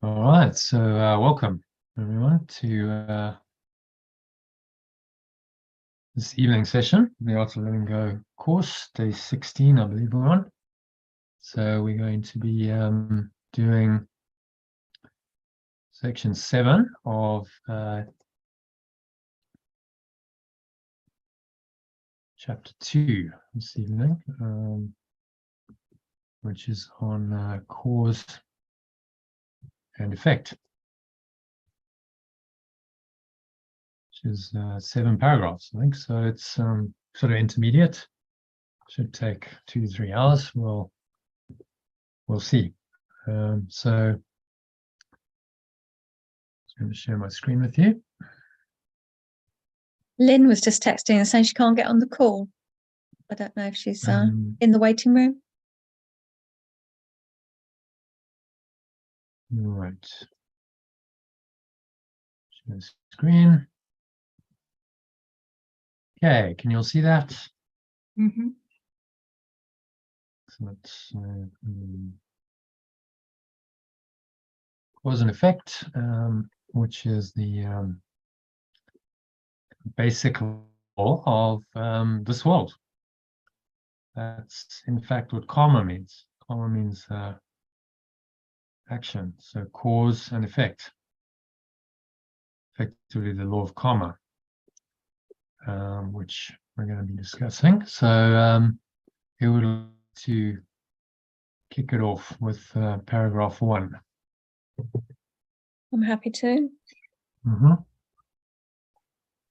All right, so welcome everyone to this evening session, the Art of Letting Go course, day 16, I believe we're on. So we're going to be doing section 7 of chapter 2 this evening, which is on cause and effect, which is 7 paragraphs, I think. So it's sort of intermediate. Should take 2 to 3 hours. We'll see. So I'm going to share my screen with you. Lynn was just texting and saying she can't get on the call. I don't know if she's in the waiting room. Right. Share screen. Okay, can you all see that? Mm-hmm. So let's cause and effect, which is the basic law of this world. That's in fact what karma means. Karma means action. So cause and effect. Effectively the law of karma, which we're going to be discussing. So we would like to kick it off with paragraph 1. I'm happy to. Mm-hmm.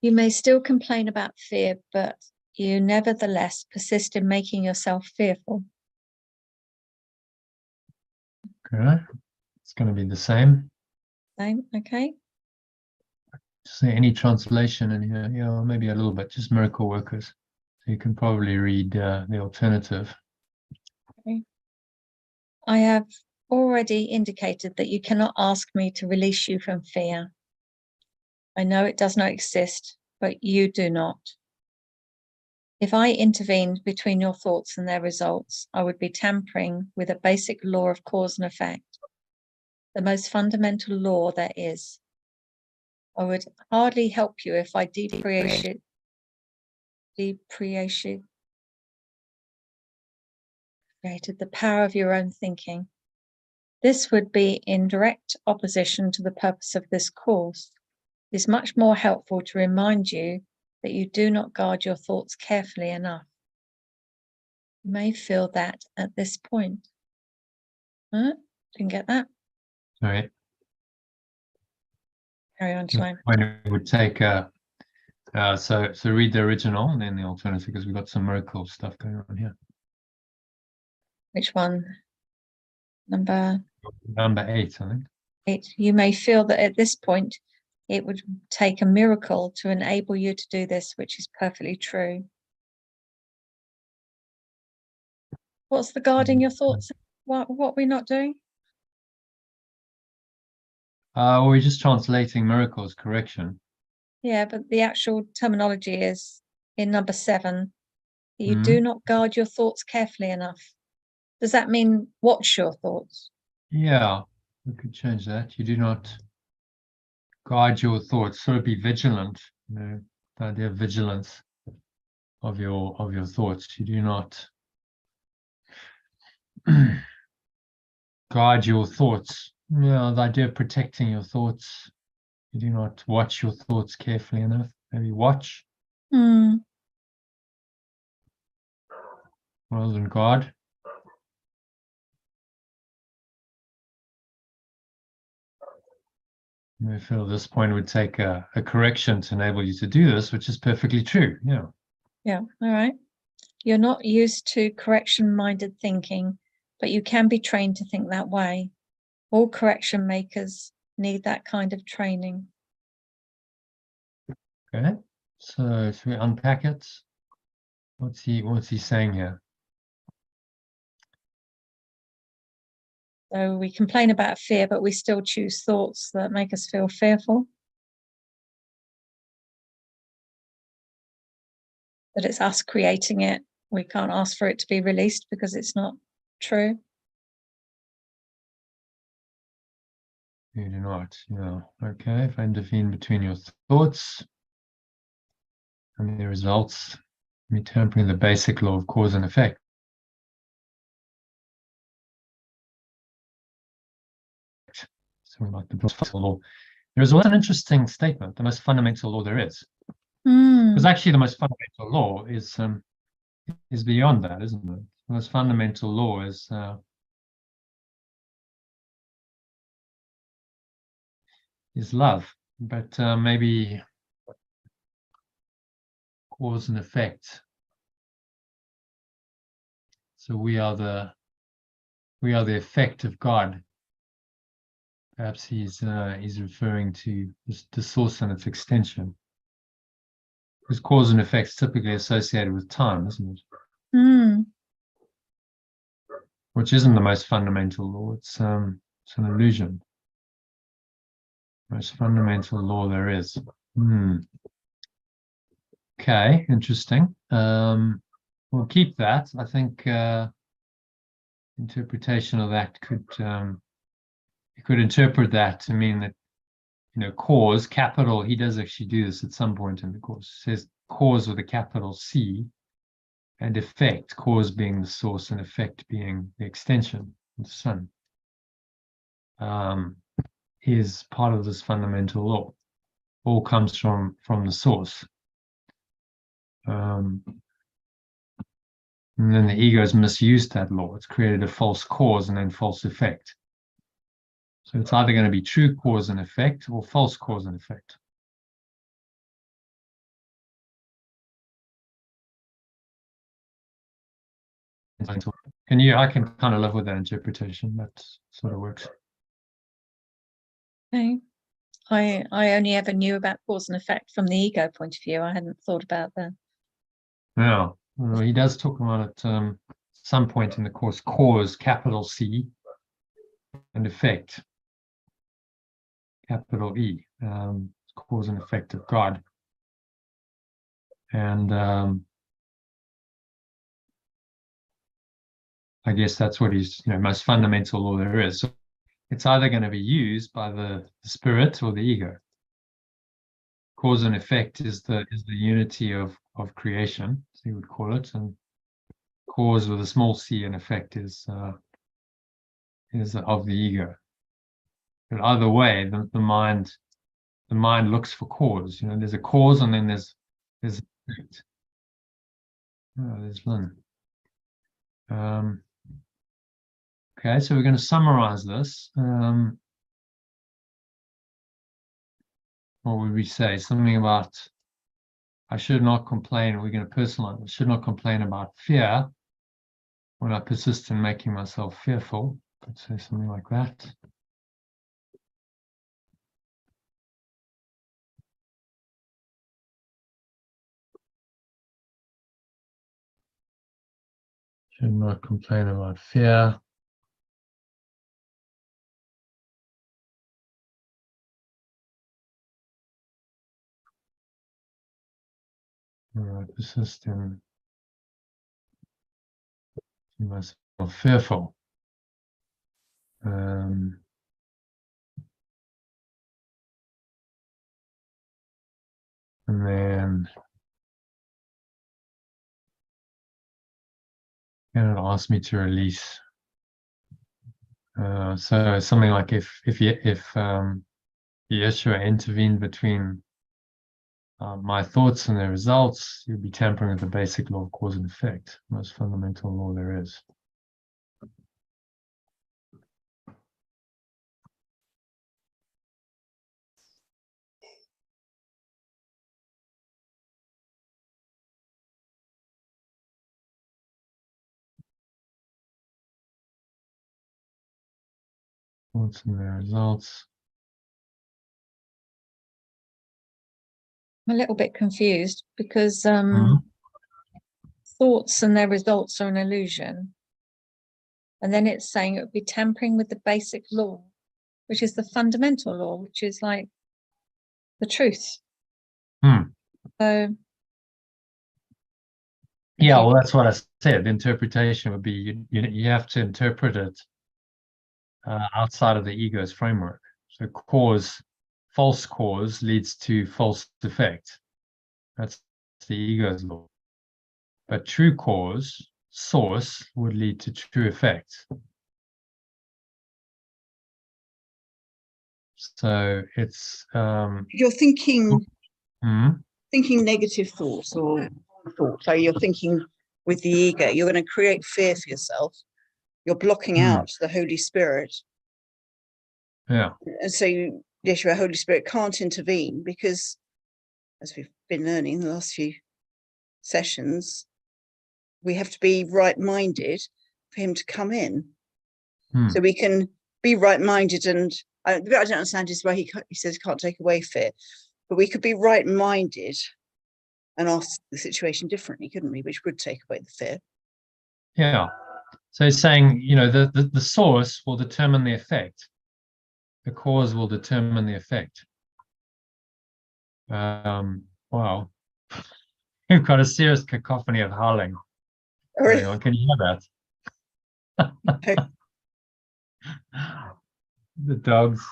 You may still complain about fear, but you nevertheless persist in making yourself fearful. Okay, it's going to be the same. Same, okay. Say any translation in here, yeah, maybe a little bit, just miracle workers. So you can probably read the alternative. Okay. I have already indicated that you cannot ask me to release you from fear. I know it does not exist, but you do not. If I intervened between your thoughts and their results, I would be tampering with a basic law of cause and effect, the most fundamental law there is. I would hardly help you if I depreciated the power of your own thinking. This would be in direct opposition to the purpose of this course. It is much more helpful to remind you that you do not guard your thoughts carefully enough. You may feel that at this point. Didn't get that? Sorry. Carry on, Shine. When it would take so read the original and then the alternative, because we've got some miracle stuff going on here. Which one? Number 8, I think. 8. You may feel that at this point it would take a miracle to enable you to do this, which is perfectly true. What's the guarding your thoughts? What we're not doing? We're just translating miracles, correction. Yeah, but the actual terminology is in number 7. You do not guard your thoughts carefully enough. Does that mean watch your thoughts? Yeah, we could change that. You do not guide your thoughts, sort of be vigilant, you know, the idea of vigilance of your thoughts. You do not guide your thoughts. Yeah, the idea of protecting your thoughts. You do not watch your thoughts carefully enough. Maybe watch rather than guard. I feel at this point would take a correction to enable you to do this, which is perfectly true. Yeah. Yeah, all right. You're not used to correction-minded thinking, but you can be trained to think that way. All correction makers need that kind of training. Okay. So should we unpack it? What's he saying here? So we complain about fear, but we still choose thoughts that make us feel fearful. That it's us creating it. We can't ask for it to be released because it's not true. You do not. Yeah. Okay. If I intervene between your thoughts and the results, me tampering the basic law of cause and effect. So like the fundamental law. There is also an interesting statement, the most fundamental law there is. Because actually the most fundamental law is beyond that, isn't it? The most fundamental law is love. But maybe cause and effect. So we are the effect of God. Perhaps he's referring to the source and its extension. Because cause and effect is typically associated with time, isn't it? Which isn't the most fundamental law. It's an illusion. Most fundamental law there is. Okay, interesting. We'll keep that. I think interpretation of that could you could interpret that to mean that, you know, cause, capital, he does actually do this at some point in the course. It says cause with a capital C, and effect, cause being the source and effect being the extension of the sun, is part of this fundamental law. All comes from the source. And then the ego has misused that law. It's created a false cause and then false effect. So it's either going to be true cause and effect or false cause and effect. I can kind of live with that interpretation. That sort of works. Okay. I only ever knew about cause and effect from the ego point of view. I hadn't thought about that. Yeah, well, he does talk about it some point in the course. Cause, capital C, and effect, capital E. Cause and effect of God. And I guess that's what he's, you know, most fundamental law there is. So it's either going to be used by the spirit or the ego. Cause and effect is the unity of creation, so you would call it, and cause with a small c and effect is of the ego. But either way, the mind looks for cause. You know, there's a cause and then there's effect. Oh, there's Lynn. Okay, so we're going to summarize this. What would we say? Something about I should not complain. We're going to personalize. I should not complain about fear when I persist in making myself fearful. Could say something like that. Should not complain about fear. When I persist in myself fearful. And then it asks me to release. So something like if Yeshua intervened between my thoughts and their results, you'd be tampering with the basic law of cause and effect, most fundamental law there is. Thoughts and their results. I'm a little bit confused because thoughts and their results are an illusion. And then it's saying it would be tampering with the basic law, which is the fundamental law, which is like the truth. So yeah, well, that's what I said. The interpretation would be you have to interpret it outside of the ego's framework. So false cause leads to false effect. That's the ego's law. But true cause, source, would lead to true effect. So it's You're thinking mm, thinking negative thoughts or thoughts. So you're thinking with the ego, you're going to create fear for yourself. You're blocking out the Holy Spirit. yeah. And so Yeshua, Holy Spirit can't intervene because, as we've been learning the last few sessions, we have to be right-minded for him to come in. So we can be right-minded, and I don't understand is why he says he can't take away fear, but we could be right-minded and ask the situation differently, couldn't we? Which would take away the fear. Yeah. So he's saying, you know, the source will determine the effect. The cause will determine the effect. Wow. You've got a serious cacophony of howling going on. Can you hear that? The dogs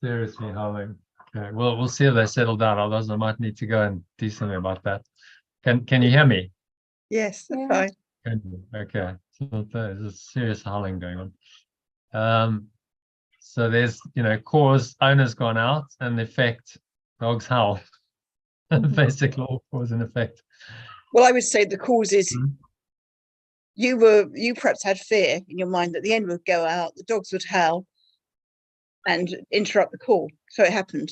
seriously howling. Okay. Well, we'll see if they settle down. Otherwise, I might need to go and do something about that. Can you hear me? Yes, Yeah. fine. Okay. So there's a serious howling going on. So there's, you know, cause, owner's gone out, and the effect, dogs howl. Basic law, cause and effect. Well, I would say the cause is you perhaps had fear in your mind that the end would go out, the dogs would howl and interrupt the call. So it happened.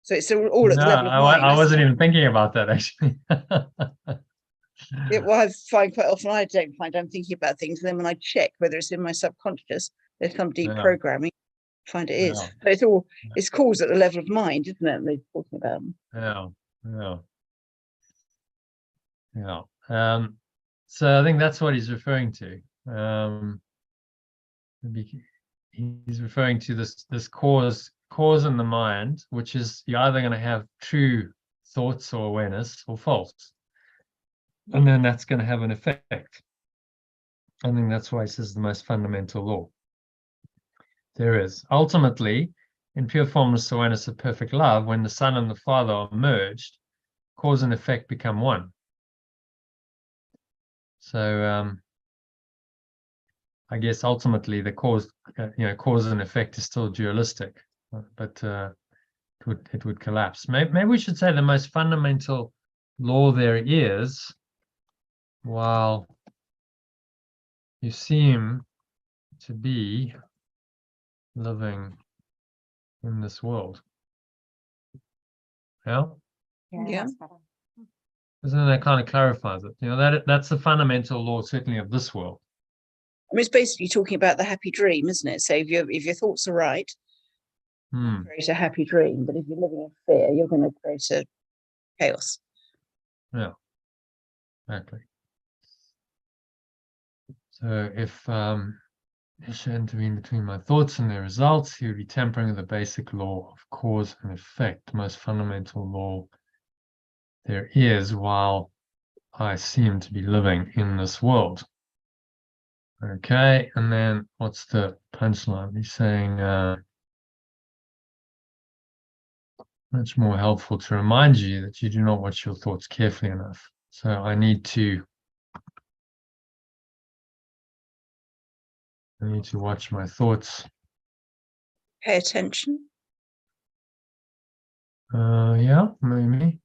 So it's all at the level of mind. I wasn't even thinking about that, actually. Well, I find quite often I don't find I'm thinking about things, and then when I check whether it's in my subconscious, there's some deep programming. I find it is. So it's cause at the level of mind, isn't it? They're talking about. So I think that's what he's referring to. He's referring to this cause in the mind, which is you're either going to have true thoughts or awareness or false. And then that's going to have an effect. I think that's why he says the most fundamental law there is. Ultimately, in pure formless awareness of perfect love, when the Son and the Father are merged, cause and effect become one. So I guess ultimately the cause and effect is still dualistic, but it would collapse. Maybe we should say the most fundamental law there is, while you seem to be living in this world. Yeah? Yeah. Isn't that kind of clarifies it? You know, that's the fundamental law, certainly of this world. I mean, it's basically talking about the happy dream, isn't it? So if your thoughts are right, you create a happy dream. But if you're living in fear, you're going to create a chaos. Yeah, exactly. So if Isha intervened between my thoughts and their results, he would be tampering with the basic law of cause and effect, the most fundamental law there is, while I seem to be living in this world. Okay, and then what's the punchline? He's saying, much more helpful to remind you that you do not watch your thoughts carefully enough. So I need to watch my thoughts. Pay attention. Yeah, maybe.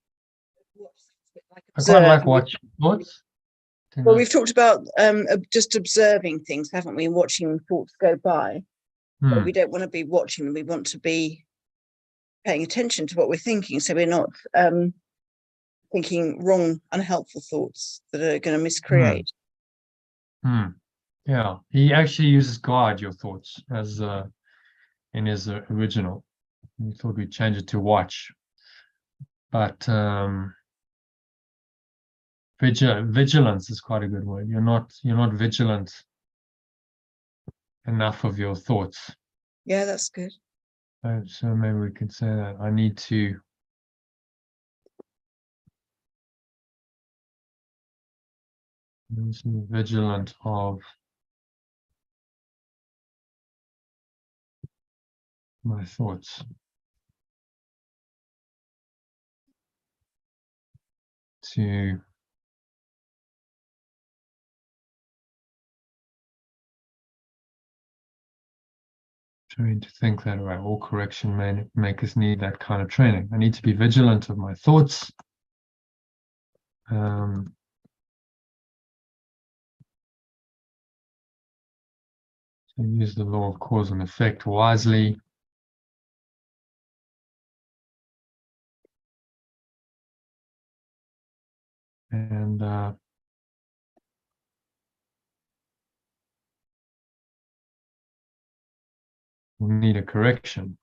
I quite like watching thoughts. Well, we've talked about just observing things, haven't we? Watching thoughts go by. But we don't want to be watching them. We want to be paying attention to what we're thinking, so we're not thinking wrong, unhelpful thoughts that are going to miscreate. Yeah, he actually uses guard your thoughts as in his original. We thought we'd change it to watch, but vigilance is quite a good word. You're not vigilant enough of your thoughts. Yeah, that's good. So maybe we could say that I need to be vigilant of my thoughts. To trying to think that way. All correction makers need that kind of training. I need to be vigilant of my thoughts. So use the law of cause and effect wisely. And we'll need a correction.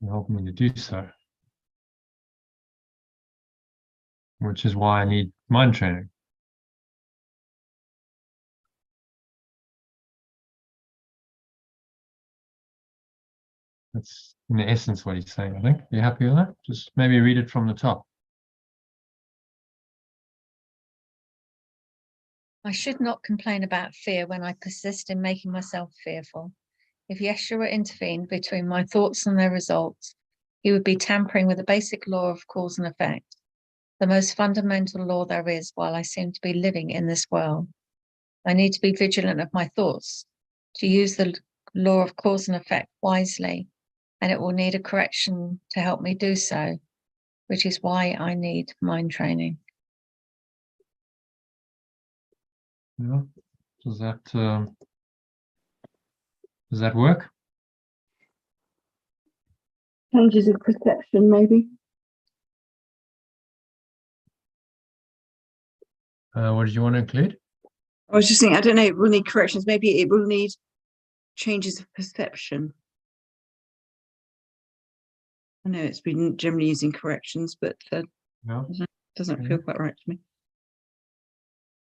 To help me to do so. Which is why I need mind training. That's in essence what he's saying, I think. You happy with that? Just maybe read it from the top. I should not complain about fear when I persist in making myself fearful. If Yeshua intervened between my thoughts and their results, he would be tampering with the basic law of cause and effect, the most fundamental law there is while I seem to be living in this world. I need to be vigilant of my thoughts, to use the law of cause and effect wisely, and it will need a correction to help me do so, which is why I need mind training. Yeah. Does that work? Changes of perception, maybe. What did you want to include? I was just thinking, I don't know, it will need corrections. Maybe it will need changes of perception. I know it's been generally using corrections, but No. doesn't feel quite right to me.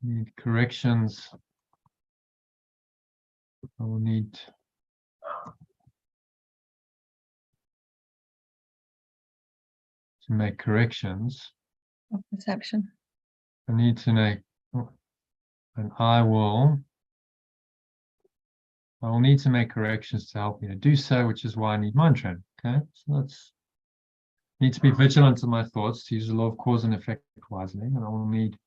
Need corrections. I will need to make corrections. Of perception. I need to make, and I will need to make corrections to help me to do so, which is why I need mind training. Okay, so that's need to be vigilant of my thoughts, to use the law of cause and effect wisely, and I will need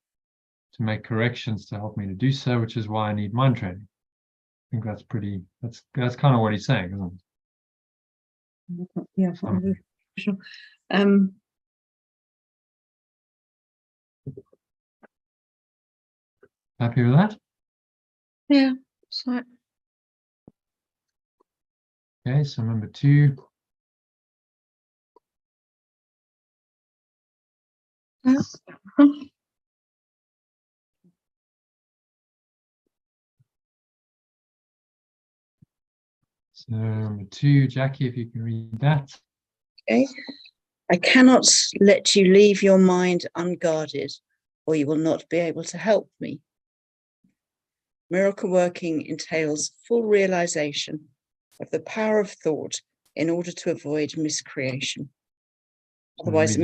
to make corrections to help me to do so, which is why I need mind training. I think that's pretty. That's kind of what he's saying, isn't it? Yeah, sure. Happy with that? Yeah, so Okay, so number 2. So number 2, Jackie, if you can read that. Okay. I cannot let you leave your mind unguarded, or you will not be able to help me. Miracle working entails full realization of the power of thought in order to avoid miscreation. Otherwise,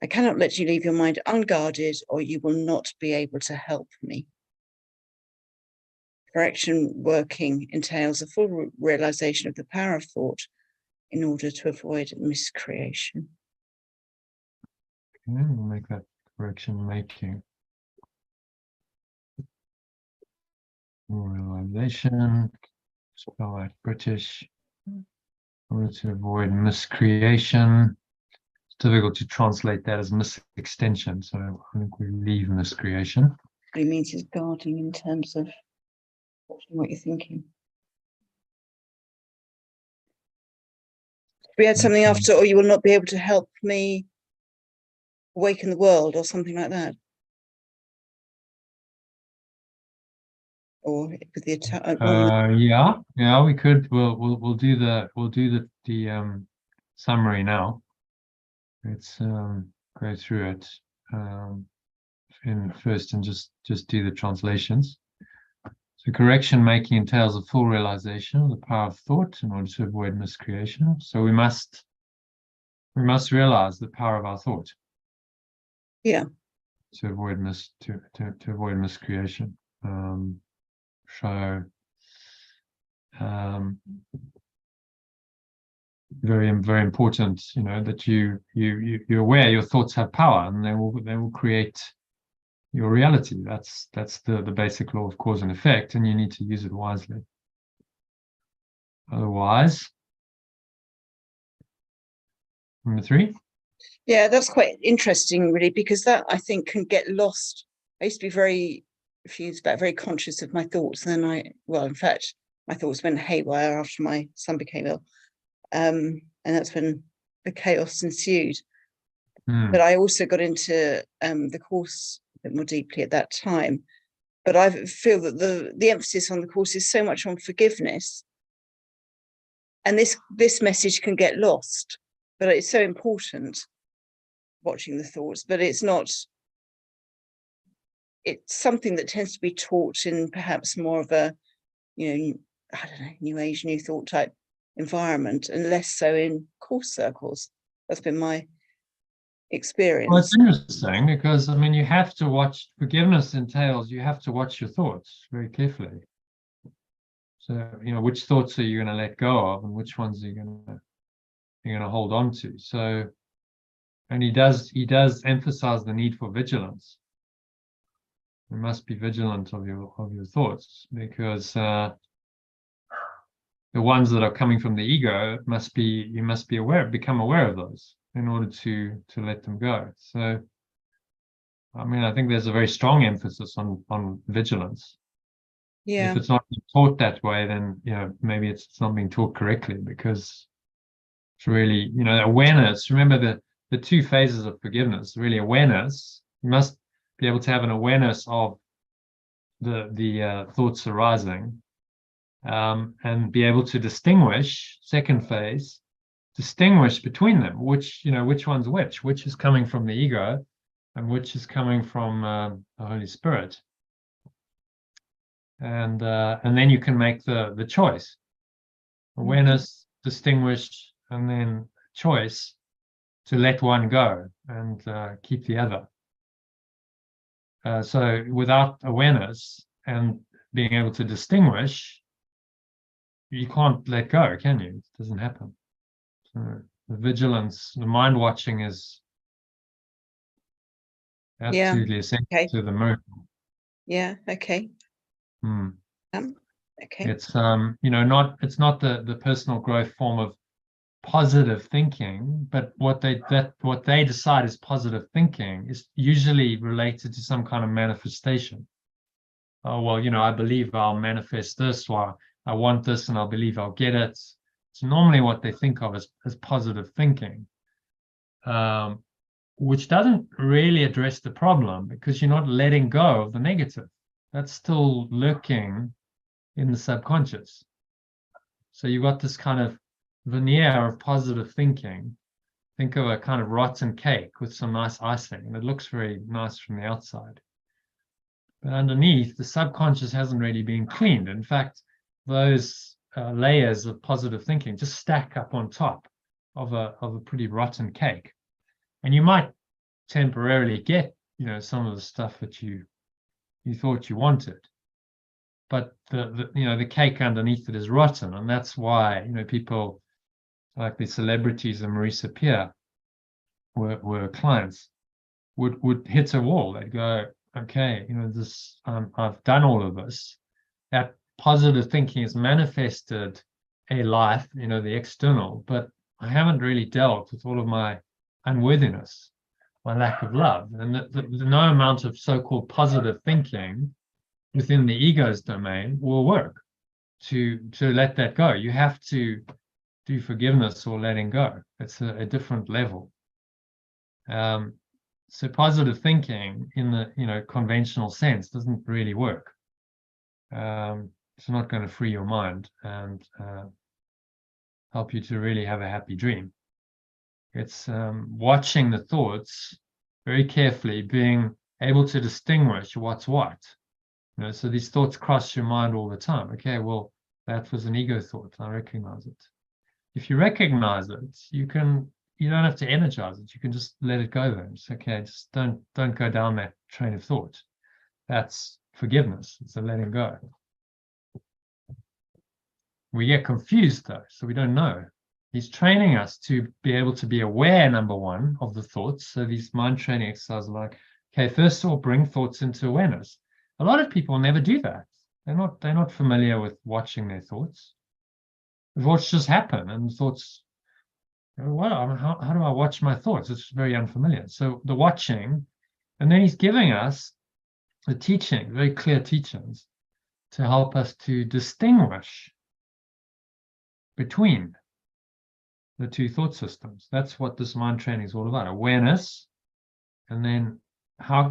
I cannot let you leave your mind unguarded, or you will not be able to help me. Correction working entails a full realization of the power of thought in order to avoid miscreation. Okay, we'll make that correction making. Realization, spell out British, in order to avoid miscreation. It's difficult to translate that as misextension, so I think we leave miscreation. It means is guarding in terms of what you're thinking. We had something after, or you will not be able to help me awaken the world, or something like that. Or with the yeah, we could. We'll do the summary now. Let's go through it in first and just do the translations. So correction making entails a full realization of the power of thought in order to avoid miscreation. So we must realize the power of our thought. Yeah. to avoid to avoid miscreation. So very important, that you're aware your thoughts have power, and they will create your reality. That's the basic law of cause and effect, and you need to use it wisely. Otherwise, number 3. Yeah, that's quite interesting, really, because that, I think, can get lost. I used to be very very conscious of my thoughts, and then in fact, my thoughts went haywire after my son became ill, and that's when the chaos ensued. But I also got into the course a bit more deeply at that time. But I feel that the emphasis on the course is so much on forgiveness, and this message can get lost. But it's so important, watching the thoughts. But it's not. It's something that tends to be taught in perhaps more of a, I don't know, New Age, New Thought type environment, and less so in course circles. That's been my experience. Well, it's interesting because, you have to watch. Forgiveness entails you have to watch your thoughts very carefully. So, which thoughts are you going to let go of, and which ones are you're going to hold on to. So, and he does emphasize the need for vigilance. You must be vigilant of your thoughts, because the ones that are coming from the ego you must be become aware of those in order to let them go. So, I think there's a very strong emphasis on vigilance. Yeah. If it's not taught that way, then maybe it's not being taught correctly, because it's really awareness. Remember the 2 phases of forgiveness. Really, awareness. You must be able to have an awareness of the thoughts arising, and be able to distinguish. Second phase, distinguish between them, which one's which is coming from the ego, and which is coming from the Holy Spirit, and then you can make the choice. Awareness, distinguish, and then choice to let one go and keep the other. So without awareness and being able to distinguish, you can't let go, can you? It doesn't happen. So the vigilance, the mind watching is absolutely essential to the miracle. Yeah. Okay. Okay. It's it's not the personal growth form of positive thinking, but what they decide is positive thinking is usually related to some kind of manifestation. Oh, well, I believe I'll manifest this, or I want this and I believe I'll get it. It's normally what they think of as positive thinking, which doesn't really address the problem, because you're not letting go of the negative. That's still lurking in the subconscious. So you've got this kind of veneer of positive thinking. Think of a kind of rotten cake with some nice icing, and it looks very nice from the outside. But underneath, the subconscious hasn't really been cleaned. In fact, those layers of positive thinking just stack up on top of a pretty rotten cake. And you might temporarily get, some of the stuff that you thought you wanted. But the cake underneath it is rotten, and that's why people like the celebrities and Marisa Peer were clients would hit a wall. They'd go, okay, this I've done all of this. That positive thinking has manifested a life, the external, but I haven't really dealt with all of my unworthiness, my lack of love, and no amount of so-called positive thinking within the ego's domain will work to let that go. You have to do forgiveness or letting go. It's a different level. So positive thinking in the conventional sense doesn't really work. It's not going to free your mind and help you to really have a happy dream. It's watching the thoughts very carefully, being able to distinguish what's what. So these thoughts cross your mind all the time. Okay, well, that was an ego thought. I recognize it. If you recognize it, you don't have to energize it. You can just let it go then. It's okay. Just don't go down train of thought. That's forgiveness. It's a letting go. We get confused though, so we don't know. He's training us to be able to be aware, number one, of the thoughts. So these mind training exercises are like, okay, first of all, bring thoughts into awareness. A lot of people never do that. They're not familiar with watching their thoughts. The thoughts just happen, and thoughts, well, how do I watch my thoughts? It's very unfamiliar. So the watching, and then he's giving us the teaching, very clear teachings, to help us to distinguish between the two thought systems. That's what this mind training is all about, awareness. And then how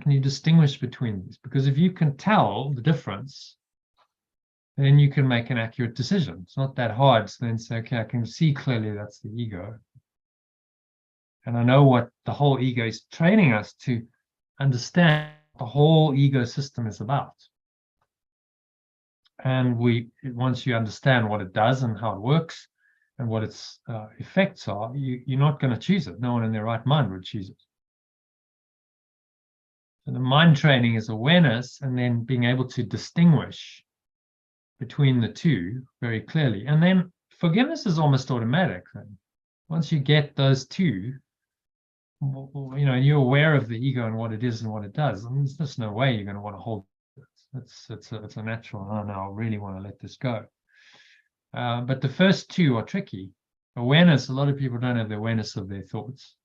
can you distinguish between these? Because if you can tell the difference, then you can make an accurate decision. It's not that hard to then say, okay, I can see clearly that's the ego. And I know what the whole ego is training us to understand the whole ego system is about. And once you understand what it does and how it works and what its effects are, you're not going to choose it. No one in their right mind would choose it. So the mind training is awareness and then being able to distinguish between the two very clearly. And then forgiveness is almost automatic. Then. Once you get those two, you're aware of the ego and what it is and what it does, and there's just no way you're going to want to hold it. It's a natural, oh no, I really want to let this go. But the first two are tricky. Awareness, a lot of people don't have the awareness of their thoughts.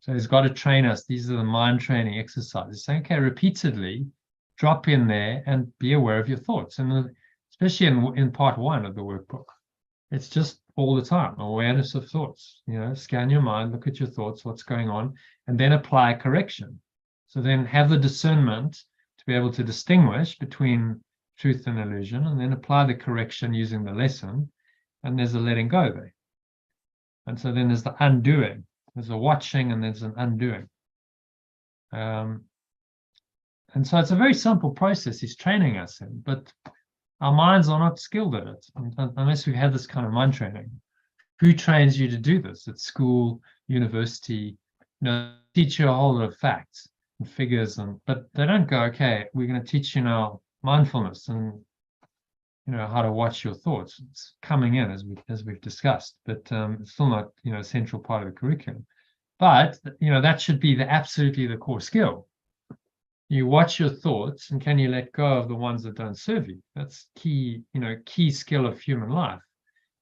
So he's got to train us. These are the mind training exercises. Saying, okay, repeatedly drop in there and be aware of your thoughts. And especially in part one of the workbook, it's just all the time, awareness of thoughts. Scan your mind, look at your thoughts, what's going on, and then apply correction. So then have the discernment to be able to distinguish between truth and illusion, and then apply the correction using the lesson, and there's a letting go there. And so then there's the undoing. There's a watching and there's an undoing. And so it's a very simple process he's training us in, but our minds are not skilled at it unless we have this kind of mind training. Who trains you to do this? At school, university, teach you a whole lot of facts and figures, but they don't go, okay, we're going to teach you now mindfulness and how to watch your thoughts. It's coming in as we've discussed, but it's still not a central part of the curriculum. But that should be absolutely the core skill. You watch your thoughts, and can you let go of the ones that don't serve you? That's key skill of human life,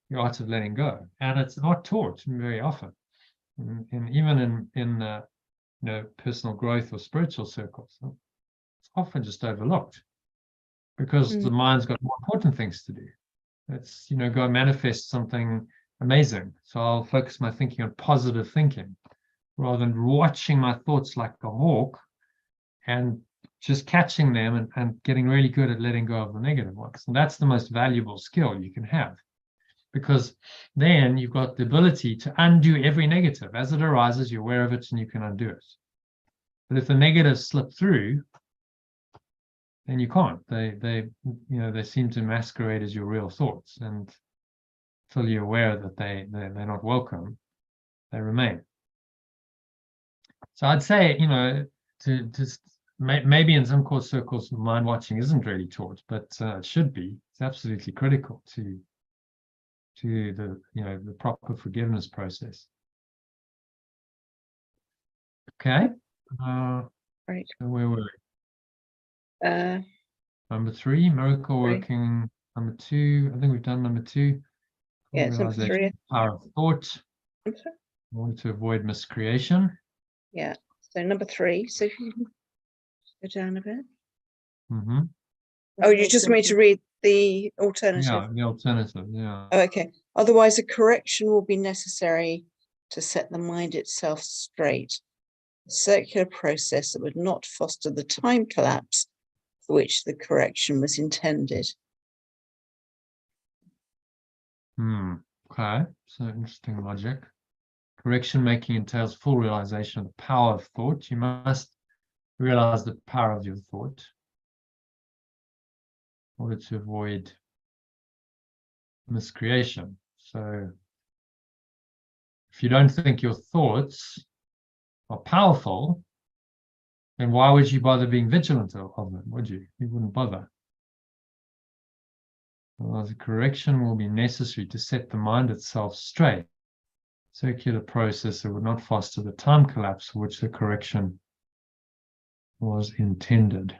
the art of letting go, and it's not taught very often, and even in personal growth or spiritual circles. It's often just overlooked because the mind's got more important things to do. It's go manifest something amazing. So I'll focus my thinking on positive thinking rather than watching my thoughts like a hawk and just catching them and getting really good at letting go of the negative ones. And that's the most valuable skill you can have, because then you've got the ability to undo every negative. As it arises, you're aware of it and you can undo it. But if the negatives slip through, then you can't. They seem to masquerade as your real thoughts, and until you're aware that they're not welcome, they remain. So I'd say, to maybe in some course circles, mind watching isn't really taught, but it should be. It's absolutely critical to the proper forgiveness process. Okay. Right. So where were we? Number 3, miracle working. Number 2, I think we've done number 2. Yeah, it's number 3. Power of thought. In order to avoid miscreation. Yeah. So number 3. So if you can go down a bit. Mm-hmm. Oh, you just want me to read the alternative? Yeah, the alternative, yeah. Oh, okay. Otherwise, a correction will be necessary to set the mind itself straight. A circular process that would not foster the time collapse for which the correction was intended. Okay, so interesting logic. Correction making entails full realization of the power of thought. You must realize the power of your thought in order to avoid miscreation. So if you don't think your thoughts are powerful, then why would you bother being vigilant of them, would you? You wouldn't bother. Otherwise, a correction will be necessary to set the mind itself straight. Circular process that would not foster the time collapse for which the correction was intended.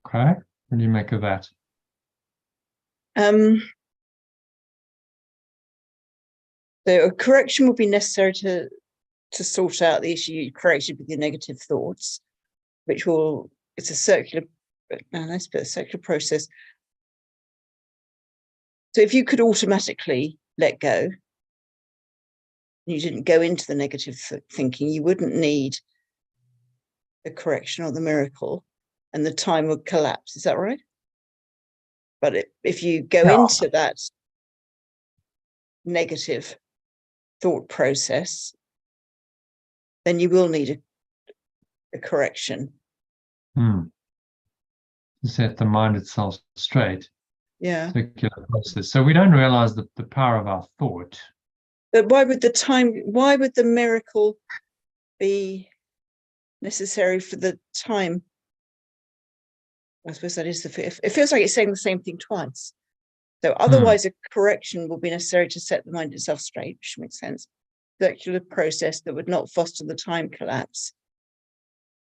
Okay, what do you make of that? So a correction will be necessary to sort out the issue you created with your negative thoughts, which will, it's a circular, nice bit of circular process. So if you could automatically let go, you didn't go into the negative thinking, you wouldn't need the correction or the miracle, and the time would collapse. Is that right? But if you go into that negative thought process, then you will need a correction. To set the mind itself straight. Yeah. Circular process. So we don't realize the power of our thought. But why would the miracle be necessary for the time? I suppose that is it feels like it's saying the same thing twice. So otherwise a correction will be necessary to set the mind itself straight, which makes sense. Circular process that would not foster the time collapse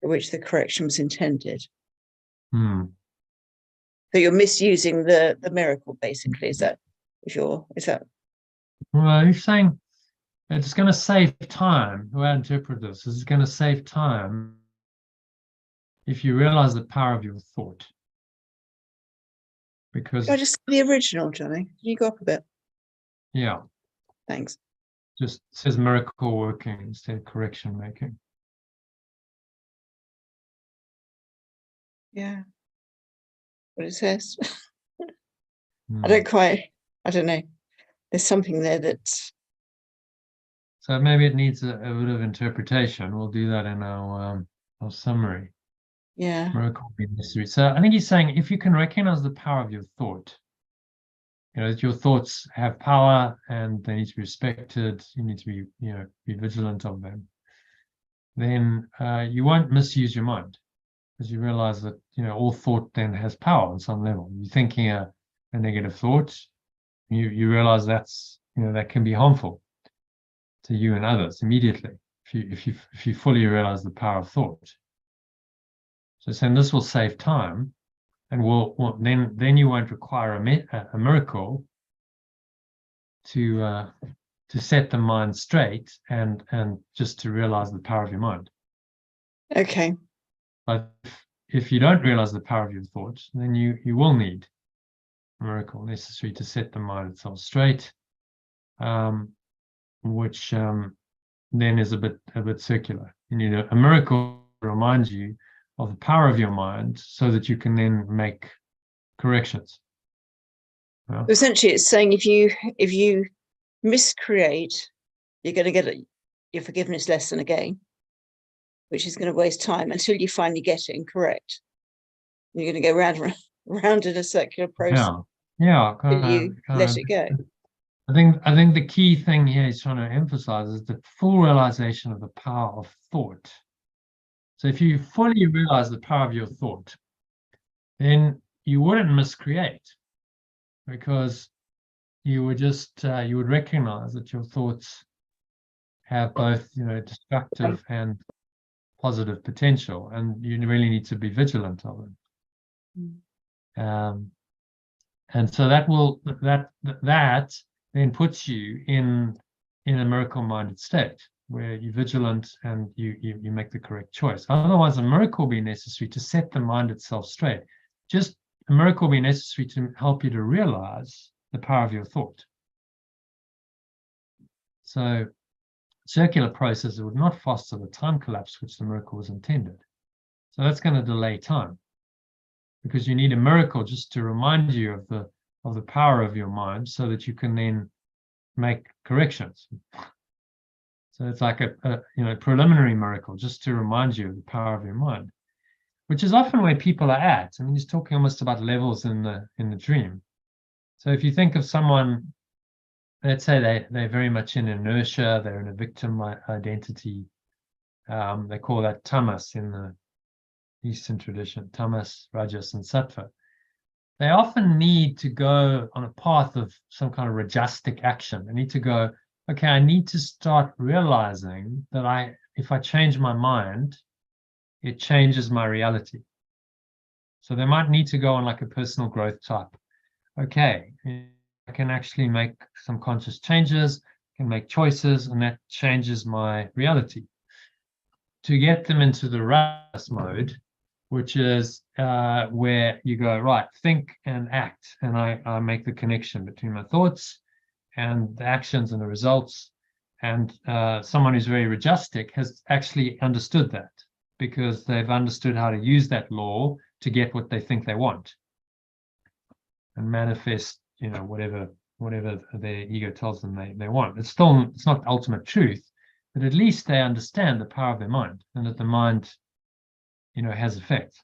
for which the correction was intended. So you're misusing the miracle, basically. Is that? Well, you're saying it's going to save time. The way I interpret this is it's going to save time if you realize the power of your thought. Because I just the original, Johnny. Can you go up a bit? Yeah. Thanks. Just says miracle working instead of correction making. Yeah. What it says. I don't know. There's something there that's. So maybe it needs a bit of interpretation. We'll do that in our summary. Yeah. Miracle be necessary. So I think he's saying if you can recognize the power of your thought, that your thoughts have power and they need to be respected, you need to be, be vigilant of them, then you won't misuse your mind, because you realize that, all thought then has power on some level. You're thinking a negative thought, you realize that's, that can be harmful to you and others immediately if you fully realize the power of thought. So saying this will save time, and then you won't require a miracle to set the mind straight and just to realize the power of your mind. Okay. But if you don't realize the power of your thoughts, then you will need a miracle necessary to set the mind itself straight, which then is a bit circular. You need a miracle to remind you of the power of your mind so that you can then make corrections. Yeah. Essentially, it's saying if you miscreate, you're going to get your forgiveness lesson again, which is going to waste time until you finally get it incorrect. You're going to go round in a circular process. Yeah. Until you let it go. I think the key thing here he's trying to emphasize is the full realization of the power of thought. So if you fully realize the power of your thought, then you wouldn't miscreate, because you would just you would recognize that your thoughts have both destructive and positive potential, and you really need to be vigilant of them. And so that then puts you in a miracle-minded state where you're vigilant and you make the correct choice. Otherwise, a miracle will be necessary to set the mind itself straight. Just a miracle will be necessary to help you to realize the power of your thought. So circular process would not foster the time collapse which the miracle was intended. So that's going to delay time, because you need a miracle just to remind you of the power of your mind so that you can then make corrections. So it's like a preliminary miracle just to remind you of the power of your mind, which is often where people are at. I mean, he's talking almost about levels in the dream. So if you think of someone, let's say they're very much in inertia, they're in a victim identity. They call that tamas in Eastern tradition, tamas, rajas, and sattva, they often need to go on a path of some kind of rajastic action. They need to go, okay, I need to start realizing that if I change my mind, it changes my reality. So they might need to go on like a personal growth type. Okay, I can actually make some conscious changes, can make choices, and that changes my reality. To get them into the rajas mode, which is where you go, right, think and act, and I make the connection between my thoughts and the actions and the results. And someone who's very rajastic has actually understood that, because they've understood how to use that law to get what they think they want and manifest, whatever their ego tells them they want. It's not ultimate truth, but at least they understand the power of their mind, and that the mind, has effect.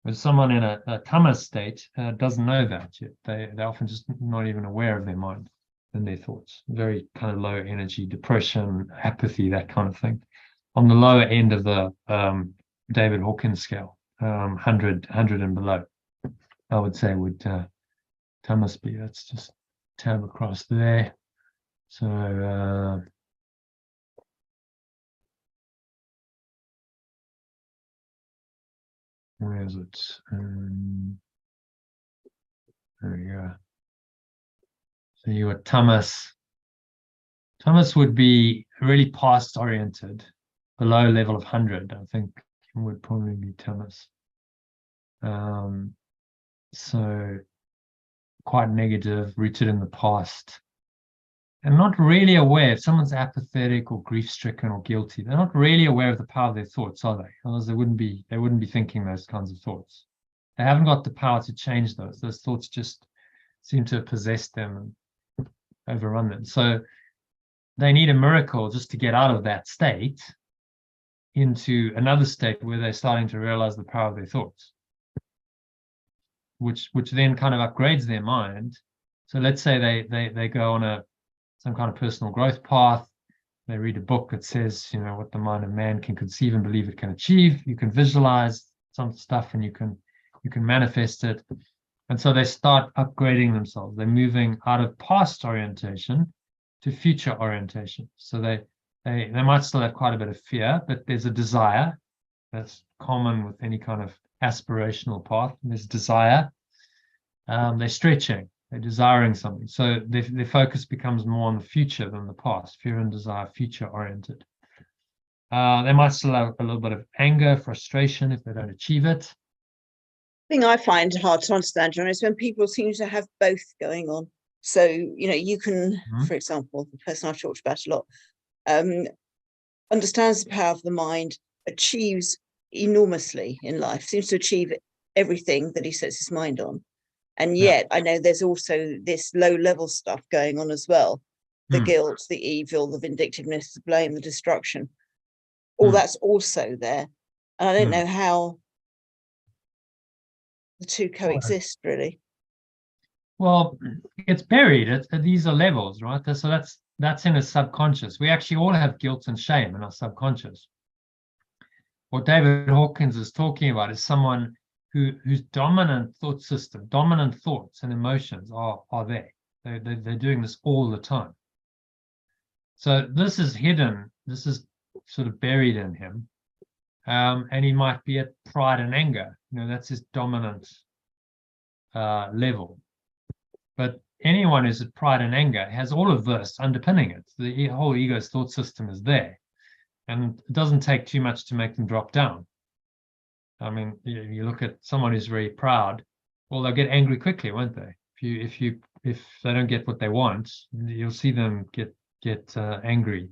But someone in a tamas state doesn't know that yet. They're often just not even aware of their mind and their thoughts. Very kind of low energy, depression, apathy, that kind of thing. On the lower end of the David Hawkins scale, 100 and below, I would say would tamas be. Let's just tab across there. So where is it? There we go. So you got tamas. Tamas would be really past oriented, below level of 100, I think would probably be tamas. So quite negative, rooted in the past, and not really aware. If someone's apathetic or grief-stricken or guilty, they're not really aware of the power of their thoughts, are they? Otherwise they wouldn't be thinking those kinds of thoughts. They haven't got the power to change those. Those thoughts just seem to have possessed them and overrun them. So they need a miracle just to get out of that state into another state where they're starting to realize the power of their thoughts, which then kind of upgrades their mind. So let's say they go on some kind of personal growth path. They read a book that says, what the mind of man can conceive and believe it can achieve. You can visualize some stuff and you can manifest it. And so they start upgrading themselves. They're moving out of past orientation to future orientation. So they might still have quite a bit of fear, but there's a desire that's common with any kind of aspirational path. There's desire. They're stretching. They're desiring something. So their focus becomes more on the future than the past. Fear and desire, future oriented. They might still have a little bit of anger, frustration if they don't achieve it. Thing I find hard to understand, John, is when people seem to have both going on. So, you can, for example, the person I've talked about a lot, understands the power of the mind, achieves enormously in life, seems to achieve everything that he sets his mind on. And yet I know there's also this low level stuff going on as well. The guilt, the evil, the vindictiveness, the blame, the destruction. All that's also there. And I don't know how the two coexist, really. Well, it's buried. These are levels, right? So that's in a subconscious. We actually all have guilt and shame in our subconscious. What David Hawkins is talking about is someone whose dominant thought system, dominant thoughts and emotions are there. They're doing this all the time. So this is hidden. This is sort of buried in him. And he might be at pride and anger. That's his dominant level. But anyone who's at pride and anger has all of this underpinning it. The whole ego's thought system is there. And it doesn't take too much to make them drop down. I mean, you look at someone who's very proud, well, they'll get angry quickly, won't they? If they don't get what they want, you'll see them get angry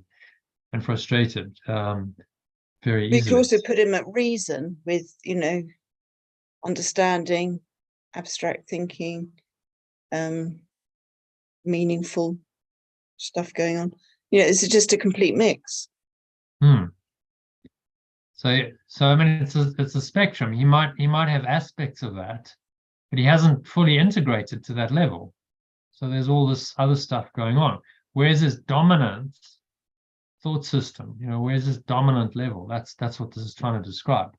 and frustrated very easily. You can also put him at reason with, understanding, abstract thinking, meaningful stuff going on. It's just a complete mix. So I mean, it's a spectrum. He might have aspects of that, but he hasn't fully integrated to that level. So there's all this other stuff going on. Where's his dominant thought system? Where's his dominant level? That's what this is trying to describe.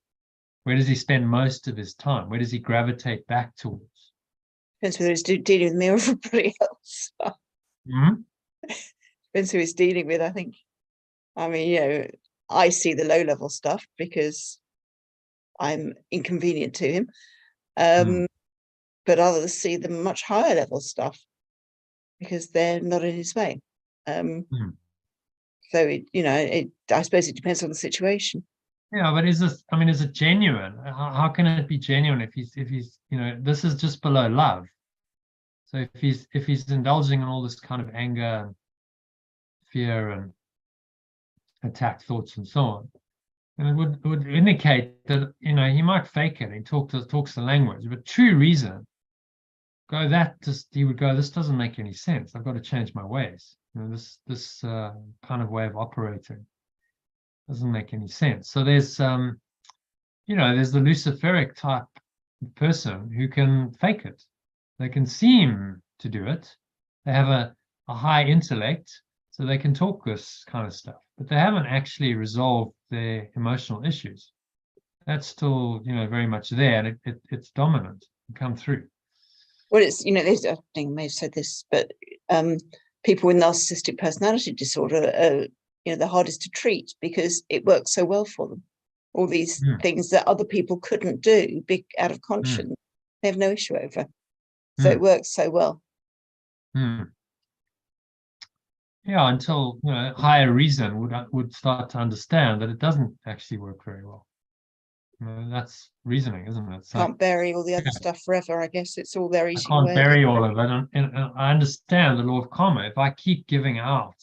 Where does he spend most of his time? Where does he gravitate back towards? Depends whether he's dealing with me or everybody else. Mhm. Depends who he's dealing with, I think. I mean, you know, I see the low level stuff because I'm inconvenient to him. But others see the much higher level stuff because they're not in his way. So, I suppose it depends on the situation. Yeah, but is it genuine? How can it be genuine if he's, this is just below love. So if he's indulging in all this kind of anger and fear and attack thoughts and so on, and it would indicate that, he might fake it. He talks the language, but true reason, he would go, this doesn't make any sense. I've got to change my ways. This kind of way of operating doesn't make any sense. So there's there's the Luciferic type person who can fake it. They can seem to do it. They have a high intellect, so they can talk this kind of stuff, but they haven't actually resolved their emotional issues. That's still, very much there, and it's dominant and come through. Well, it's, I think I may have said this, but people with narcissistic personality disorder are, the hardest to treat because it works so well for them. All these things that other people couldn't do out of conscience, they have no issue over. So it works so well. Yeah, until higher reason would start to understand that it doesn't actually work very well. That's reasoning, isn't it? So, can't bury all the other stuff forever. I guess it's all there. I can't bury all of it, and I understand the law of karma. If I keep giving out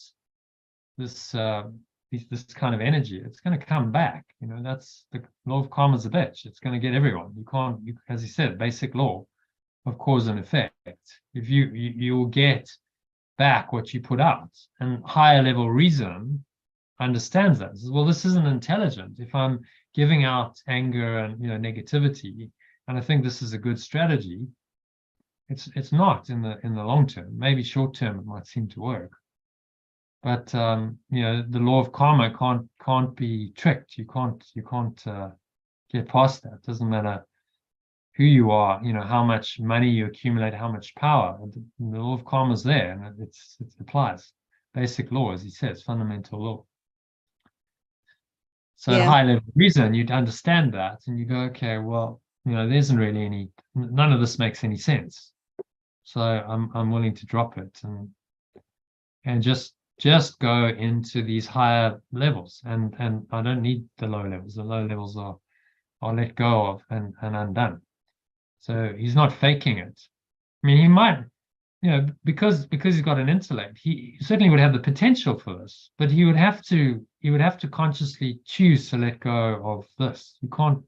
this kind of energy, it's going to come back. That's the law of karma is a bitch. It's going to get everyone. You can't, as he said, basic law of cause and effect. If you will get back what you put out, and higher level reason understands that. Says, well, this isn't intelligent. If I'm giving out anger and negativity, and I think this is a good strategy, it's not in the long term. Maybe short term it might seem to work, but the law of karma can't be tricked. You can't get past that. It doesn't matter who you are, how much money you accumulate, how much power. The law of karma is there, and it applies. Basic law, as he says, fundamental law. So at high level reason, you'd understand that, and you go, okay, well, there isn't really none of this makes any sense. So I'm willing to drop it and just go into these higher levels, and I don't need the low levels. The low levels are let go of and undone. So he's not faking it. I mean, he might, because he's got an intellect, he certainly would have the potential for this, but he would have to consciously choose to let go of this. You can't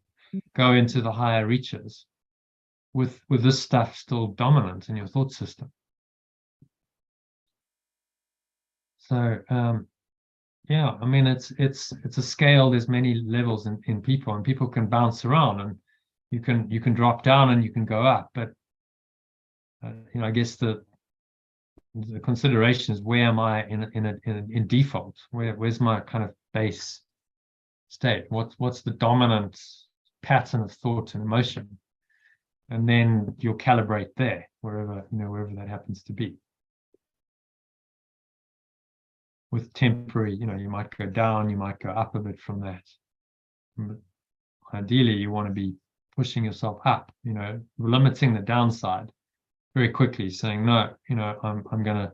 go into the higher reaches with this stuff still dominant in your thought system. So I mean, it's a scale. There's many levels in people, and people can bounce around, and you can drop down and you can go up, but I guess the consideration is, where am I in default? Where's my kind of base state? What's the dominant pattern of thought and emotion? And then you'll calibrate there, wherever that happens to be. With temporary, you might go down, you might go up a bit from that. But ideally, you want to be pushing yourself up, limiting the downside very quickly, saying, no, I'm going to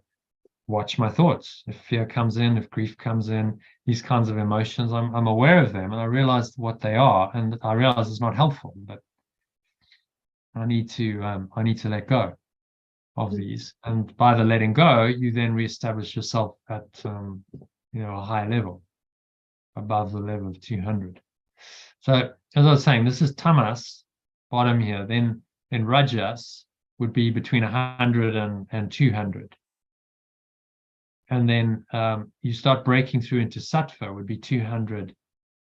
watch my thoughts. If fear comes in, if grief comes in, these kinds of emotions, I'm aware of them, and I realize what they are, and I realize it's not helpful, but I need to let go of these. And by the letting go, you then reestablish yourself at a high level, above the level of 200. So as I was saying, this is tamas, bottom here. Then rajas would be between 100 and 200. And then you start breaking through into sattva, would be 200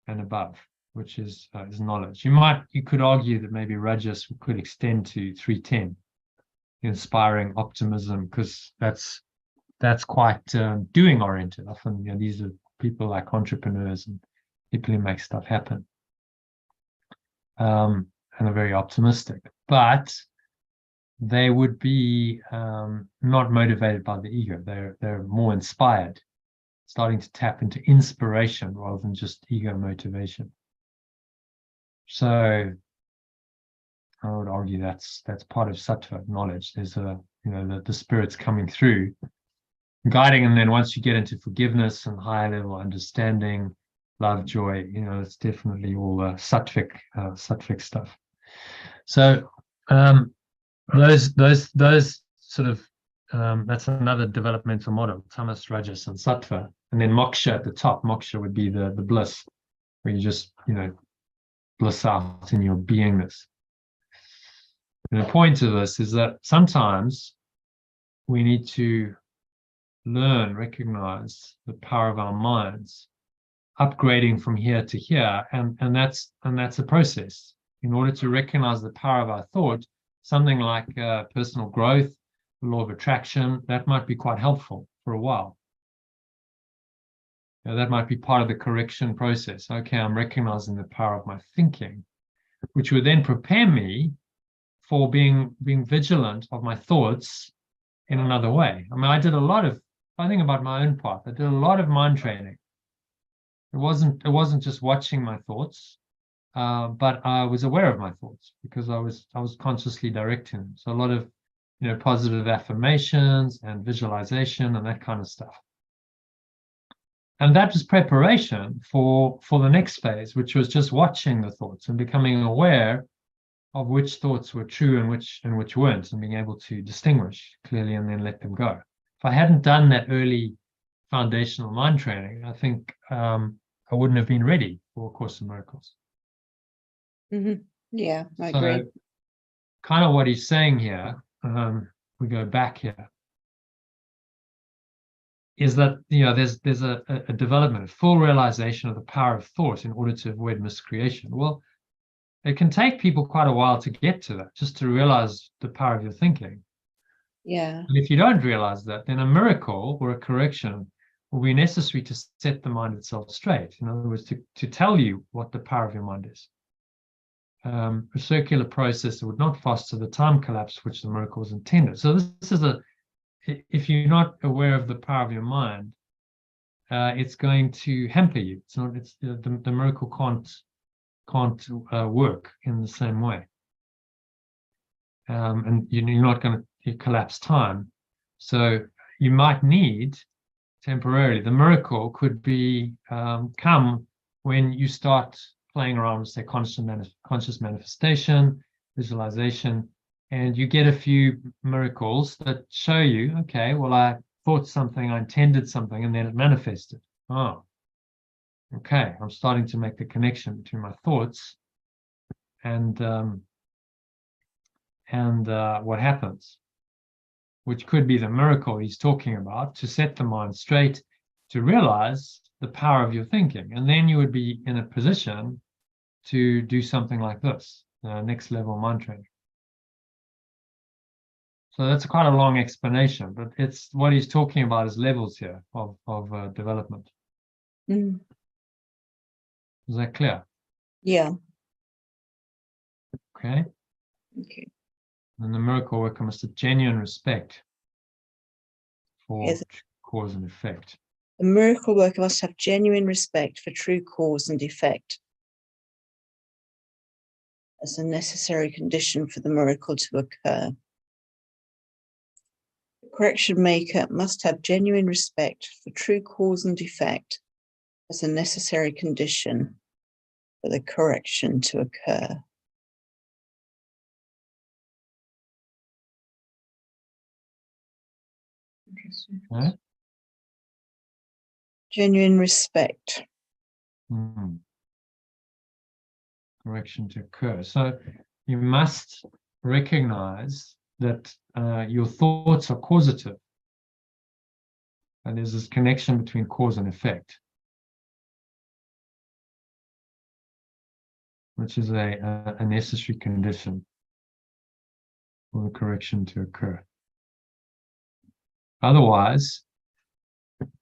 and above, which is knowledge. You could argue that maybe rajas could extend to 310, inspiring optimism, because that's quite doing oriented. Often, these are people like entrepreneurs and people who make stuff happen. and are very optimistic, but they would be not motivated by the ego. They're more inspired, starting to tap into inspiration rather than just ego motivation. So I would argue that's part of sattva knowledge. There's the spirit's coming through, guiding, and then once you get into forgiveness and higher level understanding, love, joy, it's definitely all sattvic stuff. So those sort of that's another developmental model: tamas, rajas, and sattva, and then moksha at the top. Moksha would be the bliss, where you just bliss out in your beingness. And the point of this is that sometimes we need to recognize the power of our minds, upgrading from here to here, and that's a process. In order to recognize the power of our thought, something like personal growth, the law of attraction, that might be quite helpful for a while. That might be part of the correction process. Okay, I'm recognizing the power of my thinking, which would then prepare me for being vigilant of my thoughts in another way. I mean, I think about my own path, I did a lot of mind training. It wasn't just watching my thoughts, but I was aware of my thoughts because I was consciously directing them. So a lot of positive affirmations and visualization and that kind of stuff. And that was preparation for the next phase, which was just watching the thoughts and becoming aware of which thoughts were true and which weren't, and being able to distinguish clearly and then let them go. If I hadn't done that early foundational mind training, I think I wouldn't have been ready for A Course in Miracles. Mm-hmm. Yeah, I agree. Kind of what he's saying here, we go back here, is that there's a development, a full realization of the power of thought in order to avoid miscreation. Well, it can take people quite a while to get to that, just to realize the power of your thinking. Yeah. And if you don't realize that, then a miracle or a correction will be necessary to set the mind itself straight. In other words, to tell you what the power of your mind is. A circular process that would not foster the time collapse which the miracle was intended. So this is if you're not aware of the power of your mind, it's going to hamper you. The miracle can't work in the same way. And you're not going to collapse time. So you might need temporarily. The miracle could be come when you start playing around with, say, conscious manifestation, visualization, and you get a few miracles that show you, okay, well, I thought something, I intended something, and then it manifested. Oh, okay, I'm starting to make the connection between my thoughts and what happens, which could be the miracle he's talking about, to set the mind straight, to realize the power of your thinking. And then you would be in a position to do something like this, next level mind training. So that's quite a long explanation, but it's what he's talking about is levels here of development. Mm. Is that clear? Yeah. Okay. Okay. And the miracle worker must have genuine respect for Yes. cause and effect. The miracle worker must have genuine respect for true cause and effect as a necessary condition for the miracle to occur. The correction maker must have genuine respect for true cause and effect as a necessary condition for the correction to occur. Okay. Genuine respect. Correction to occur. So you must recognize that your thoughts are causative. And there's this connection between cause and effect, which is a necessary condition for the correction to occur. Otherwise,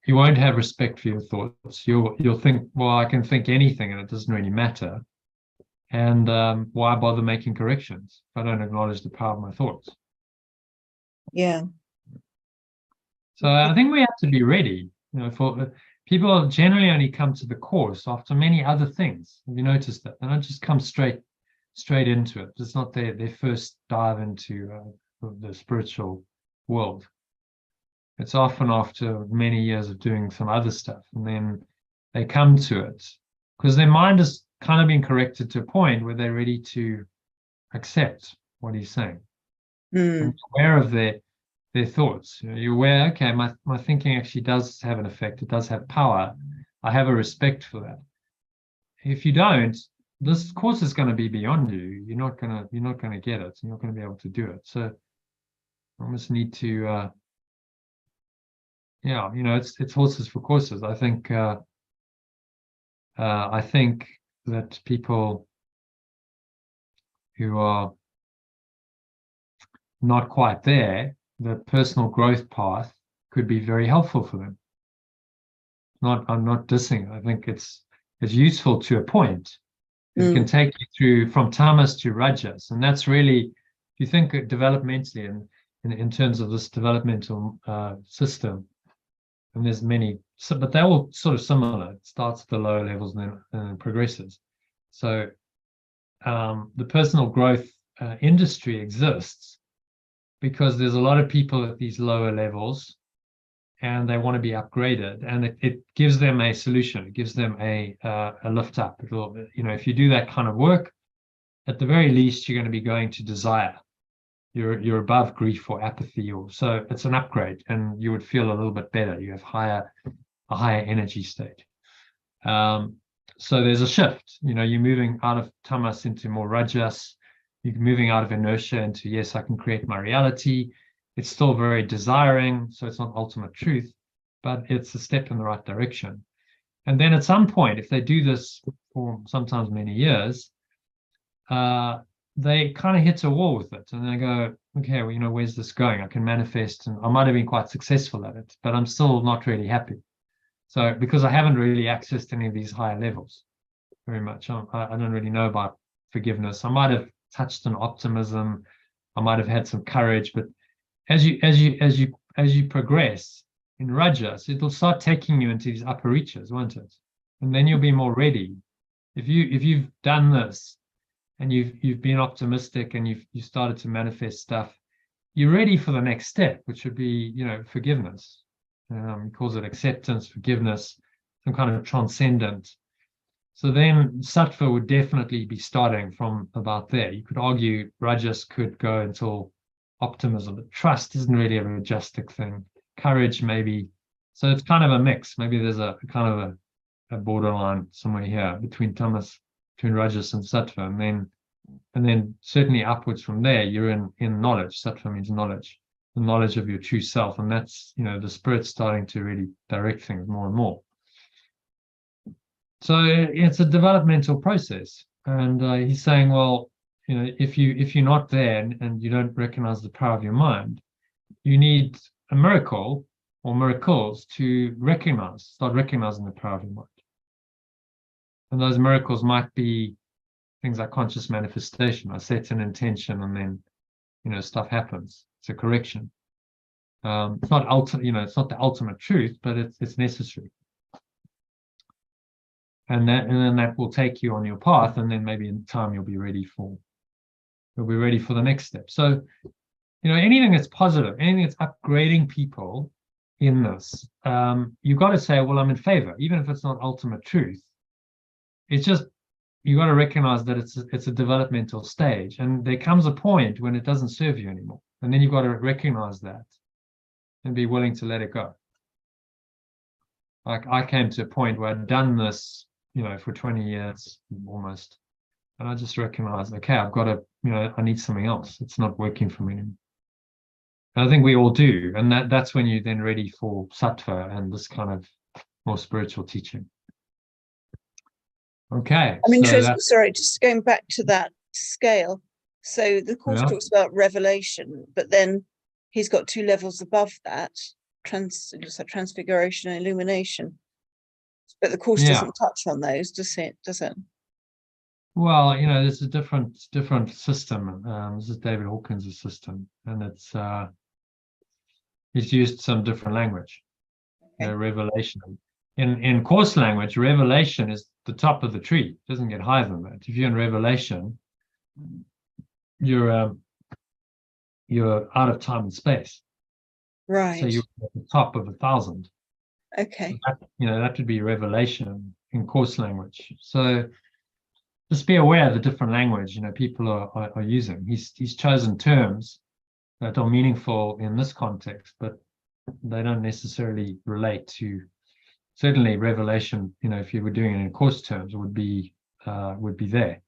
you won't have respect for your thoughts. You'll think, well, I can think anything and it doesn't really matter. And why bother making corrections if I don't acknowledge the power of my thoughts? Yeah. So I think we have to be ready. For people generally only come to the course after many other things. Have you noticed that? They don't just come straight into it. It's not their first dive into the spiritual world. It's often after many years of doing some other stuff, and then they come to it because their mind has kind of been corrected to a point where they're ready to accept what he's saying. And aware of their thoughts. You're aware, okay, my thinking actually does have an effect. It does have power. I have a respect for that. If you don't, this course is going to be beyond you. You're not going to get it. You're not going to be able to do it. So you almost need to, it's horses for courses. I think that people who are not quite there, the personal growth path could be very helpful for them. I'm not dissing. I think it's useful to a point. It can take you through from tamas to rajas, and that's really, if you think developmentally and in terms of this developmental system, and there's many, but they're all sort of similar. It starts at the lower levels and then progresses. So the personal growth industry exists because there's a lot of people at these lower levels and they want to be upgraded, and it gives them a solution. It gives them a lift up. It'll, if you do that kind of work, at the very least, you're going to be going to desire. You're above grief or apathy, or so it's an upgrade, and you would feel a little bit better. You have a higher energy state. So there's a shift. You're moving out of tamas into more rajas. You're moving out of inertia into, yes, I can create my reality. It's still very desiring, so it's not ultimate truth, but it's a step in the right direction. And then at some point, if they do this for sometimes many years, they kind of hit a wall with it, and they go, okay, well, where's this going? I can manifest, and I might have been quite successful at it, but I'm still not really happy. So because I haven't really accessed any of these higher levels very much, I don't really know about forgiveness. I might have touched on optimism. I might have had some courage, but as you progress in rajas, it'll start taking you into these upper reaches, won't it? And then you'll be more ready. If you've done this and you've been optimistic and you started to manifest stuff, you're ready for the next step, which would be, forgiveness. He calls it acceptance, forgiveness, some kind of transcendent. So then sattva would definitely be starting from about there. You could argue rajas could go until optimism, but trust isn't really a rajasic thing. Courage, maybe. So it's kind of a mix. Maybe there's a kind of a borderline somewhere here between tamas, between rajas and sattva, and then certainly upwards from there, you're in knowledge. Sattva means knowledge, the knowledge of your true self, and that's the spirit starting to really direct things more and more. So it's a developmental process, and he's saying, well, if you're not there and you don't recognize the power of your mind, you need a miracle or miracles to start recognizing the power of your mind. And those miracles might be things like conscious manifestation. I set an intention and then, stuff happens. It's a correction. It's not it's not the ultimate truth, but it's necessary. And then that will take you on your path, and then maybe in time you'll be ready for the next step. So, anything that's positive, anything that's upgrading people in this, you've got to say, well, I'm in favor, even if it's not ultimate truth. It's just, you got to recognize that it's a developmental stage, and there comes a point when it doesn't serve you anymore, and then you've got to recognize that and be willing to let it go. Like I came to a point where I'd done this, for 20 years almost, and I just recognized, okay, I've got to, I need something else. It's not working for me anymore. And I think we all do, and that's when you're then ready for sattva and this kind of more spiritual teaching. Okay. I'm interested, sorry, just going back to that scale. So the course talks about revelation, but then he's got 2 levels above that, transfiguration and illumination. But the course doesn't touch on those, does it? Well, there's a different system. This is David Hawkins' system, and he's used some different language. Okay. Revelation. In course language, revelation is the top of the tree. It doesn't get higher than that. If you're in revelation, you're out of time and space. So Right. you're at the top of 1,000. Okay. That would be revelation in course language. So just be aware of the different language people are using. He's chosen terms that are meaningful in this context, but they don't necessarily relate to, certainly revelation. If you were doing it in course terms, would be there.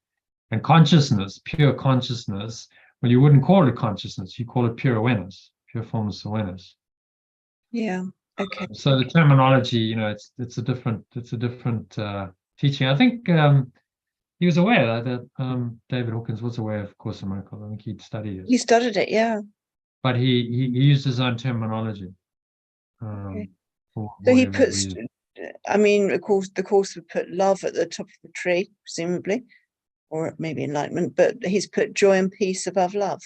And consciousness, pure consciousness, well, you wouldn't call it consciousness, you call it pure awareness, pure formless awareness. Yeah. Okay. So the terminology, it's a different teaching. I think he was aware that David Hawkins was aware of Course in Miracles. I think he'd studied it. You studied it, yeah. But he used his own terminology. Okay. For So he whatever puts, reason. I mean, of course, the course would put love at the top of the tree, presumably, or maybe enlightenment, but he's put joy and peace above love.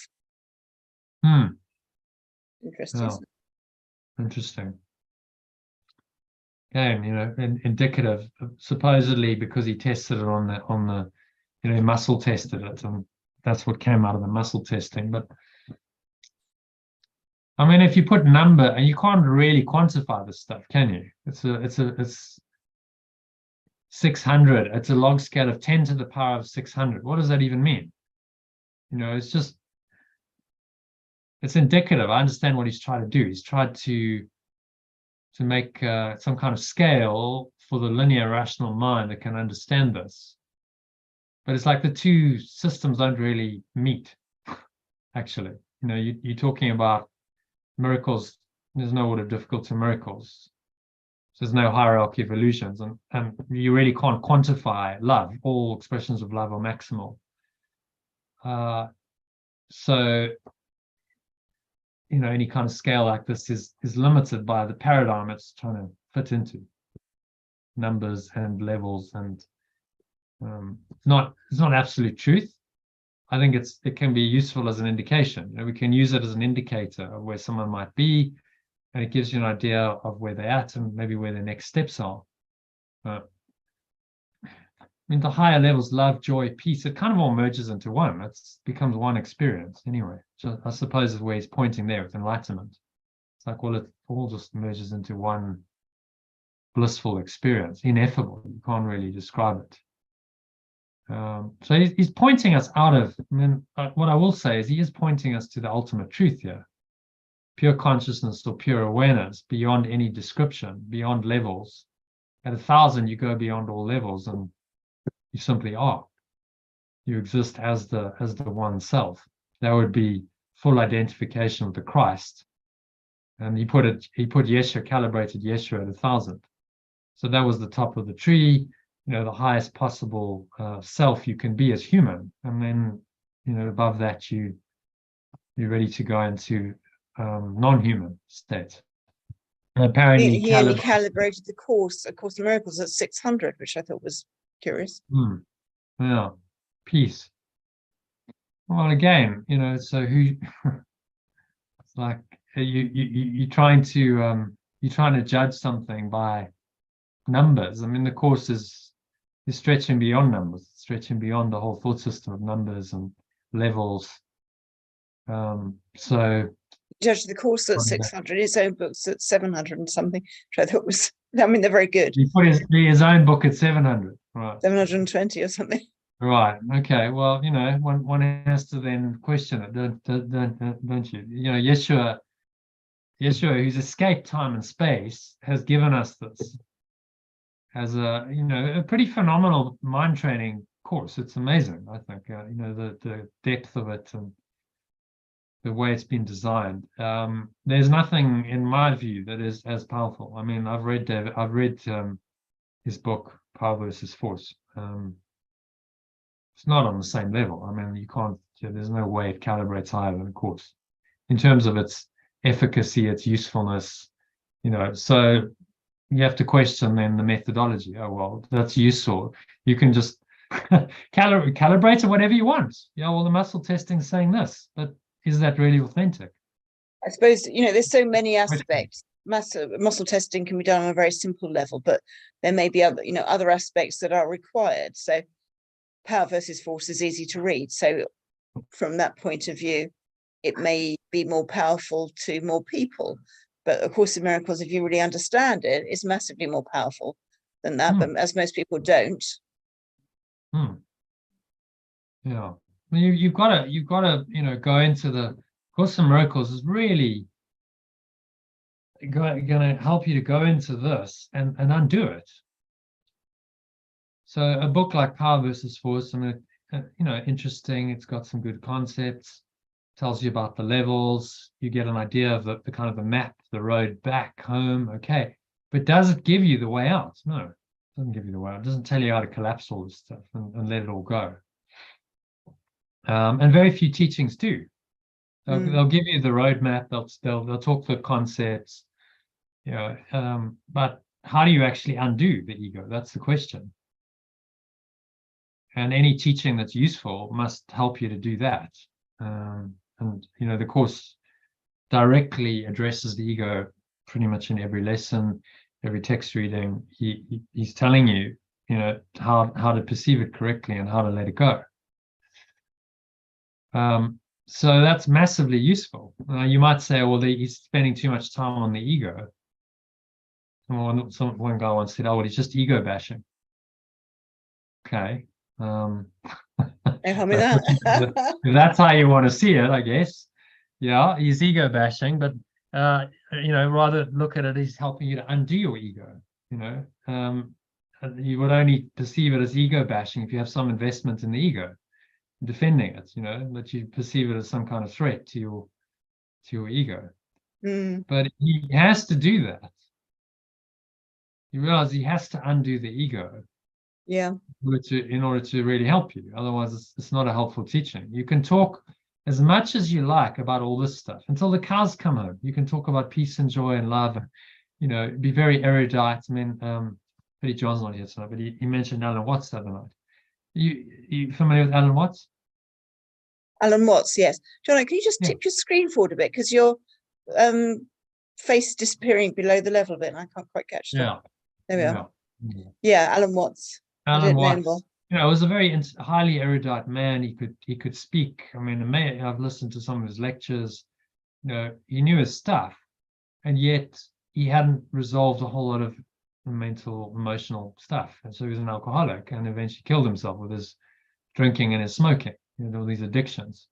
Interesting. Oh, Isn't it? interesting. Again, indicative, supposedly because he tested it on the he muscle tested it, and that's what came out of the muscle testing. But I mean, if you put number, and you can't really quantify this stuff, can you? It's 600. It's a log scale of 10 to the power of 600. What does that even mean? It's indicative. I understand what he's trying to do. He's tried to make some kind of scale for the linear rational mind that can understand this. But it's like the two systems don't really meet, actually. You're talking about miracles. There's no order of difficulty in miracles. There's no hierarchy of illusions. And you really can't quantify love. All expressions of love are maximal. So any kind of scale like this is limited by the paradigm it's trying to fit into, numbers and levels, and it's not absolute truth. I think it can be useful as an indication. We can use it as an indicator of where someone might be, and it gives you an idea of where they're at and maybe where their next steps are. The higher levels, love, joy, peace, it kind of all merges into one. It becomes one experience anyway. So I suppose is where he's pointing there with enlightenment. It's like, well, it all just merges into one blissful experience, ineffable. You can't really describe it. So he's pointing us out of, what I will say is he is pointing us to the ultimate truth here. Pure consciousness or pure awareness beyond any description, beyond levels. At 1,000, you go beyond all levels, and you simply are. You exist as the one self. That would be full identification with the Christ. And he put Yeshua, calibrated Yeshua at 1,000. So that was the top of the tree, the highest possible self you can be as human. And then, above that, you're ready to go into non-human state. And apparently He only calibrated the Course of Miracles at 600, which I thought was curious. Yeah, peace. Well, again, so who? It's like you're trying to judge something by numbers. The Course is stretching beyond numbers, stretching beyond the whole thought system of numbers and levels. So judge the Course at 600, his own books at 700 and something, which I thought was, they're very good. He put his own book at 700, right? 720 or something. Right. Okay. Well, one has to then question it, don't you? Yeshua, who's escaped time and space, has given us this as a pretty phenomenal mind training course. It's amazing, I think. The depth of it and the way it's been designed. There's nothing, in my view, that is as powerful. I've read his book, Power versus Force. It's not on the same level. You can't. There's no way it calibrates higher than a Course in terms of its efficacy, its usefulness. So you have to question then the methodology. Oh well, that's useful. You can just calibrate it whatever you want. Well, the muscle testing is saying this, but is that really authentic? I suppose, there's so many aspects. Muscle testing can be done on a very simple level, but there may be other aspects that are required. So power versus force is easy to read. So from that point of view, it may be more powerful to more people. But of course, in Miracles, if you really understand it, it's massively more powerful than that. But as most people don't. Yeah, you've got to go into the Course in Miracles is really going to help you to go into this and undo it. So a book like Power versus Force, interesting. It's got some good concepts, tells you about the levels. You get an idea of the kind of the map, the road back home. Okay, but does it give you the way out? No, it doesn't give you the way out. It doesn't tell you how to collapse all this stuff and let it all go. And very few teachings do. They'll give you the roadmap. They'll talk the concepts. But how do you actually undo the ego? That's the question. And any teaching that's useful must help you to do that. And the course directly addresses the ego pretty much in every lesson, every text reading. He's telling you, how to perceive it correctly and how to let it go. So that's massively useful. You might say, well, he's spending too much time on the ego. One guy once said, oh, well, he's just ego bashing. Okay. If that's how you want to see it, I guess. Yeah, he's ego bashing, but rather look at it as helping you to undo your ego. You would only perceive it as ego bashing if you have some investment in the ego, defending it, that you perceive it as some kind of threat to your ego. But he has to do that. You realize he has to undo the ego. Yeah. In order to really help you. Otherwise, it's not a helpful teaching. You can talk as much as you like about all this stuff until the cows come home. You can talk about peace and joy and love, and, be very erudite. I mean, Billy John's not here tonight, but he mentioned Alan Watts the other night. You familiar with Alan Watts? Alan Watts, yes. John, can you just tip your screen forward a bit, because your face is disappearing below the level a bit, and I can't quite catch that. Yeah. There we are. Yeah, Alan Watts. Alan Watts, was a very highly erudite man. He could speak. I mean, I've listened to some of his lectures. He knew his stuff, and yet he hadn't resolved a whole lot of mental, emotional stuff. And so he was an alcoholic, and eventually killed himself with his drinking and his smoking. All these addictions.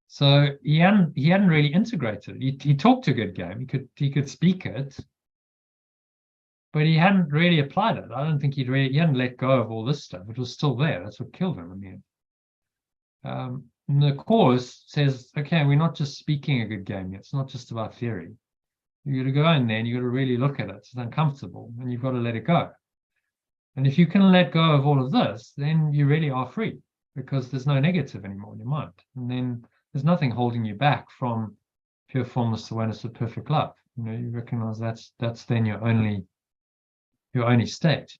So he hadn't really integrated it. He talked a good game. He could speak it. But he hadn't really applied it. I don't think he hadn't let go of all this stuff. It was still there. That's what killed him in the end. And the course says, okay, we're not just speaking a good game yet. It's not just about theory. You got to go in there and you got to really look at it. It's uncomfortable and you've got to let it go. And if you can let go of all of this, then you really are free, because there's no negative anymore in your mind. And then there's nothing holding you back from pure formless awareness of perfect love. You recognize that's then your only state.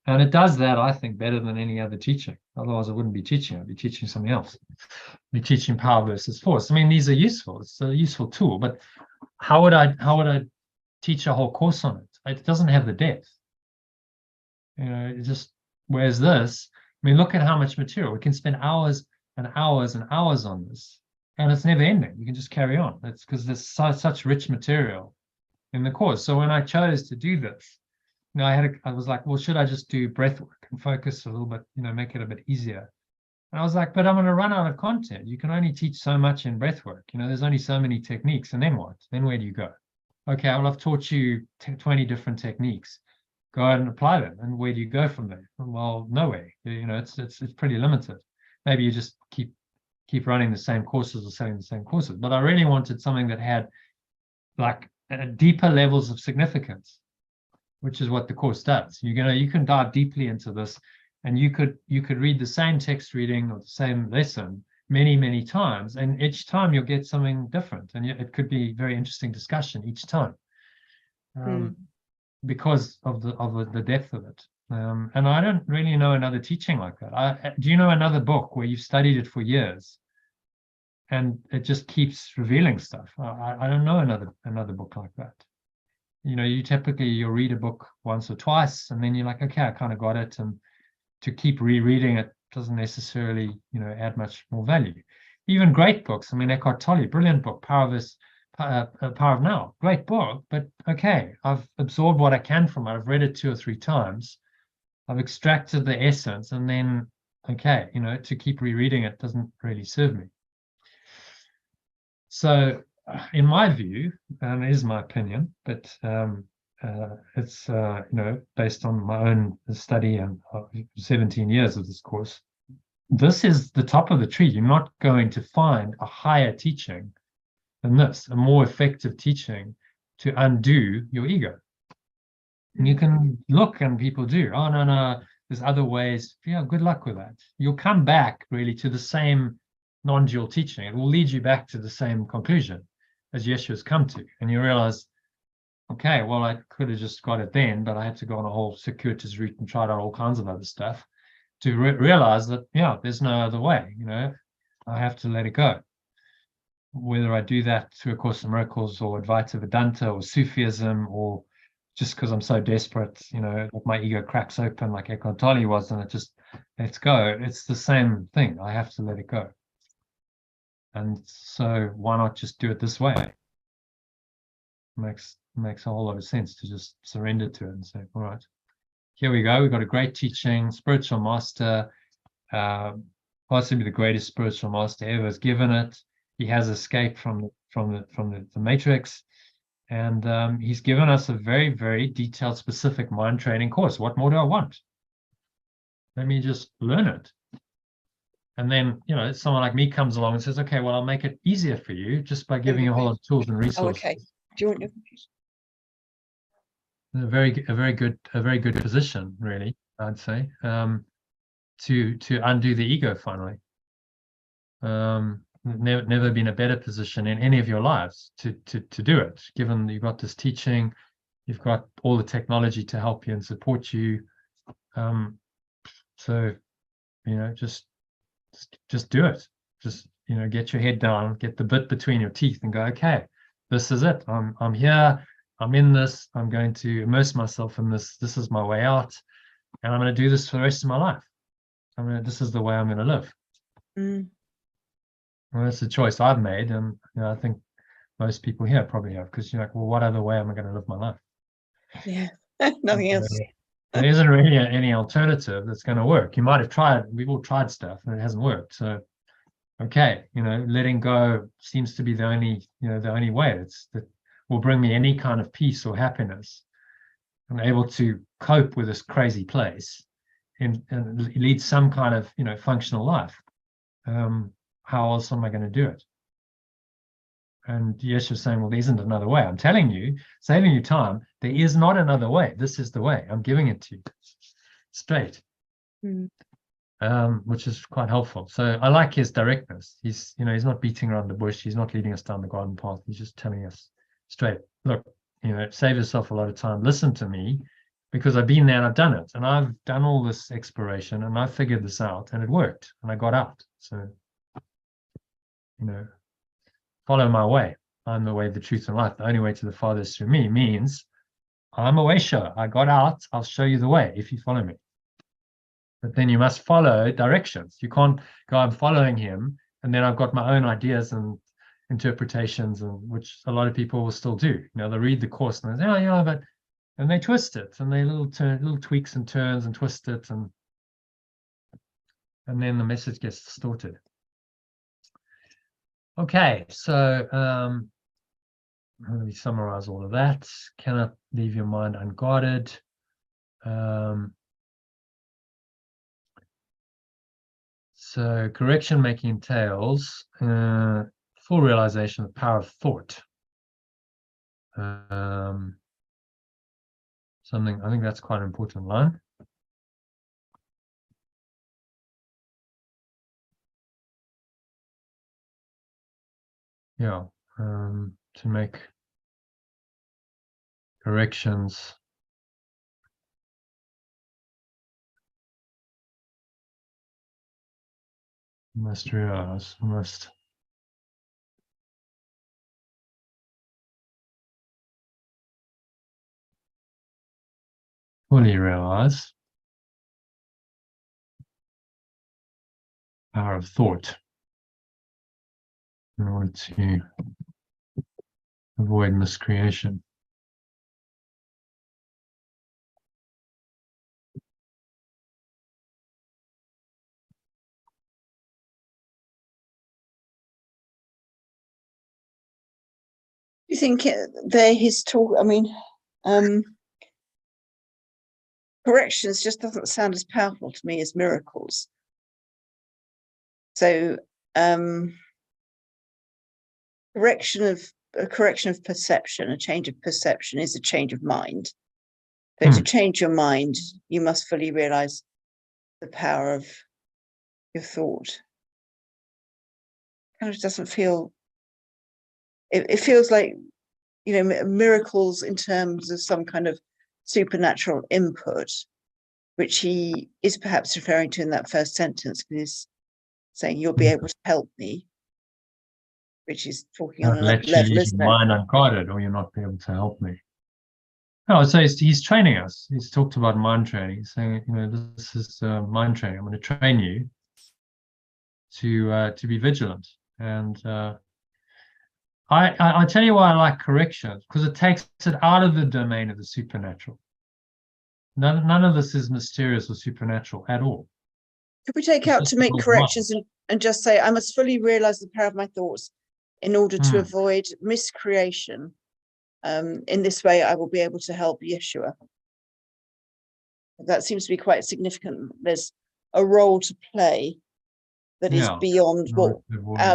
And it does that, I think, better than any other teaching. Otherwise, I wouldn't be teaching. I'd be teaching something else. I'd be teaching power versus force. I mean, these are useful. It's a useful tool. But how would I teach a whole course on it? It doesn't have the depth. It just, whereas this, I mean, look at how much material. We can spend hours and hours and hours on this, and it's never ending. You can just carry on. It's because there's such rich material in the course. So when I chose to do this, I was like, well, should I just do breath work and focus a little bit, make it a bit easier? And I was like, but I'm going to run out of content. You can only teach so much in breath work. There's only so many techniques. And then what? Then where do you go? Okay, well, I've taught you 20 different techniques. Go out and apply them. And where do you go from there? Well, nowhere. It's pretty limited. Maybe you just keep running the same courses or selling the same courses. But I really wanted something that had like deeper levels of significance, which is what the course does. You can dive deeply into this, and you could read the same text reading or the same lesson many, many times, and each time you'll get something different, and it could be very interesting discussion each time, because of the depth of it. And I don't really know another teaching like that. Do you know another book where you've studied it for years and it just keeps revealing stuff? I don't know another book like that. You know, you'll read a book once or twice, and then you're like, okay, I kind of got it. And to keep rereading it doesn't necessarily, add much more value. Even great books. I mean, Eckhart Tolle, brilliant book, Power of Now, great book. But okay, I've absorbed what I can from it. I've read it 2 or 3 times. I've extracted the essence, and then, okay, to keep rereading it doesn't really serve me. So, in my view, and it is my opinion, but it's based on my own study and 17 years of this course, this is the top of the tree. You're not going to find a higher teaching than this, a more effective teaching to undo your ego. And you can look, and people do. Oh, no, there's other ways. Yeah, good luck with that. You'll come back really to the same non-dual teaching. It will lead you back to the same conclusion as Yeshua's come to. And you realize, okay, well, I could have just got it then, but I had to go on a whole circuitous route and tried out all kinds of other stuff to realize that, yeah, there's no other way. I have to let it go. Whether I do that through A Course in Miracles or Advaita Vedanta or Sufism, or just because I'm so desperate, my ego cracks open like Eckhart Tolle was, and it just lets go. It's the same thing. I have to let it go. And so why not just do it this way? Makes a whole lot of sense to just surrender to it and say, all right, here we go. We've got a great teaching, spiritual master, possibly the greatest spiritual master ever has given it. He has escaped from the matrix, and he's given us a very, very detailed, specific mind training course. What more do I want? Let me just learn it. And then, someone like me comes along and says, okay, well, I'll make it easier for you just by giving you a whole lot of tools and resources. Oh, okay. Do you want your computer? A very good position, really, I'd say, to undo the ego finally. Never been a better position in any of your lives to do it, given you've got this teaching, you've got all the technology to help you and support you. So, just do it. Just, get your head down, get the bit between your teeth and go, okay, this is it. I'm here. I'm in this. I'm going to immerse myself in this. This is my way out. And I'm going to do this for the rest of my life. This is the way I'm going to live. Well, that's the choice I've made. And I think most people here probably have, because you're like, well, what other way am I going to live my life? Yeah, nothing else. There isn't really any alternative that's going to work. You might have tried, we've all tried stuff and it hasn't worked. So, okay, letting go seems to be the only way. That will bring me any kind of peace or happiness. I'm able to cope with this crazy place and lead some kind of, functional life. How else am I going to do it? And Yeshua's saying, well, there isn't another way. I'm telling you, saving you time, there is not another way. This is the way. I'm giving it to you straight, which is quite helpful. So I like his directness. He's not beating around the bush. He's not leading us down the garden path. He's just telling us straight, look, save yourself a lot of time. Listen to me, because I've been there and I've done it. And I've done all this exploration and I figured this out and it worked and I got out. So, follow my way. I'm the way, the truth, and life. The only way to the Father is through me means I'm a way shower. I got out. I'll show you the way if you follow me. But then you must follow directions. You can't go, I'm following him, and then I've got my own ideas and interpretations, and which a lot of people will still do. They read the course and they say, and they twist it, and they little tweaks and turns and twist it, and then the message gets distorted. Okay, so let me summarize all of that. Cannot leave your mind unguarded. So correction making entails full realization of the power of thought. Something, I think that's quite an important line. Yeah, to make corrections must realize, must fully realize power of thought in order to avoid miscreation. Do you think they're his talk? I mean, corrections just doesn't sound as powerful to me as miracles. So, correction of perception, a change of perception is a change of mind. So to change your mind, you must fully realize the power of your thought. Kind of doesn't feel. It feels like, you know, miracles in terms of some kind of supernatural input, which he is perhaps referring to in that first sentence, because he's saying you'll be able to help me, which is talking on another Let you level, leave isn't your it? mind unguarded, or you'll not be able to help me. No, so he's training us. He's talked about mind training. He's saying, you know, this is mind training. I'm going to train you to be vigilant. And I tell you why I like corrections, because it takes it out of the domain of the supernatural. None of this is mysterious or supernatural at all. Could we take It's out just to the make world of corrections and just say, I must fully realize the power of my thoughts in order to avoid miscreation. In this way, I will be able to help Yeshua. That seems to be quite significant. There's a role to play that is beyond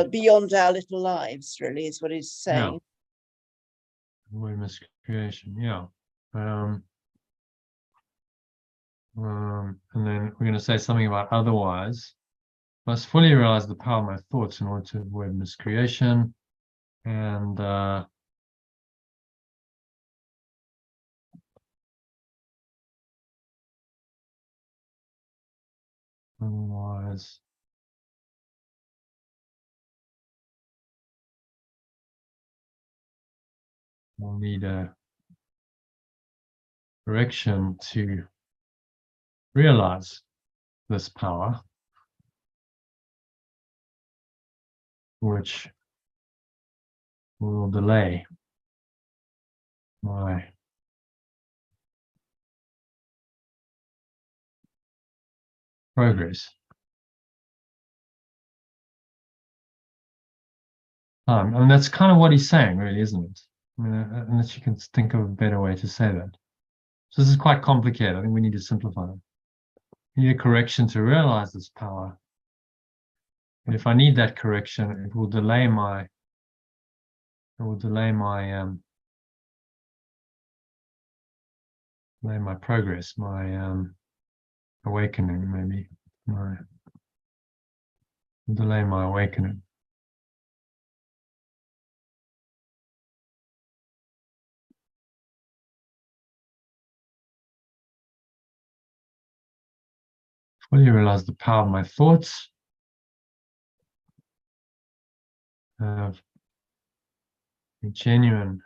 beyond our little lives, really, is what he's saying. Avoid miscreation, and then we're going to say something about otherwise. Must fully realize the power of my thoughts in order to avoid miscreation. And otherwise, we'll need a correction to realize this power, which will delay my progress. And that's kind of what he's saying, really, isn't it? I mean, unless you can think of a better way to say that. So this is quite complicated. I think we need to simplify it. We need a correction to realize this power. And if I need that correction, it will delay my progress, my awakening, maybe. Delay my awakening. Fully realize the power of my thoughts. Have a genuine,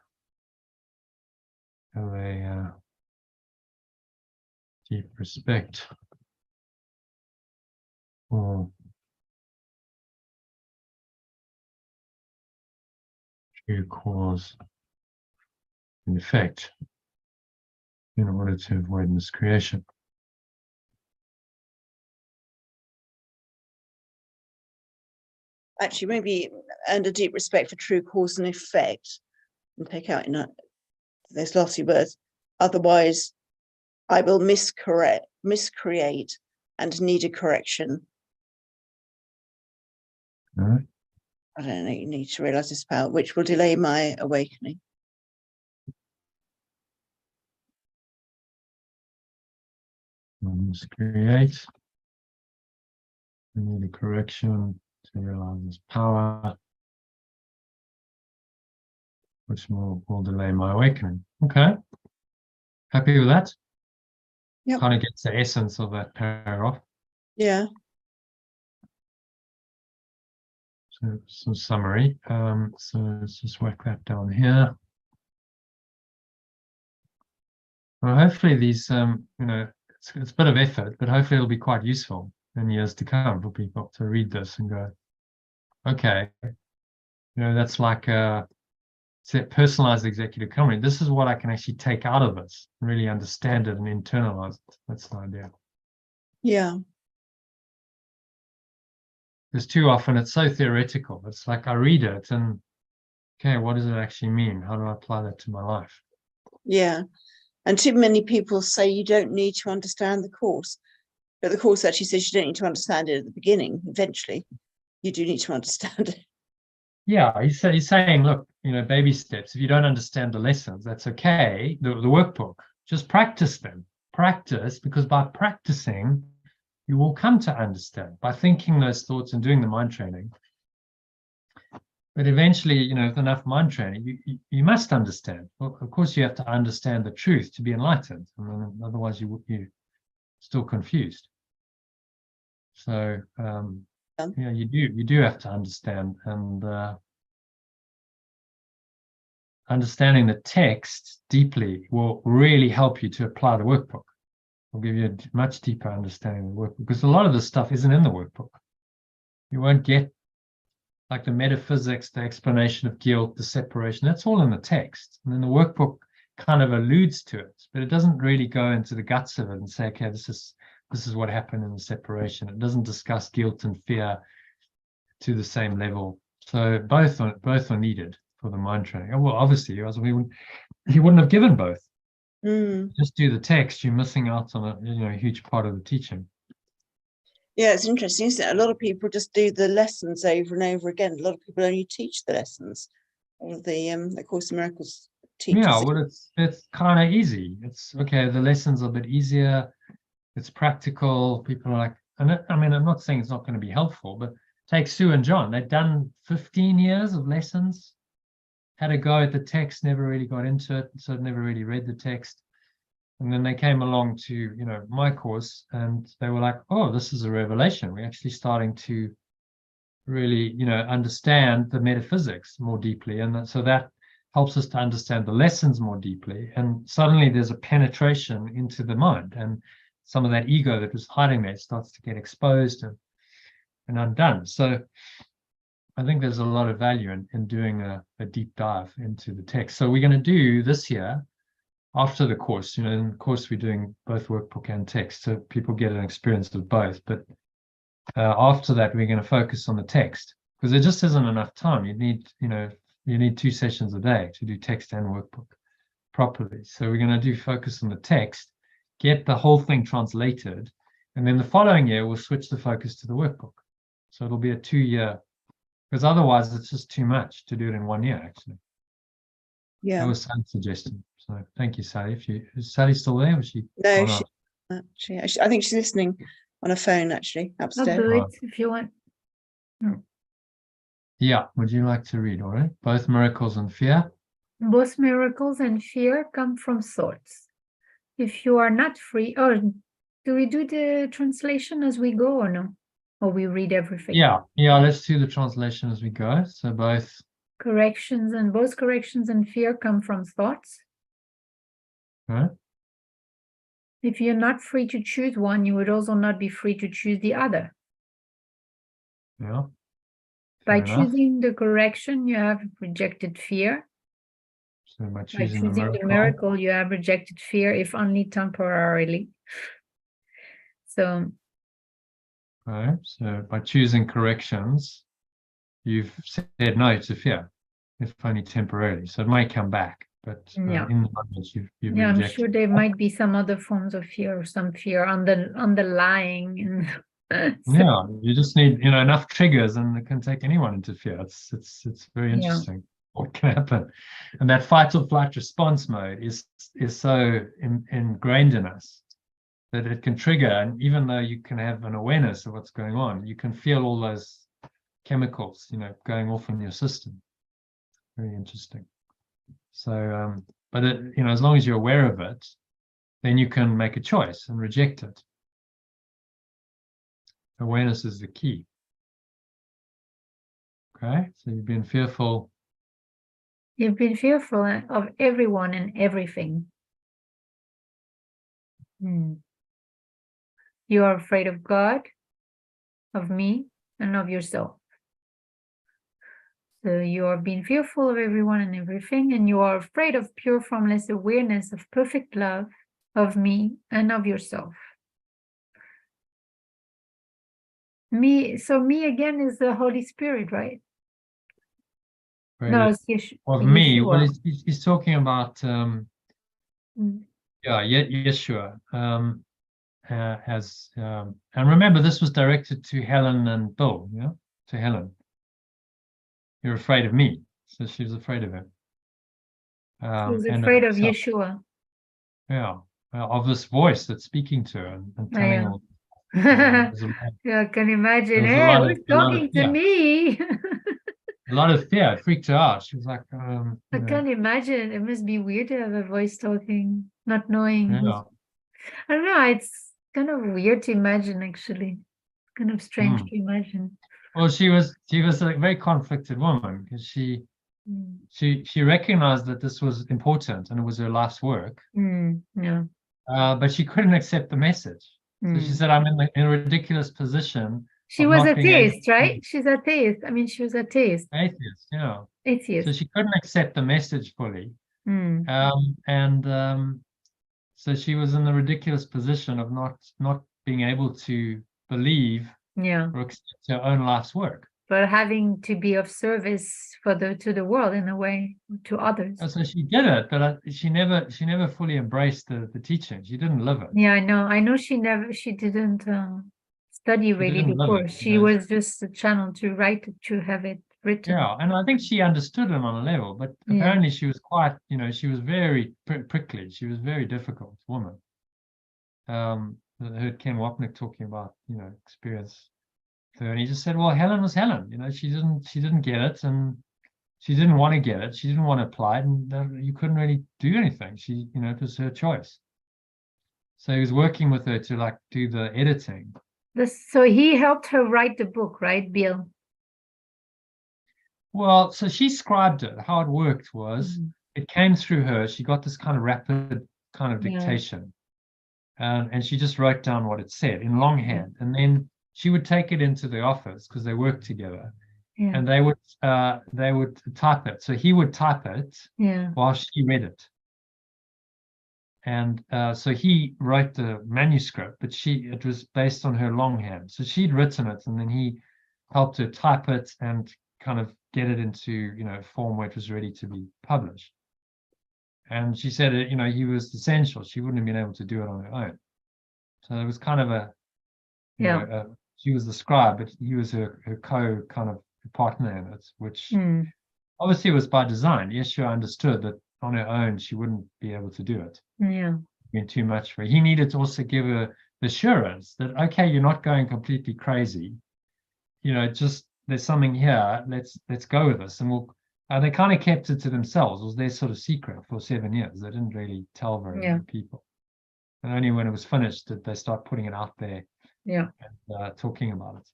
have a deep respect for true cause and effect in order to avoid miscreation. Actually, maybe, and a deep respect for true cause and effect, and take out in those last few words. Otherwise, I will miscreate, and need a correction. All right. I don't know. You need to realize this power, which will delay my awakening. Miscreate. I need a correction to realize this power, which will delay my awakening. Okay. Happy with that? Yep. Kind of gets the essence of that paragraph. Yeah. So some summary. So let's just work that down here. Well, hopefully these, it's a bit of effort, but hopefully it'll be quite useful in years to come for people to read this and go, okay, that's like a personalized executive summary. This is what I can actually take out of this, really understand it and internalize it. That's the idea. Yeah. Because too often it's so theoretical. It's like I read it and, okay, what does it actually mean? How do I apply that to my life? Yeah. And too many people say you don't need to understand the course, but the course actually says you don't need to understand it at the beginning. Eventually, you do need to understand it. Yeah, he's saying, look, baby steps. If you don't understand the lessons, that's okay. The workbook, just practice them. Practice, because by practicing, you will come to understand by thinking those thoughts and doing the mind training. But eventually, with enough mind training, you must understand. Well, of course, you have to understand the truth to be enlightened. I mean, otherwise, you're still confused. So, you do have to understand, and understanding the text deeply will really help you to apply the workbook. Will give you a much deeper understanding of the workbook, because a lot of this stuff isn't in the workbook. You won't get like the metaphysics, the explanation of guilt, the separation. That's all in the text, and then the workbook kind of alludes to it, but it doesn't really go into the guts of it and say, okay, this is what happened in the separation. It doesn't discuss guilt and fear to the same level. So both are needed for the mind training. Well, obviously, he wouldn't have given both. Just do the text, you're missing out on a huge part of the teaching. Yeah, it's interesting, isn't it? A lot of people just do the lessons over and over again. A lot of people only teach the lessons. All of the Course in Miracles teachers. Yeah, well, it's kind of easy. It's okay. The lessons are a bit easier. It's practical. People are like, and I mean, I'm not saying it's not going to be helpful, but take Sue and John. They've done 15 years of lessons. Had a go at the text, never really got into it, so I'd never really read the text. And then they came along to, my course, and they were like, oh, this is a revelation. We're actually starting to really, understand the metaphysics more deeply. And so that helps us to understand the lessons more deeply. And suddenly there's a penetration into the mind, and some of that ego that was hiding there starts to get exposed and undone. So I think there's a lot of value in doing a deep dive into the text. So we're going to do this year, after the course, in the course we're doing both workbook and text, so people get an experience of both. But after that, we're going to focus on the text, because there just isn't enough time. You need 2 sessions a day to do text and workbook properly. So we're going to focus on the text, get the whole thing translated, and then the following year we'll switch the focus to the workbook. So it'll be a 2-year, because otherwise it's just too much to do it in 1 year, actually. Yeah. That was Sally's suggestion. So thank you, Sally. Is Sally still there? Or she? No, I think she's listening on a phone, actually, upstairs. I'll do it if you want. Yeah. Would you like to read? All right. Both miracles and fear. Both miracles and fear come from thoughts. If you are not free, do we do the translation as we go or no? Or we read everything? Yeah. Let's do the translation as we go. So both corrections and fear come from thoughts. Right. If you're not free to choose one, you would also not be free to choose the other. Yeah. By choosing the correction, you have rejected fear. So by By choosing choosing the miracle, you have rejected fear, if only temporarily. So. Right. So by choosing corrections, you've said no to fear, if only temporarily. So it might come back, but in the moment you've yeah, rejected. I'm sure there might be some other forms of fear, or some fear underlying. Yeah, you just need enough triggers, and it can take anyone into fear. It's very interesting what can happen, and that fight or flight response mode is so ingrained in us that it can trigger. And even though you can have an awareness of what's going on, you can feel all those chemicals going off in your system. Very interesting. So but as long as you're aware of it, then you can make a choice and reject it. Awareness is the key, Okay, so you've been fearful. You've been fearful of everyone and everything. You are afraid of God, of me, and of yourself. So you are being fearful of everyone and everything, and you are afraid of pure formless awareness of perfect love of me and of yourself. Me again is the Holy Spirit, right? No, it's Of me. Well, Yeshua. he's talking about Mm. Yeshua. And remember, this was directed to Helen and Bill, yeah, to Helen. You're afraid of me, so she was afraid of him. She was and afraid of herself. Yeshua. Yeah, of this voice that's speaking to her and telling Yeah. her. There's Yeah, I can imagine. There was a Hey, lot who's of talking to fear. me? a lot of fear. It freaked her out. She was like, I can't imagine. It must be weird to have a voice talking, not knowing who's. yeah. I don't know. It's kind of weird to imagine, actually. Kind of strange to imagine. Well, she was a very conflicted woman because she recognized that this was important and it was her life's work. Yeah. But she couldn't accept the message. So she said, I'm in a ridiculous position. She was atheist, right? She's atheist. I mean, she was atheist. Atheist, yeah. Atheist. So she couldn't accept the message fully. So she was in the ridiculous position of not being able to believe or accept her own life's work. But having to be of service to the world in a way, to others. And so she did it, but she never fully embraced the teaching. She didn't live it. Yeah, I know she didn't study really the course. She was just a channel to write it, to have it written. Yeah, and I think she understood it on a level, but apparently she was quite, she was very prickly. She was a very difficult woman. I heard Ken Wapnick talking about, experience with her, and he just said, well, Helen was Helen. She didn't get it, and she didn't want to get it. She didn't want to apply it, and you couldn't really do anything. It was her choice. So he was working with her to do the editing. So he helped her write the book, right, Bill? Well, so she scribed it. How it worked was it came through her. She got this kind of rapid kind of dictation. And she just wrote down what it said in longhand. And then she would take it into the office because they worked together. Yeah. And they would type it. So he would type it while she read it. And so he wrote the manuscript, but it was based on her longhand. So she'd written it, and then he helped her type it and kind of get it into a form where it was ready to be published. And she said he was essential. She wouldn't have been able to do it on her own. So it was kind of she was the scribe, but he was her kind of partner in it, which obviously was by design. Yeshua understood that on her own she wouldn't be able to do it. It'd been too much for her. He needed to also give her the assurance that, okay, you're not going completely crazy. Just there's something here. Let's go with this. And they kind of kept it to themselves. It was their sort of secret for 7 years. They didn't really tell very many people. And only when it was finished did they start putting it out there and talking about it.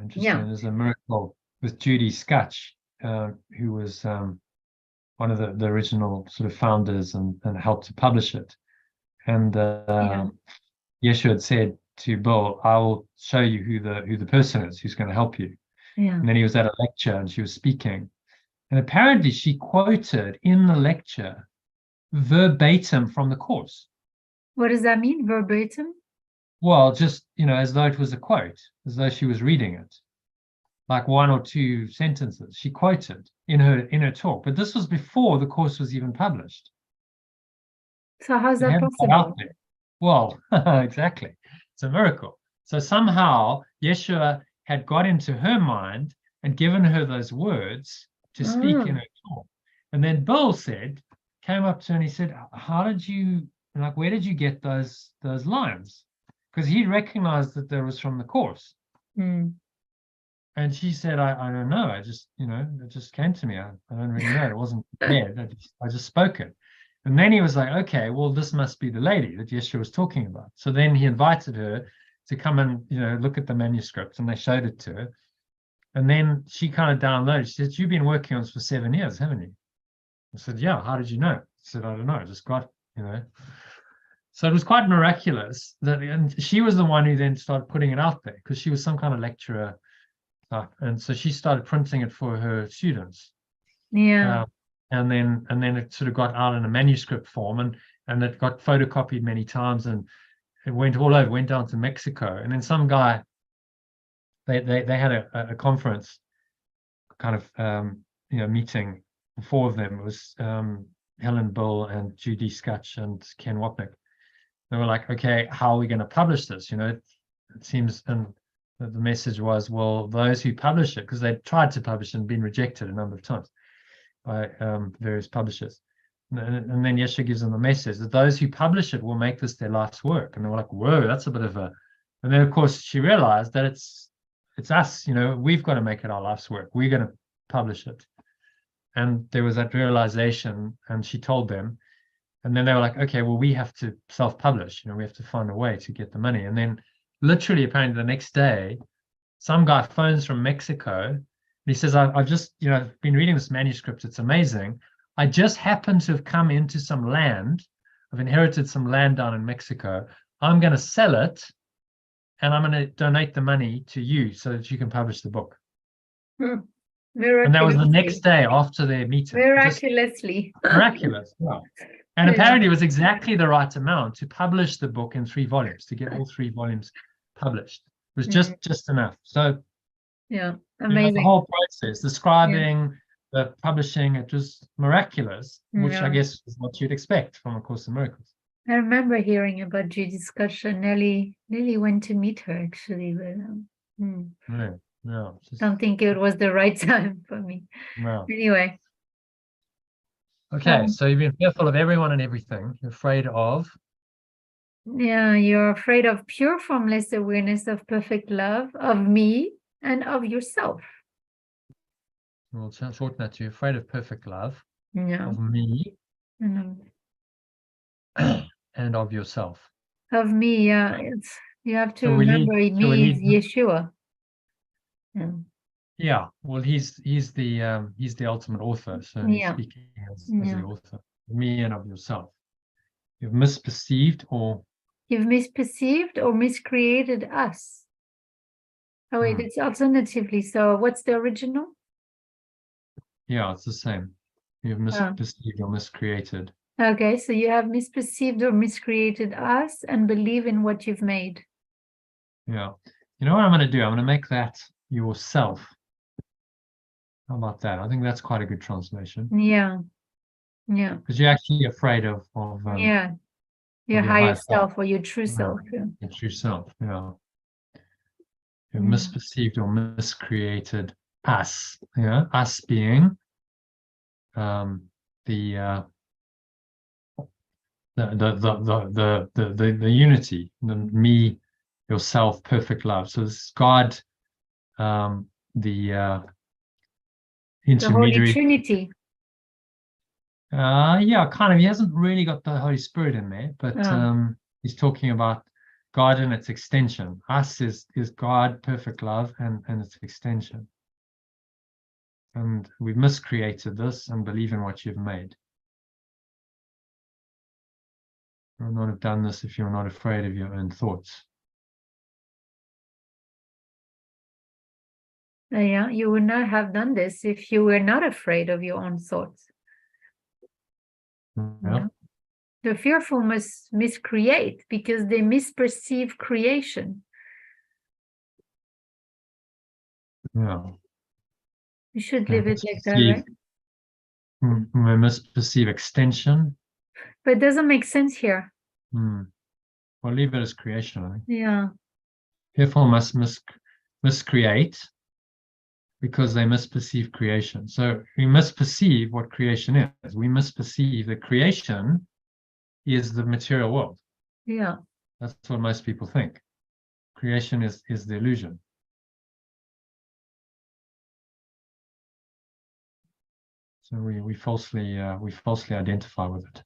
Interesting. There's a miracle with Judy Scutch, who was one of the original sort of founders and helped to publish it. And Yeshua had said to Bill, I will show you who the person is who's going to help you. And then he was at a lecture and she was speaking. And apparently she quoted in the lecture verbatim from the course. What does that mean, verbatim? Well, just, as though it was a quote, as though she was reading it. Like 1 or 2 sentences she quoted in her talk. But this was before the course was even published. So how's that possible? Well, exactly. It's a miracle. So somehow Yeshua had got into her mind and given her those words to speak in her talk. And then Bill came up to her and he said, where did you get those lines? Because he recognized that there was from the course. And she said, I don't know. I just, it just came to me. I don't really know. It wasn't prepared. I just spoke it. And then he was like, okay, well, this must be the lady that Yeshua was talking about. So then he invited her to come and, look at the manuscript, and they showed it to her. And then she kind of downloaded. She said, "You've been working on this for 7 years, haven't you?" I said, "Yeah, how did you know?" I said, "I don't know, I just got, So it was quite miraculous and she was the one who then started putting it out there, because she was some kind of lecturer. And so she started printing it for her students. Yeah. And then it sort of got out in a manuscript form, and it got photocopied many times, and it went all over, went down to Mexico. And then some guy, they had a conference kind of meeting. The 4 of them. It was Helen Bull and Judy Scutch and Ken Wapnick. They were like, "Okay, how are we going to publish this?" It seems, and the message was, well, those who publish it, because they tried to publish and been rejected a number of times by various publishers. And then Yeshua gives them the message that those who publish it will make this their life's work. And they were like, "Whoa, that's a bit of a..." And then, of course, she realized that it's us, we've got to make it our life's work. We're going to publish it. And there was that realization, and she told them. And then they were like, "Okay, well, we have to self-publish. We have to find a way to get the money." And then literally, apparently the next day, some guy phones from Mexico, and he says, "I've just, been reading this manuscript. It's amazing. I just happen to have come into some land. I've inherited some land down in Mexico. I'm going to sell it, and I'm going to donate the money to you so that you can publish the book." And that was the next day after their meeting. Miraculously. Miraculous. Wow. And apparently it was exactly the right amount to publish the book in 3 volumes, to get all 3 volumes published. It was just enough. So yeah, amazing. The whole process, the scribing, the publishing, it was miraculous, which I guess is what you'd expect from A Course in Miracles. I remember hearing about Judy's discussion. Nelly went to meet her, actually, but don't think it was the right time for me. No. Anyway. Okay, so you've been fearful of everyone and everything. You're afraid of... Yeah, you're afraid of pure formless awareness of perfect love, of me, and of yourself. We'll shorten that to: you're afraid of perfect love, of me, and of yourself. Of me, you have to remember me is Yeshua. Yeah, well, he's the ultimate author, so he's speaking as the author. Me and of yourself. You've misperceived or miscreated us. Oh wait, it's alternatively. So what's the original? Yeah, it's the same. You've misperceived or miscreated. Okay, so you have misperceived or miscreated us and believe in what you've made. Yeah. You know what I'm going to do? I'm going to make that yourself. How about that? I think that's quite a good translation. Yeah. Because you're actually afraid of your higher self or your true self. Your true self, yeah. You've misperceived or miscreated us. Yeah, us being the unity, the me, yourself, perfect love. So this is God, the intermediary. The Holy Trinity. Yeah, kind of. He hasn't really got the Holy Spirit in there, but he's talking about God and its extension. Us is God, perfect love, and its extension. And we've miscreated this and believe in what you've made. You would not have done this if you're not afraid of your own thoughts. Yeah, you would not have done this if you were not afraid of your own thoughts. Yeah. The fearful must miscreate because they misperceive creation. Yeah. You should leave it like that, right? We misperceive extension. But it doesn't make sense here. Well, leave it as creation, I think. Yeah. Fearful must miscreate because they misperceive creation. So we misperceive what creation is. We misperceive that creation is the material world. Yeah. That's what most people think. Creation is the illusion. So we falsely identify with it.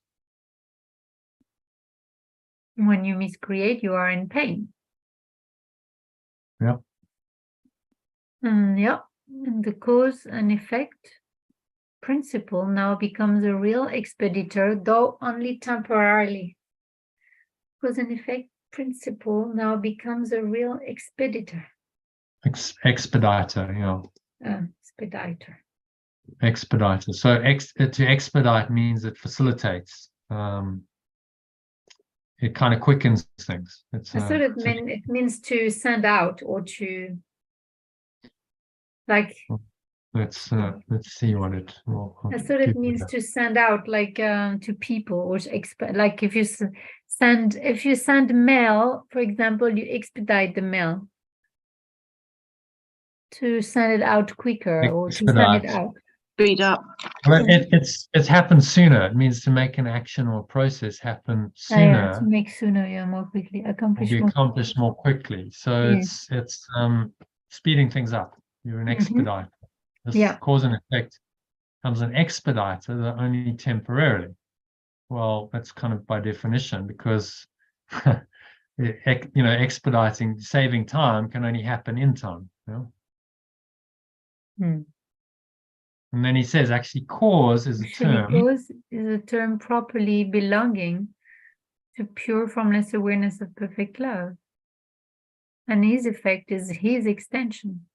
When you miscreate, you are in pain. Yeah. Yeah, and the cause and effect principle now becomes a real expeditor, though only temporarily. Cause and effect principle now becomes a real expeditor. Expediter, Expediter. Expediter. So to expedite means it facilitates. It kind of quickens things. It's I thought it means to send out or to like. let's see what it will. I thought it means to send out like to people or like if you send mail, for example, you expedite the mail to send it out quicker or to send it out. Speed up. Well, it's happened sooner. It means to make an action or process happen sooner. To make sooner, more quickly, Be accomplished more quickly. So it's speeding things up. You're an expediter. This cause and effect comes an expediter, that only temporarily. Well, that's kind of by definition, because expediting, saving time can only happen in time. And then he says, actually, cause is a term. Cause is a term properly belonging to pure formless awareness of perfect love. And his effect is his extension.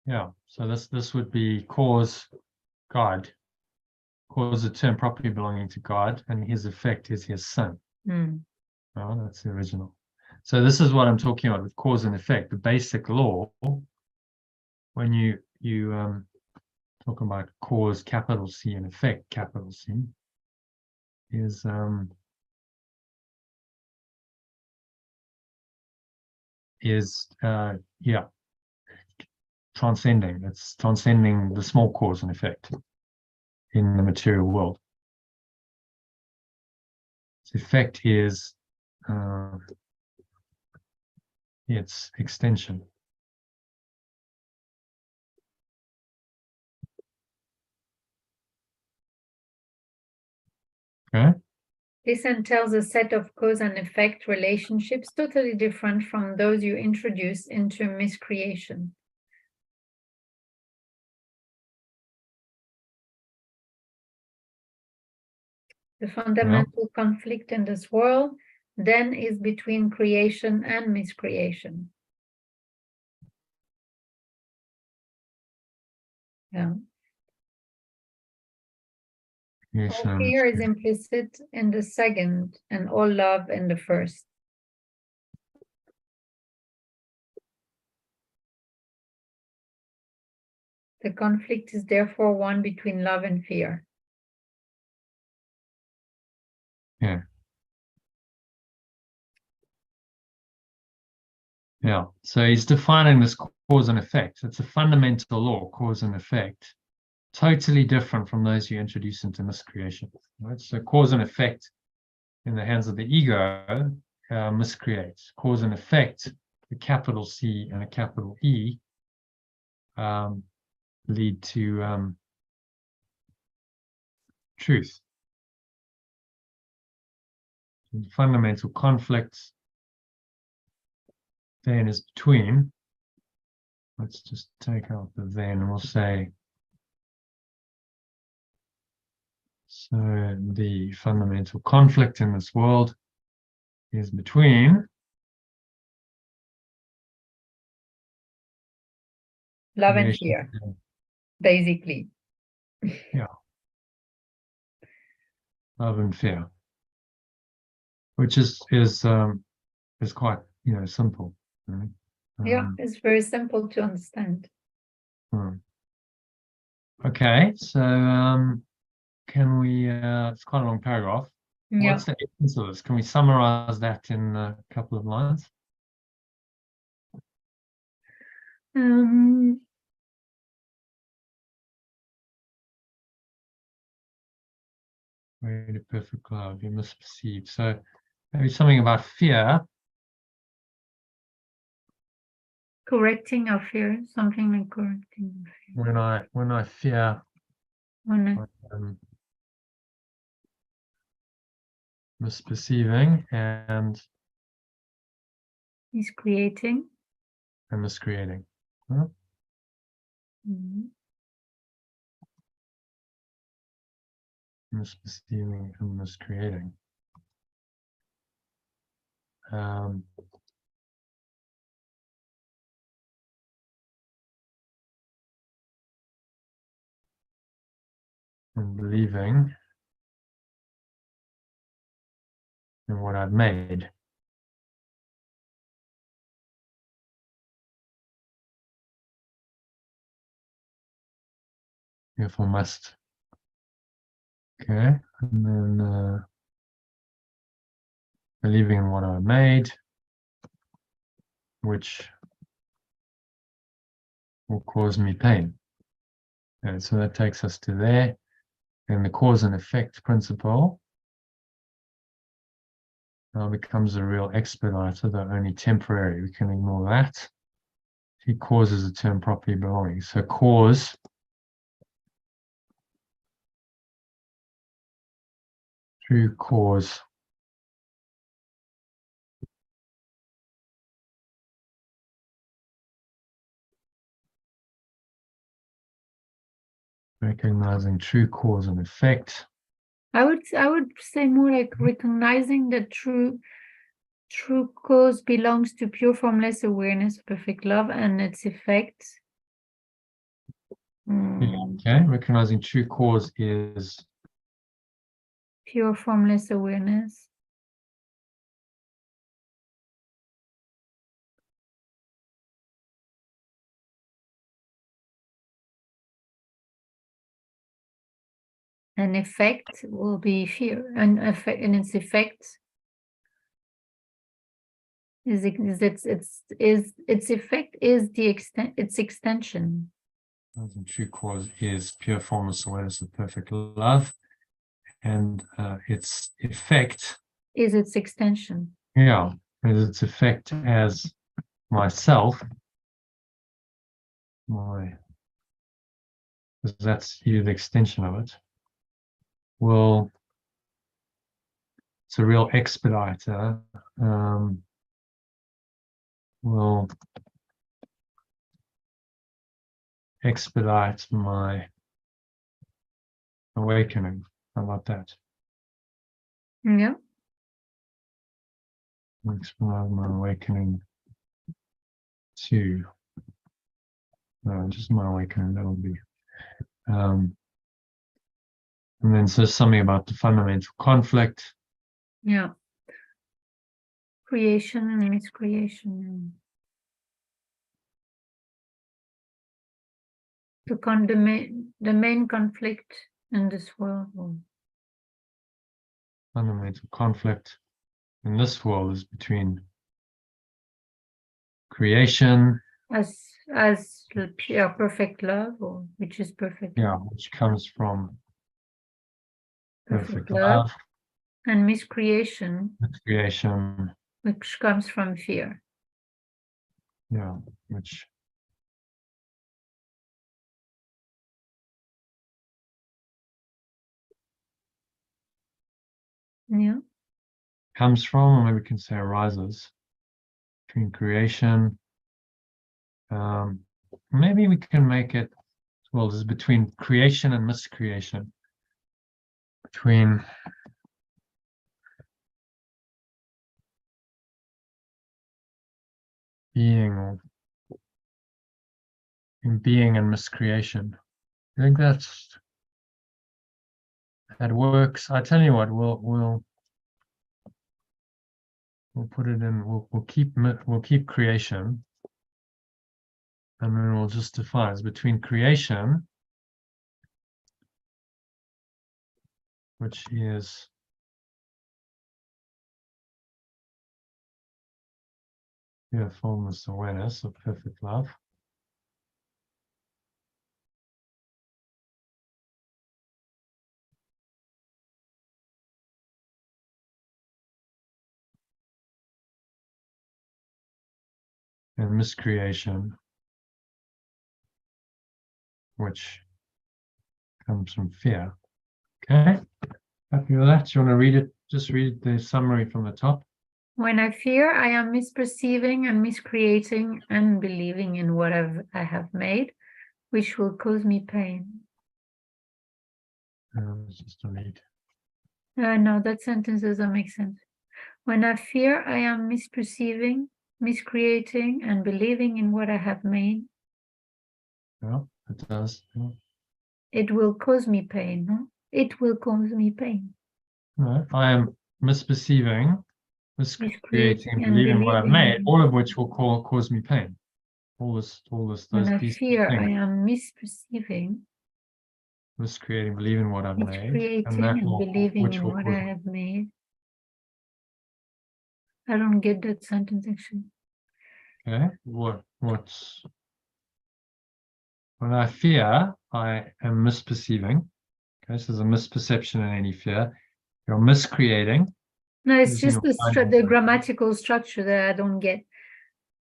Yeah, so this would be cause, God. Cause is a term properly belonging to God, and his effect is his son. Oh, that's the original. So this is what I'm talking about with cause and effect. The basic law, when you talk about cause, capital C, and effect, capital C, is transcending. It's transcending the small cause and effect in the material world. Its effect is its extension. Okay. This entails a set of cause and effect relationships totally different from those you introduce into miscreation. The fundamental conflict in this world then is between creation and miscreation. All fear is implicit in the second, and all love in the first. The conflict is therefore one between love and fear. Yeah, so he's defining this cause and effect. It's a fundamental law, cause and effect, totally different from those you introduce into miscreation. Right? So cause and effect in the hands of the ego miscreates. Cause and effect, a capital C and a capital E, lead to truth. The fundamental conflict then is between, let's just take out the then and we'll say, so the fundamental conflict in this world is between love and fear, basically. Yeah. Love and fear, which is quite simple. Right? It's very simple to understand. Okay, so can we? It's quite a long paragraph. What's the essence of this? Can we summarize that in a couple of lines? Way to perfect love, you misperceive. So maybe something about fear. Correcting our fear, something like correcting our fear. When I fear, misperceiving, and He's creating. and miscreating. Huh? Mhm. Misperceiving and miscreating. And believing in what I've made. Therefore must. Okay, and then believing in what I've made, which will cause me pain. Okay, so that takes us to there. And the cause and effect principle now becomes a real expediter, though only temporary. We can ignore that. He causes a term properly belonging. So cause true cause. Recognizing true cause and effect. I would say more like recognizing that true cause belongs to pure formless awareness, perfect love, and its effects. Okay, recognizing true cause is Pure formless awareness. An effect will be fear, and its effect is its effect is its extension. true cause is pure formless awareness of perfect love, and its effect Is its extension. is its effect as myself, because that's the extension of it. It's a real expediter. Will expedite my awakening. How about that? Yeah. Expedite my awakening to just my awakening. That would be. And then says something about the fundamental conflict. Yeah. Creation and miscreation. The main conflict in this world. Fundamental conflict in this world is between creation, as pure perfect love, or which is perfect love. which comes from perfect love, love, and miscreation, creation, which comes from fear. which comes from, or maybe we can say arises between creation. Maybe we can make it, well, this is between creation and miscreation. Between being and miscreation. I think that works. I tell you what, we'll put it in. We'll keep creation, and then we'll just define it's between creation, which is formless awareness of perfect love, and miscreation, which comes from fear. Okay, happy with that? Do you want to read it? Just read the summary from the top. When I fear, I am misperceiving and miscreating and believing in what I have made, which will cause me pain. It's just a read. No, that sentence doesn't make sense. When I fear, I am misperceiving, miscreating, and believing in what I have made. Yeah, it does. Yeah. It will cause me pain. Huh? It will cause me pain. No, I am misperceiving, miscreating, and and believing what I've believing made, in- all of which will cause me pain. All this, When I these fear, I things, am misperceiving, miscreating, believing what I've made, and miscreating, that and will, believing which in will what cause I have made. I don't get that sentence actually. okay. What's when I fear, I am misperceiving. Okay, so there's a misperception in any fear. You're miscreating. No, it's Is, you just know, the grammatical structure that I don't get.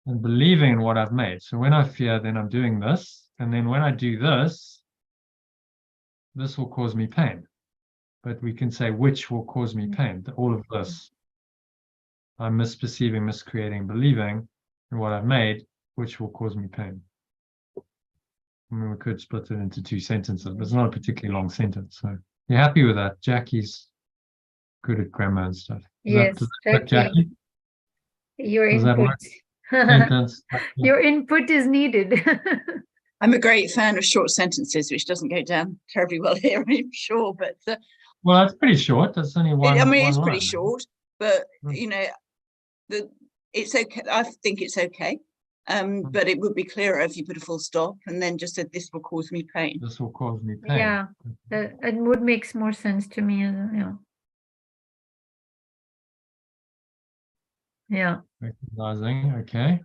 and believing in what I've made. So when I fear, then I'm doing this, and then when I do this, this will cause me pain. But we can say which will cause me pain. All of this, I'm misperceiving, miscreating, believing in what I've made, which will cause me pain. I mean, we could split it into two sentences, but it's not a particularly long sentence. So you're happy with that? Jackie's good at grammar and stuff. Yes, Does that work, Jackie, your Does that input. work? Sentence. Your input is needed. I'm a great fan of short sentences, which doesn't go down terribly well here, I'm sure. But Well, it's pretty short. That's only one. I mean, one it's pretty line. short. But Mm. you know, it's okay. I think it's okay. But it would be clearer if you put a full stop and then just said, "This will cause me pain." This will cause me pain. Yeah, it would make more sense to me. Yeah. Recognizing, okay.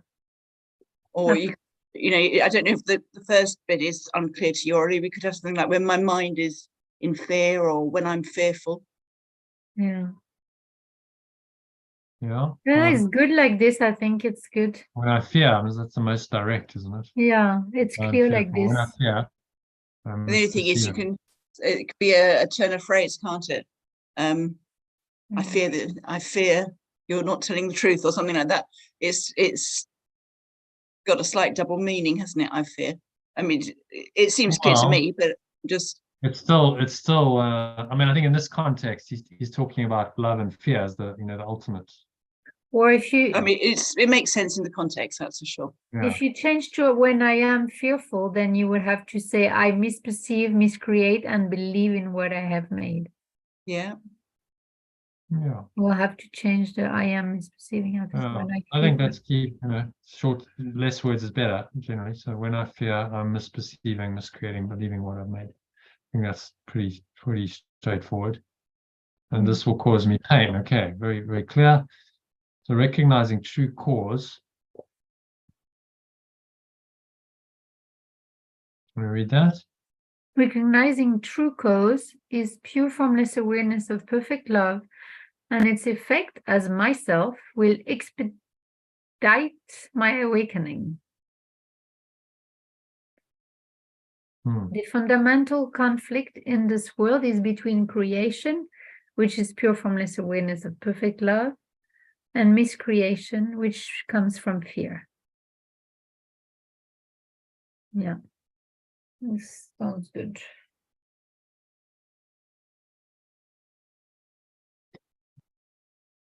Or you know, I don't know if the first bit is unclear to you already. We could have something like when my mind is in fear or when I'm fearful. Yeah. Yeah. Yeah, it's good like this. I think it's good. When I fear, that's the most direct, isn't it? Yeah, it's I'm clear like fearful. this. When I fear, I'm The only thing is, it could be a turn of phrase, can't it? I fear you're not telling the truth or something like that. It's got a slight double meaning, hasn't it? I fear. I mean, it seems clear to me, but just it's still. I mean, I think in this context, he's talking about love and fear as the ultimate. Or if you, I mean, it makes sense in the context, that's for sure. Yeah. if you change to when I am fearful, then you would have to say I misperceive, miscreate, and believe in what I have made. Yeah. Yeah. We'll have to change the I am misperceiving. I think that's key. Short, less words is better generally. So when I fear, I'm misperceiving, miscreating, believing what I've made. I think that's pretty straightforward. And this will cause me pain. Okay, very, very clear. So recognizing true cause. Want to read that? Recognizing true cause is pure formless awareness of perfect love, and its effect as myself will expedite my awakening. The fundamental conflict in this world is between creation, which is pure formless awareness of perfect love, and miscreation, which comes from fear. Yeah, this sounds good.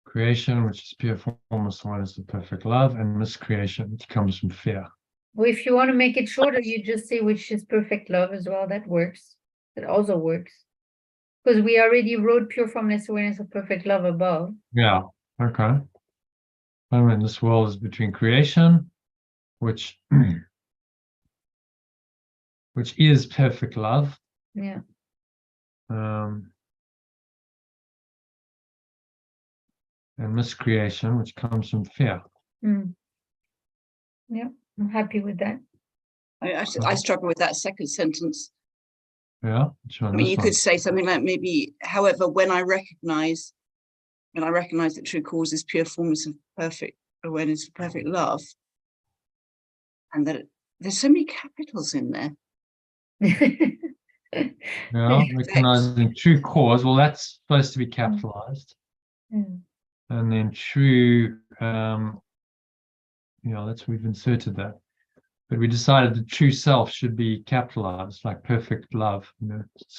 Creation, which is pure formless awareness of perfect love, and miscreation, which comes from fear. Well, if you want to make it shorter, you just say which is perfect love as well. That works. That also works. Because we already wrote pure formless awareness of perfect love above. Yeah, okay. I mean, this world is between creation, which is perfect love. Yeah. And miscreation, which comes from fear. Yeah, I'm happy with that. I struggle with that second sentence. Yeah. I mean, you could say something like maybe, however, when I recognize that true cause is pure formless of perfect awareness of perfect love, and that there's so many capitals in there. Yeah, recognizing true cause. Well, that's supposed to be capitalized. And then true, we've inserted that. But we decided the true self should be capitalized, like perfect love.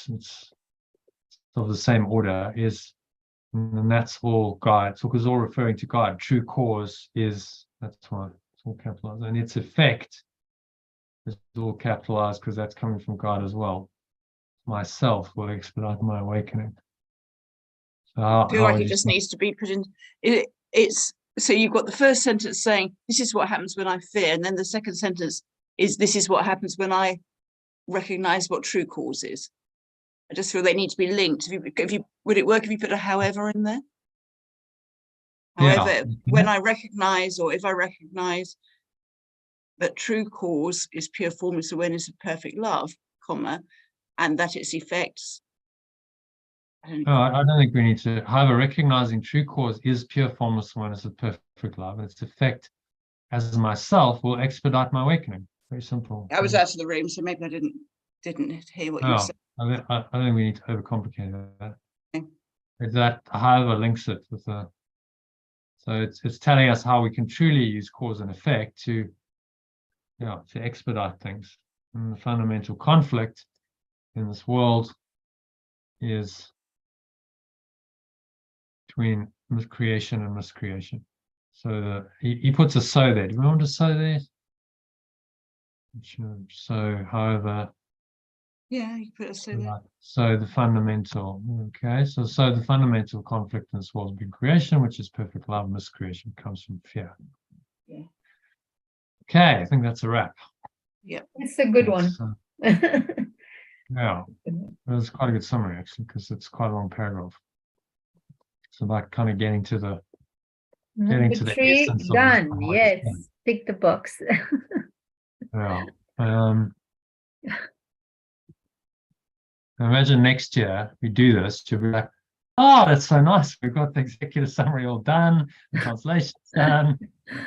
It's of the same order, and that's all God. So it's all referring to God. True cause that's why it's all capitalized. And its effect is all capitalized because that's coming from God as well. Myself will expedite my awakening. So I feel like it just needs to be put in. It's so you've got the first sentence saying, this is what happens when I fear. And then the second sentence is, this is what happens when I recognize what true cause is. I just feel they need to be linked. Would it work if you put a however in there? However, when I recognize, or if I recognize that true cause is pure formless awareness of perfect love, comma, and that its effects. I don't think we need to. However, recognizing true cause is pure formless awareness of perfect love, and its effect as myself will expedite my awakening. Very simple. I was out of the room, so maybe I didn't hear what you said. I think we need to overcomplicate that. Okay. That however links it with the. So it's telling us how we can truly use cause and effect to expedite things. And the fundamental conflict in this world is between creation and miscreation. So he puts a so there. Do we want to so there? So, however. Yeah, you put a so there. So the fundamental, okay. So the fundamental conflict in this world has been creation, which is perfect love. Miscreation comes from fear. Yeah. Okay, I think that's a wrap. Yeah, it's a good one. Yeah, it was quite a good summary actually, because it's quite a long paragraph. It's about kind of getting to the Number 3 essence done. of Yes, tick the box. Yeah. Imagine next year we do this, you'll be like, oh, that's so nice. We've got the executive summary all done, the translation's done.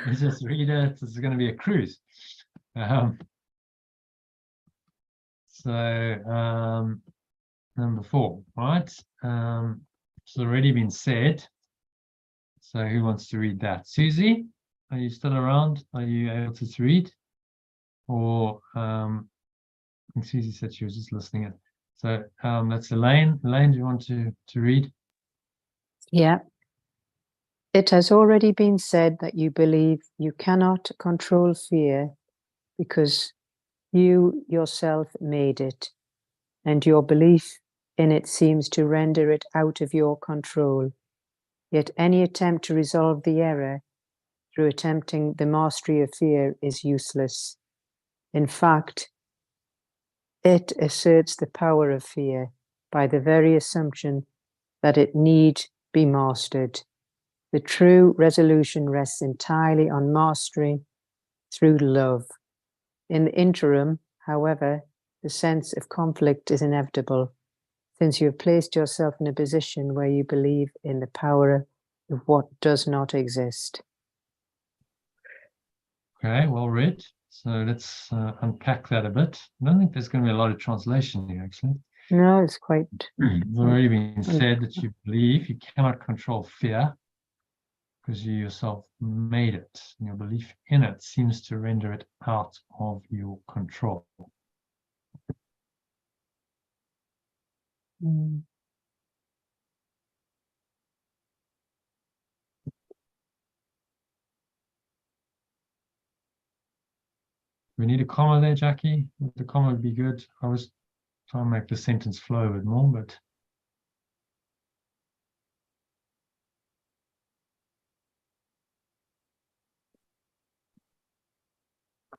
You just read it. This is going to be a cruise. Number 4, right? It's already been said. So who wants to read that? Susie, are you still around? Are you able to read? Or I think Susie said she was just listening in. So that's Elaine. Elaine, do you want to read? Yeah. It has already been said that you believe you cannot control fear because you yourself made it, and your belief in it seems to render it out of your control. Yet any attempt to resolve the error through attempting the mastery of fear is useless. In fact, it asserts the power of fear by the very assumption that it need be mastered. The true resolution rests entirely on mastery through love. In the interim, however, the sense of conflict is inevitable, since you have placed yourself in a position where you believe in the power of what does not exist. Okay, well read. So let's unpack that a bit. I don't think there's going to be a lot of translation here, actually. No, it's quite... It's already been said that you believe you cannot control fear because you yourself made it. And your belief in it seems to render it out of your control. We need a comma there, Jackie. The comma would be good. I was trying to make the sentence flow a bit more, but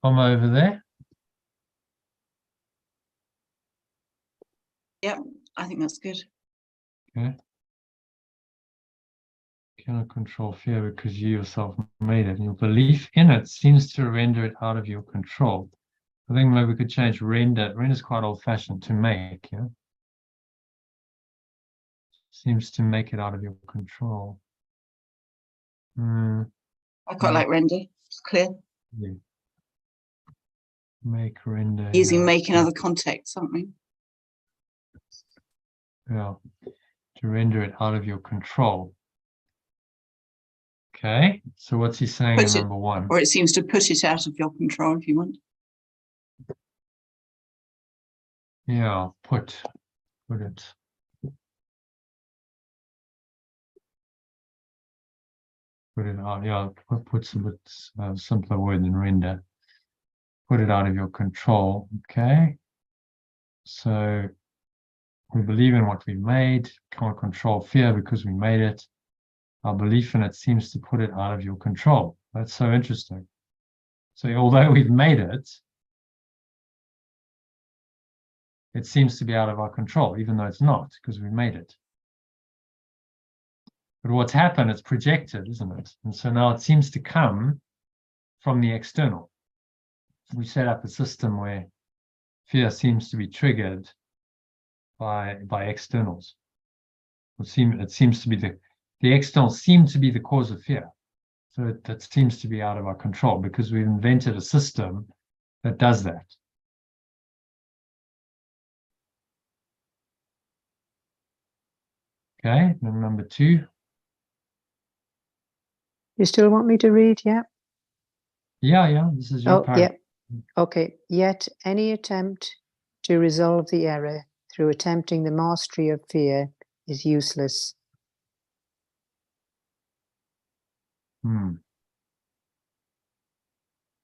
comma over there. Yeah, I think that's good. Okay. Cannot control fear because you yourself made it. And your belief in it seems to render it out of your control. I think maybe we could change render. Render is quite old-fashioned, to make, yeah. Seems to make it out of your control. I quite like render. It's clear. Yeah. Make render. Using make in other contexts, something. Yeah. To render it out of your control. Okay, so what's he saying in Put it- number one? Or it seems to put it out of your control if you want. Yeah, put it. Put it out. Yeah, put's a bit simpler word than render. Put it out of your control. Okay. So we believe in what we made. Can't control fear because we made it. Our belief in it seems to put it out of your control. That's so interesting. So although we've made it, it seems to be out of our control, even though it's not, because we made it. But what's happened, it's projected, isn't it? And so now it seems to come from the external. We set up a system where fear seems to be triggered by externals. It seems to be the externals seem to be the cause of fear. So that seems to be out of our control because we've invented a system that does that. Okay, then number two. You still want me to read? Yeah. Yeah, this is your Oh, part. yeah. Okay. Yet any attempt to resolve the error through attempting the mastery of fear is useless. I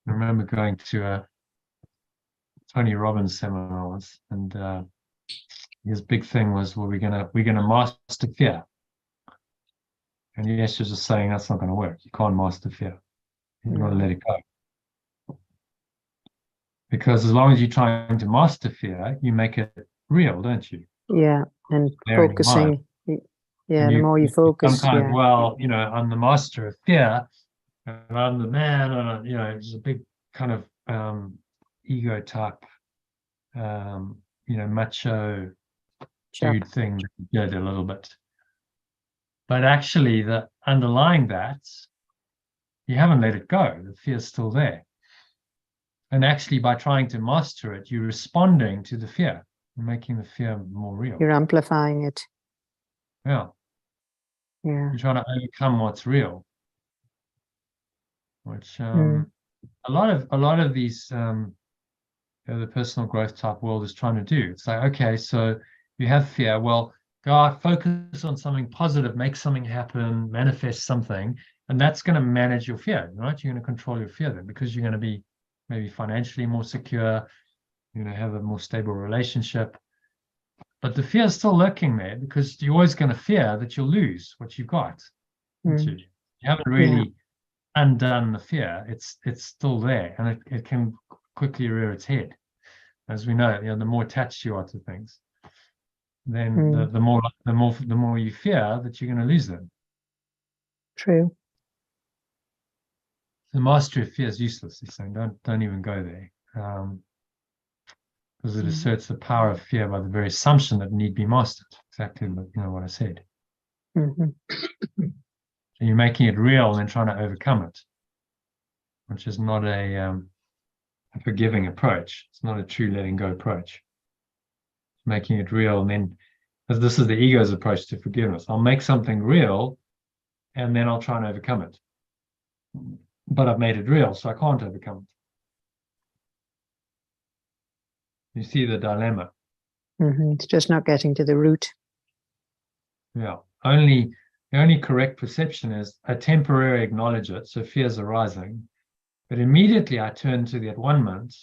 remember going to a Tony Robbins seminar once, and his big thing was, well, we're gonna master fear. And Yesh was just saying that's not going to work. You can't master fear. You've got to let it go. Because as long as you're trying to master fear, you make it real, don't you? Yeah, and There in your mind. focusing. Yeah, And the more you focus, sometimes, yeah. well, I'm the master of fear, and I'm the man, and it's a big kind of ego type, macho Sure. dude thing that you did a little bit. But actually, the underlying that, you haven't let it go. The fear's still there. And actually, by trying to master it, you're responding to the fear, making the fear more real. You're amplifying it. Yeah. Yeah. You're trying to overcome what's real. Which Mm. a lot of these the personal growth type world is trying to do. It's like, okay, so you have fear. Well, go out, focus on something positive, make something happen, manifest something, and that's going to manage your fear, right? You're going to control your fear then because you're going to be maybe financially more secure, you're going to have a more stable relationship. But the fear is still lurking there because you're always going to fear that you'll lose what you've got. You haven't really undone the fear. It's still there, and it can quickly rear its head. As we know, the more attached you are to things, then the more you fear that you're going to lose them. True. The mastery of fear is useless. He's saying, don't even go there, because it asserts the power of fear by the very assumption that need be mastered. Exactly, what I said. Mm-hmm. So you're making it real and then trying to overcome it, which is not a forgiving approach. It's not a true letting go approach. Making it real, and then, because this is the ego's approach to forgiveness, I'll make something real and then I'll try and overcome it. But I've made it real, so I can't overcome it. You see the dilemma. Mm-hmm. It's just not getting to the root. Yeah. The only correct perception is I temporarily acknowledge it, so fear's arising, but immediately I turn to the at-one-ment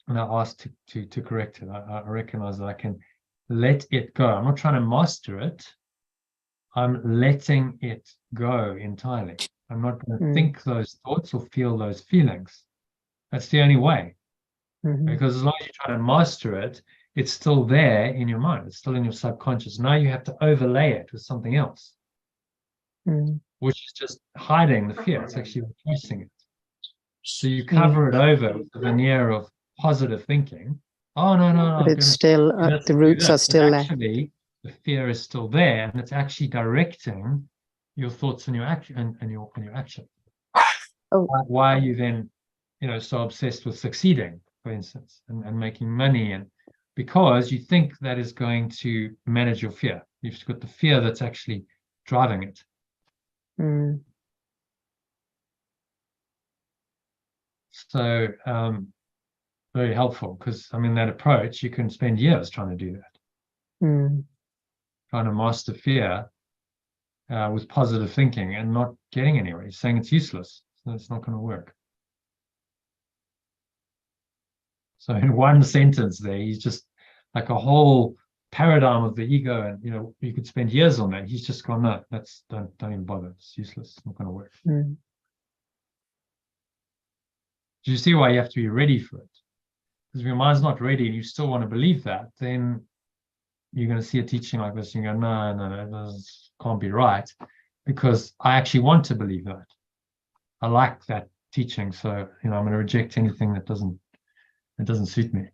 and I ask to correct it. I recognize that I can let it go. I'm not trying to master it. I'm letting it go entirely. I'm not going to think those thoughts or feel those feelings. That's the only way. Because as long as you try to master it, it's still there in your mind. It's still in your subconscious. Now you have to overlay it with something else, which is just hiding the fear. It's actually replacing it. So you cover it over with the veneer of positive thinking. Oh, no. But it's still, the roots are still there. Actually, the fear is still there, and it's actually directing your thoughts and your action and your action. Oh. Why are you then, so obsessed with succeeding, for instance, and making money, and because you think that is going to manage your fear. You've got the fear that's actually driving it. So very helpful, because I mean that approach, you can spend years trying to do that, Mm. trying to master fear with positive thinking and not getting anywhere. He's saying it's useless, so it's not going to work. So in one sentence there, he's just like a whole paradigm of the ego, and you could spend years on that. He's just gone, no, don't even bother. It's useless. It's not going to work. Mm. Do you see why you have to be ready for it? Because if your mind's not ready and you still want to believe that, then you're going to see a teaching like this and you go, no, that can't be right, because I actually want to believe that. I like that teaching, so I'm going to reject anything that doesn't suit me.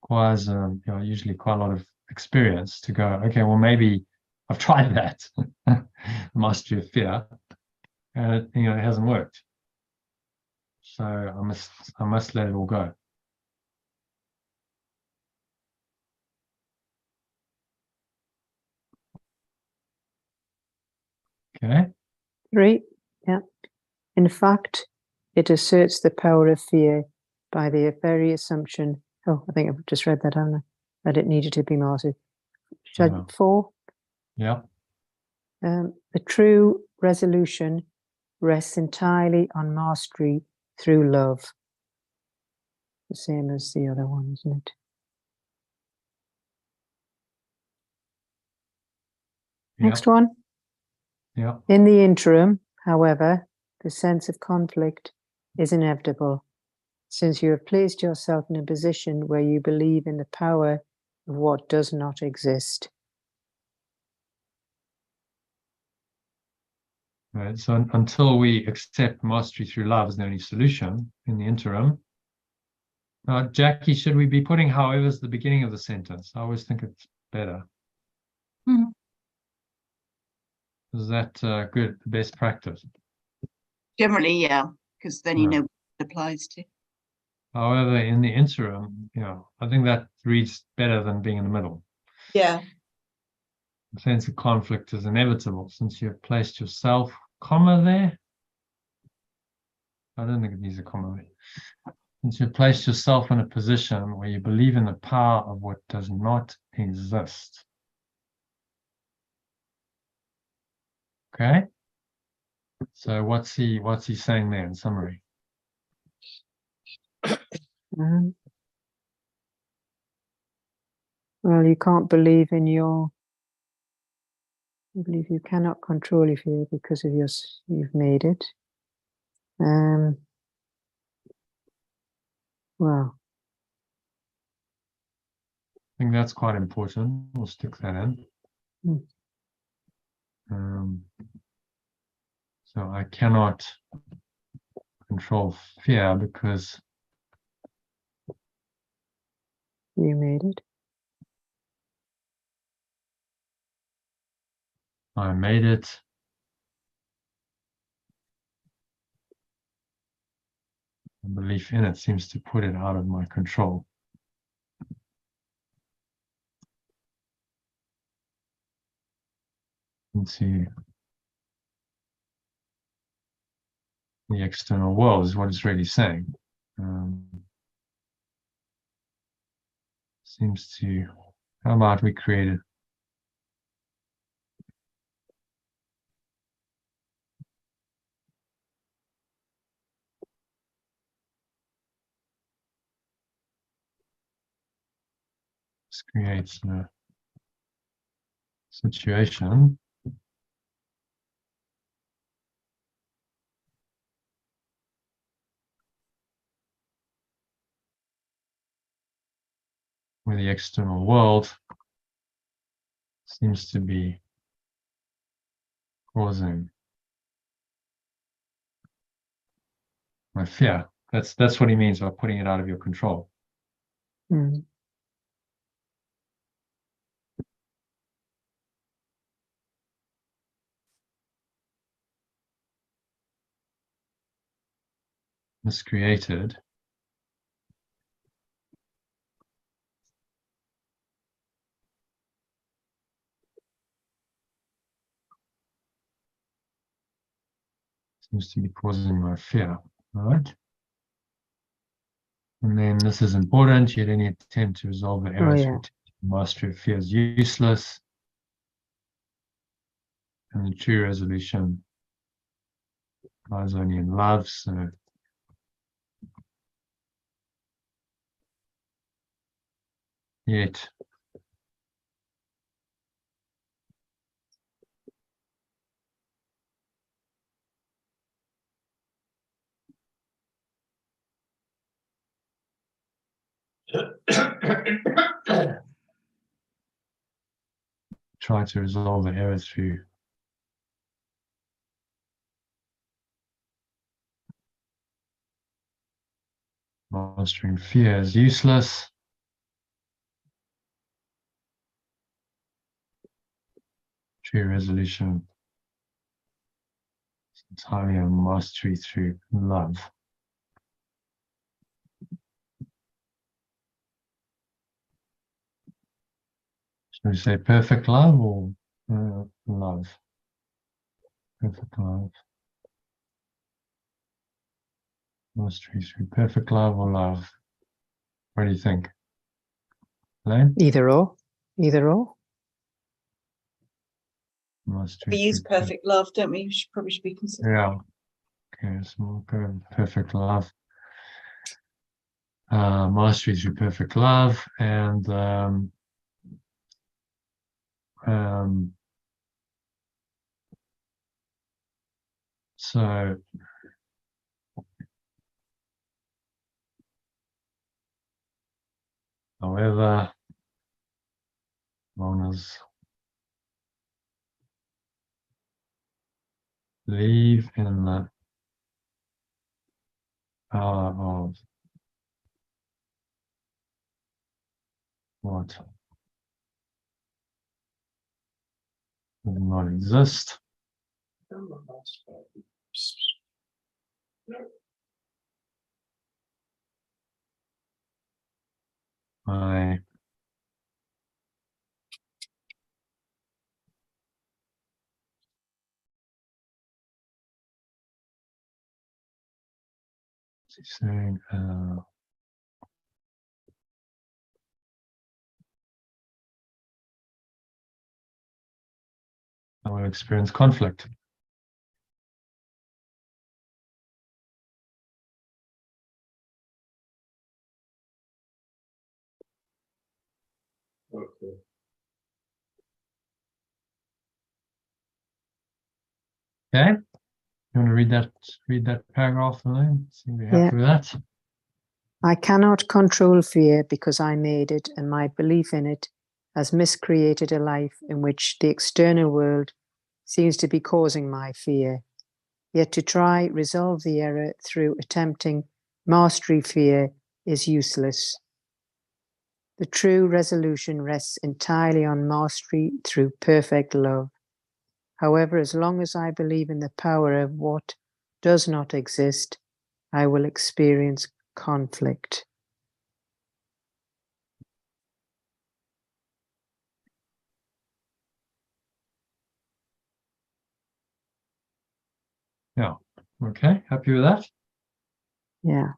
Requires usually quite a lot of experience to go, okay, well, maybe I've tried that mastery of fear, and it hasn't worked. So I must let it all go. Okay. 3. Yeah. In fact, it asserts the power of fear by the very assumption. Oh, I think I've just read that, haven't I? That it needed to be mastered. Should I, 4? Yeah. The true resolution rests entirely on mastery through love. The same as the other one, isn't it? Next one. Yeah. In the interim, however, the sense of conflict is inevitable, since you have placed yourself in a position where you believe in the power of what does not exist. Right. So until we accept mastery through love as the only solution in the interim, Jackie, should we be putting however as the beginning of the sentence? I always think it's better. Mhm. Is that good? The best practice? Generally, yeah, because then you Yeah. know what it applies to. However, in the interim, I think that reads better than being in the middle. Yeah. The sense of conflict is inevitable since you have placed yourself, comma there. I don't think it needs a comma there. Since you've placed yourself in a position where you believe in the power of what does not exist. Okay. So what's he saying there in summary? Well, you can't believe in you believe you cannot control your fear because of you've made it. Well, I think that's quite important. We'll stick that in. So I cannot control fear because you made it. I made it. The belief in it seems to put it out of my control. Into the external world is what it's really saying. Seems to, how about we create it? This creates a situation where the external world seems to be causing my fear. That's what he means by putting it out of your control. Miscreated seems to be causing my fear. All right. And then this is important, yet any attempt to resolve the errors yeah. through mastery of fear is useless. And the true resolution lies only in love. So yet try to resolve the error through mastering fear is useless. True resolution is entirely a mastery through love. Should we say perfect love or love? Perfect love. Mastery through perfect love or love? What do you think? Elaine? Either or. Either or. Mastery We use through perfect love, don't we? Probably should be considered. yeah. Okay, so we'll go perfect love. Mastery through perfect love, and so however, long as believe in the power of what does not exist. I saying I will experience conflict. Okay. Okay, you want to read that paragraph, Elaine? See if you're happy Yeah. with that. I cannot control fear because I made it, and my belief in it has miscreated a life in which the external world seems to be causing my fear. Yet to try resolve the error through attempting mastery fear is useless. The true resolution rests entirely on mastery through perfect love. However, as long as I believe in the power of what does not exist, I will experience conflict. Yeah. Okay, happy with that? Yeah.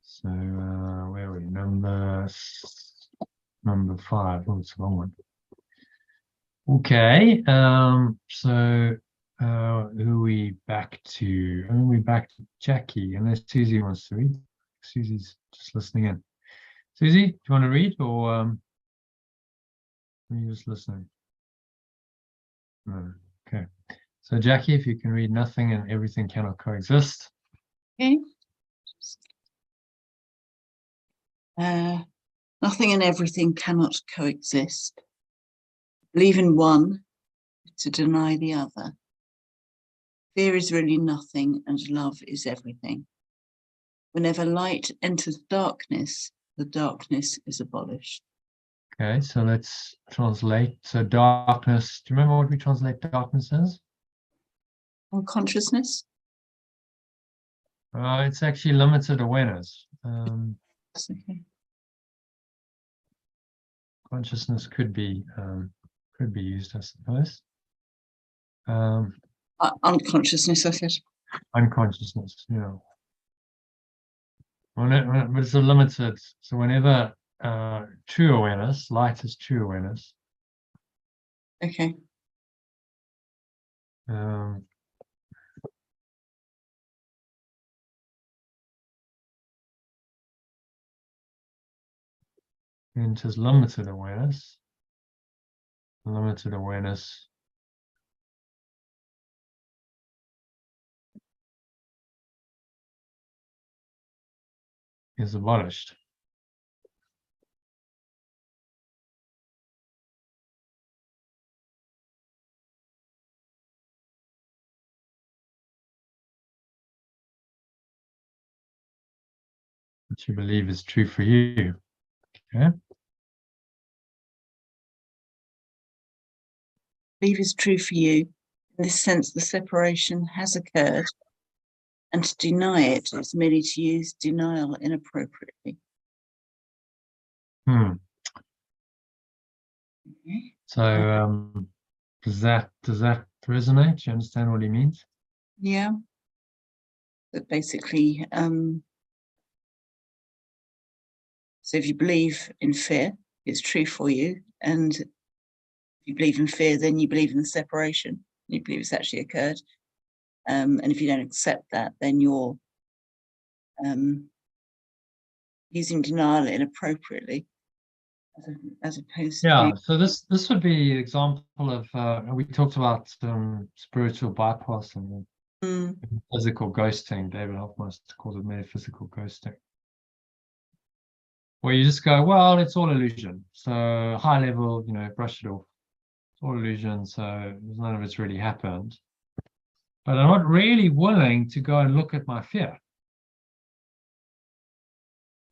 So where are we? Number 5. Oh, it's a long one. Okay. So who are we back to? I think we're back to Jackie, unless Susie wants to read. Susie's just listening in. Susie, do you want to read, or are you just listening? No. Okay. So Jackie, if you can read nothing and everything cannot coexist. Okay. Nothing and everything cannot coexist. Believe in one to deny the other. Fear is really nothing and love is everything. Whenever light enters darkness, the darkness is abolished. Okay, so let's translate. So darkness, do you remember what we translate darkness as? Unconsciousness? It's actually limited awareness. That's okay. consciousness could be used, I suppose. Unconsciousness, I said. Unconsciousness, yeah. But it's a limited. So whenever true awareness, light is true awareness. Okay. Enters limited awareness. Limited awareness is abolished. What you believe is true for you. Okay. Believe is true for you. In this sense, the separation has occurred, and to deny it is merely to use denial inappropriately. Hmm. Okay. So does that resonate? Do you understand what he means? Yeah. But basically, so if you believe in fear, it's true for you. And if you believe in fear, then you believe in the separation. You believe it's actually occurred. And if you don't accept that, then you're using denial inappropriately, as opposed Yeah. to. So this would be an example of we talked about spiritual bypass and physical ghosting. David Hoffmeister calls it metaphysical ghosting, where you just go, well, it's all illusion. So high level, brush it off. It's all illusion. So none of it's really happened. But I'm not really willing to go and look at my fear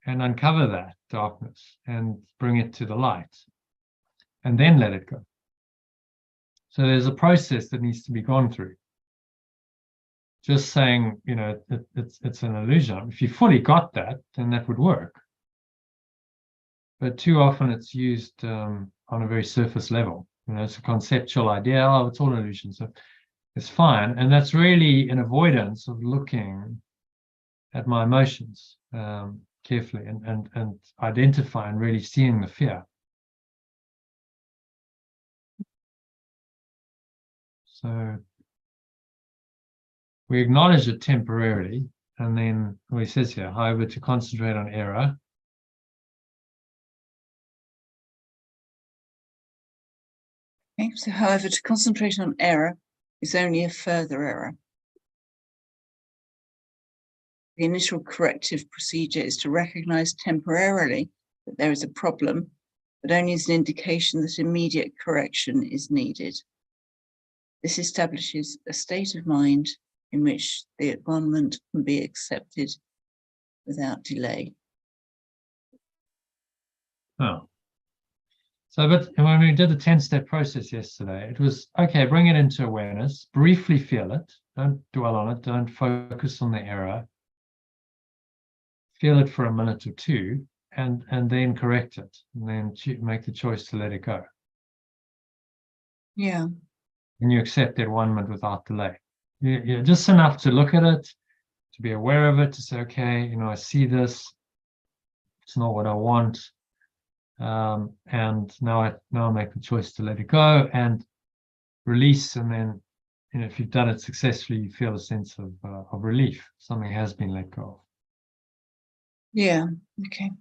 and uncover that darkness and bring it to the light and then let it go. So there's a process that needs to be gone through. Just saying, it's an illusion. If you fully got that, then that would work. But too often it's used on a very surface level. It's a conceptual idea. Oh, it's all illusion. So it's fine. And that's really an avoidance of looking at my emotions carefully and identify and really seeing the fear. So we acknowledge it temporarily, and then he says here, however, to concentrate on error. Okay, so however, to concentrate on error is only a further error. The initial corrective procedure is to recognize temporarily that there is a problem, but only as an indication that immediate correction is needed. This establishes a state of mind in which the advancement can be accepted without delay. Oh. So, but when we did the 10-step process yesterday, it was, okay, bring it into awareness, briefly feel it, don't dwell on it, don't focus on the error, feel it for a minute or two, and then correct it, and then make the choice to let it go. Yeah. And you accept that 1 minute without delay. You're just enough to look at it, to be aware of it, to say, okay, I see this, it's not what I want. And now I make the choice to let it go and release. And then, if you've done it successfully, you feel a sense of relief. Something has been let go of. Yeah. Okay.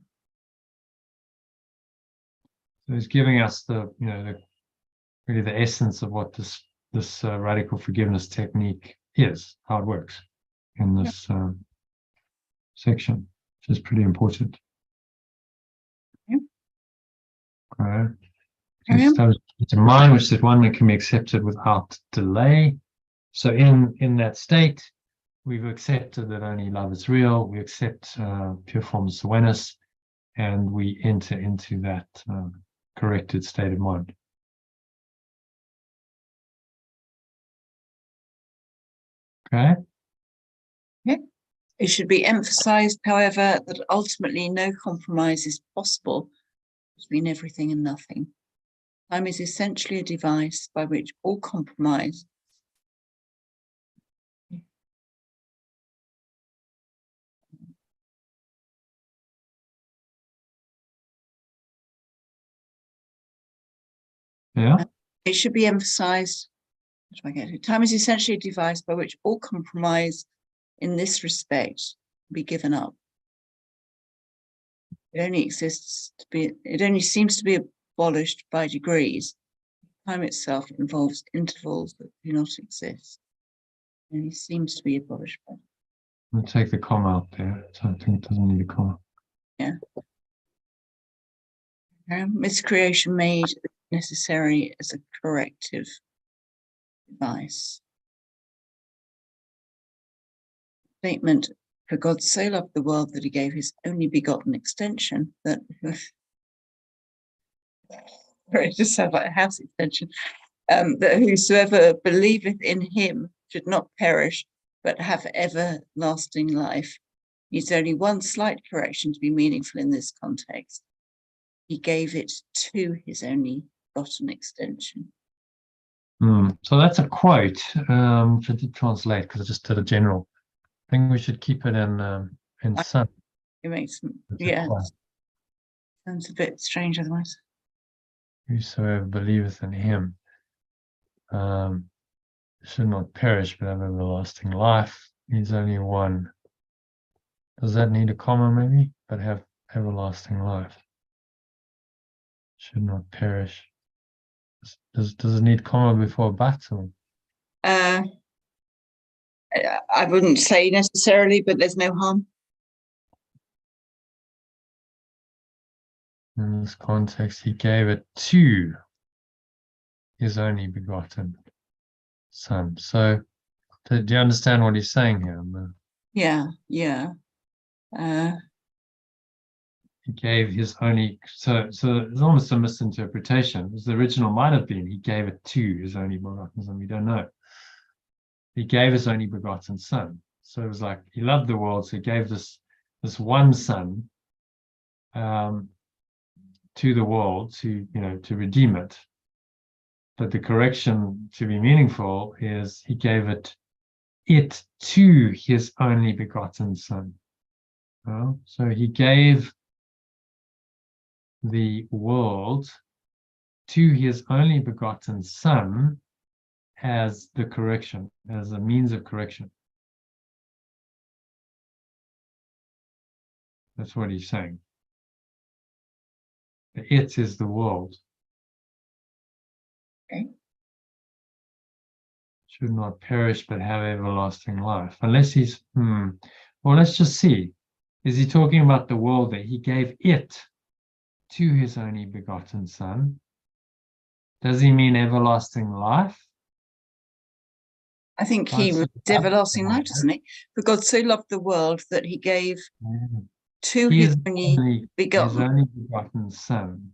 So it's giving us really the essence of what this radical forgiveness technique is, how it works in this section, which is pretty important. Okay. It's a mind which that one that can be accepted without delay. So in that state, we've accepted that only love is real. We accept pure formless awareness, and we enter into that corrected state of mind. Okay. Yeah. It should be emphasized, however, that ultimately no compromise is possible between everything and nothing. Time is essentially a device by which all compromise Yeah. It should be emphasized. What do I get to? Time is essentially a device by which all compromise in this respect be given up. It only exists to be, it only seems to be abolished by degrees. Time itself involves intervals that do not exist. It only seems to be abolished by. We'll take the comma out there. So I think it doesn't need a comma. Miscreation made necessary as a corrective device. Statement, for God so loved the world that he gave his only begotten extension, that it just sounds like a house extension, that whosoever believeth in him should not perish, but have everlasting life. Needs only one slight correction to be meaningful in this context. He gave it to his only begotten extension. So that's a quote, which I did translate because I just did a general. I think we should keep it in sun. It makes, That's a yeah, quote. sounds a bit strange otherwise. Whosoever believeth in him should not perish but have everlasting life. Needs only one. Does that need a comma maybe? But have everlasting life. Should not perish. Does it need comma before but? Or? I wouldn't say necessarily, but there's no harm. In this context, he gave it to his only begotten son. So, do you understand what he's saying here? Yeah. He gave his only, so it's almost a misinterpretation. Because the original might have been he gave it to his only begotten son. We don't know. He gave his only begotten son. So it was like he loved the world, so he gave this one son to the world to redeem it. But the correction to be meaningful is he gave it to his only begotten son. So he gave the world to his only begotten son as the correction, as a means of correction. That's what he's saying. The it is the world. Okay. Should not perish but have everlasting life. Unless he's, well, let's just see. Is he talking about the world that he gave it to his only begotten son? Does he mean everlasting life? I think he was everlasting life, doesn't he? For God so loved the world that he gave to his only begotten son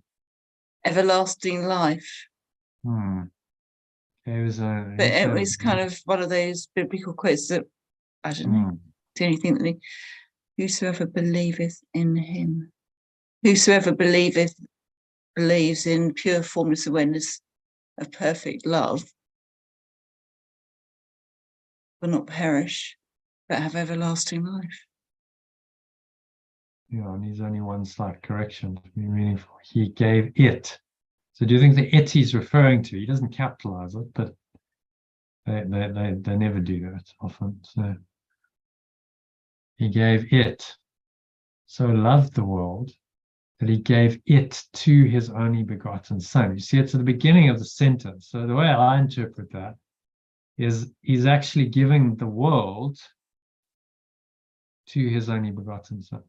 everlasting life. But it was kind of one of those biblical quotes that I don't know. The only thing that whosoever believeth in him, whosoever believes in pure formless awareness of perfect love, will not perish, but have everlasting life. Yeah, and he's only one slight correction to be meaningful. He gave it. So do you think the it he's referring to, he doesn't capitalize it, but they never do that often. So he gave it. So loved the world that he gave it to his only begotten son. You see, it's at the beginning of the sentence. So the way I interpret that is he's actually giving the world to his only begotten son.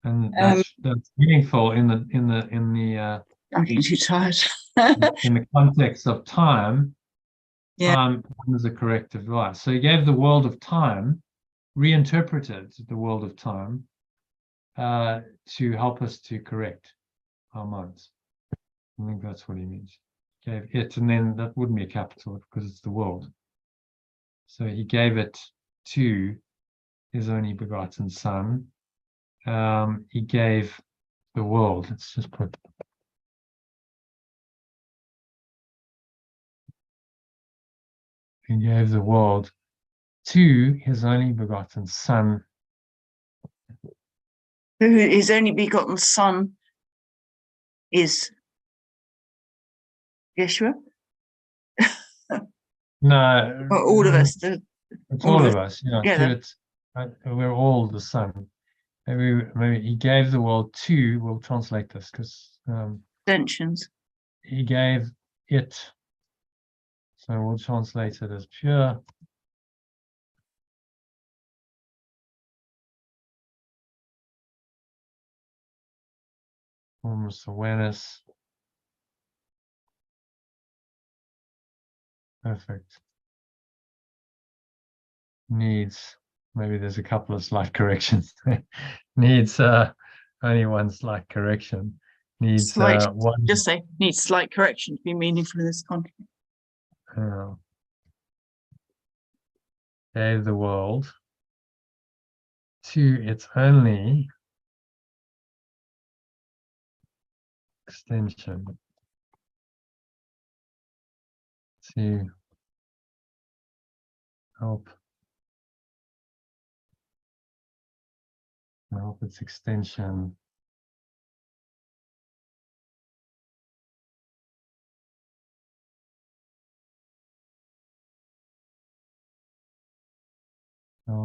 And that's meaningful in the I'm getting too tired. in the context of time. Yeah. Time is a corrective device. So he gave the world of time, reinterpreted the world of time to help us to correct our minds. I think that's what he means. He gave it, and then that wouldn't be a capital because it's the world. So he gave it to his only begotten son, he gave the world. Let's just put he gave the world to his only begotten Son, Who his only begotten Son is Yeshua? no, Or all of us? it's all all of of us, you know, together. to it, we're all the Son. Maybe he gave the world to, we'll translate this, because Extensions. he gave it, so we'll translate it as pure formless awareness, perfect, needs, maybe there's a couple of slight corrections, needs only one slight correction, needs Slight, one, just say, needs slight correction to be meaningful in this context. gave the world to its only extension to help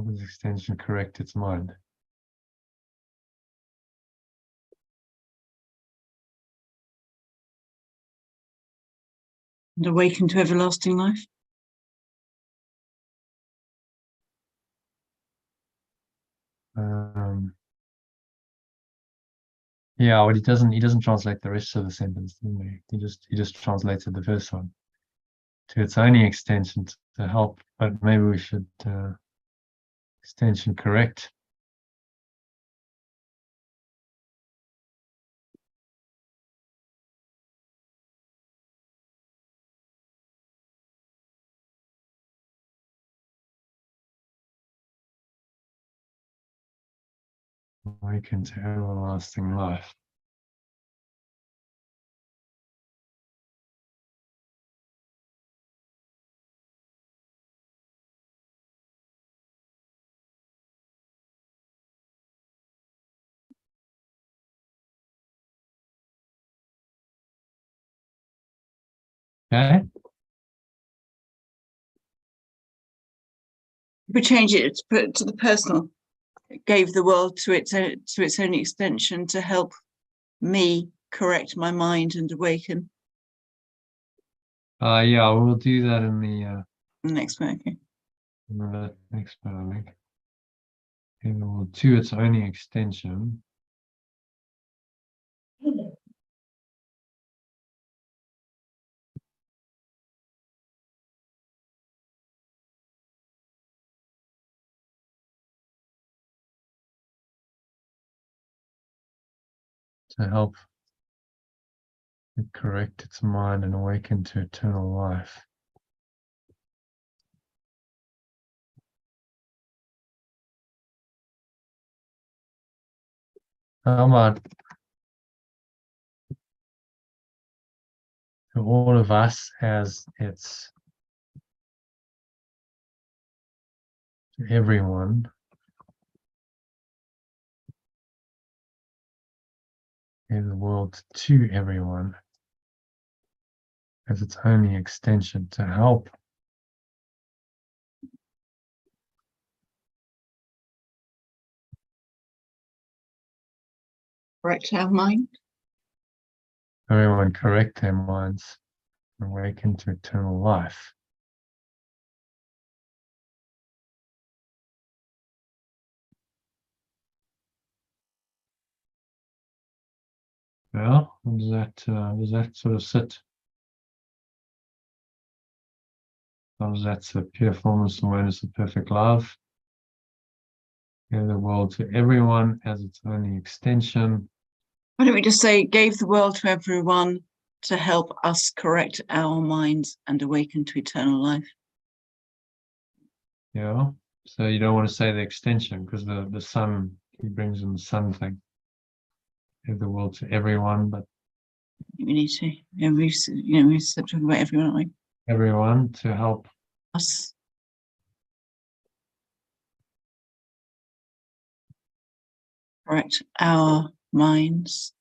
its extension correct its mind. And awaken to everlasting life. Yeah, but he doesn't translate the rest of the sentence, doesn't he? He just translated the first one to its only extension to help, but maybe we should extension correct. Awaken to everlasting life. Okay. If we change it to put to the personal, it gave the world to its only extension to help me correct my mind and awaken. Yeah, we'll do that in the Next one, okay. next link. To its only extension. To help it correct its mind and awaken to eternal life. How about to all of us as it's to everyone in the world, to everyone as its only extension to help Correct our mind. everyone correct their minds and awaken to eternal life. Well, does that sort of sit? That's a pure formless awareness of perfect love. Give the world to everyone as its only extension. Why don't we just say, gave the world to everyone to help us correct our minds and awaken to eternal life? Yeah. So you don't want to say the extension because the Son he brings in the sun thing. Give the world to everyone, but We need to, yeah, we're talking about everyone, aren't we? everyone to help Us. Correct our minds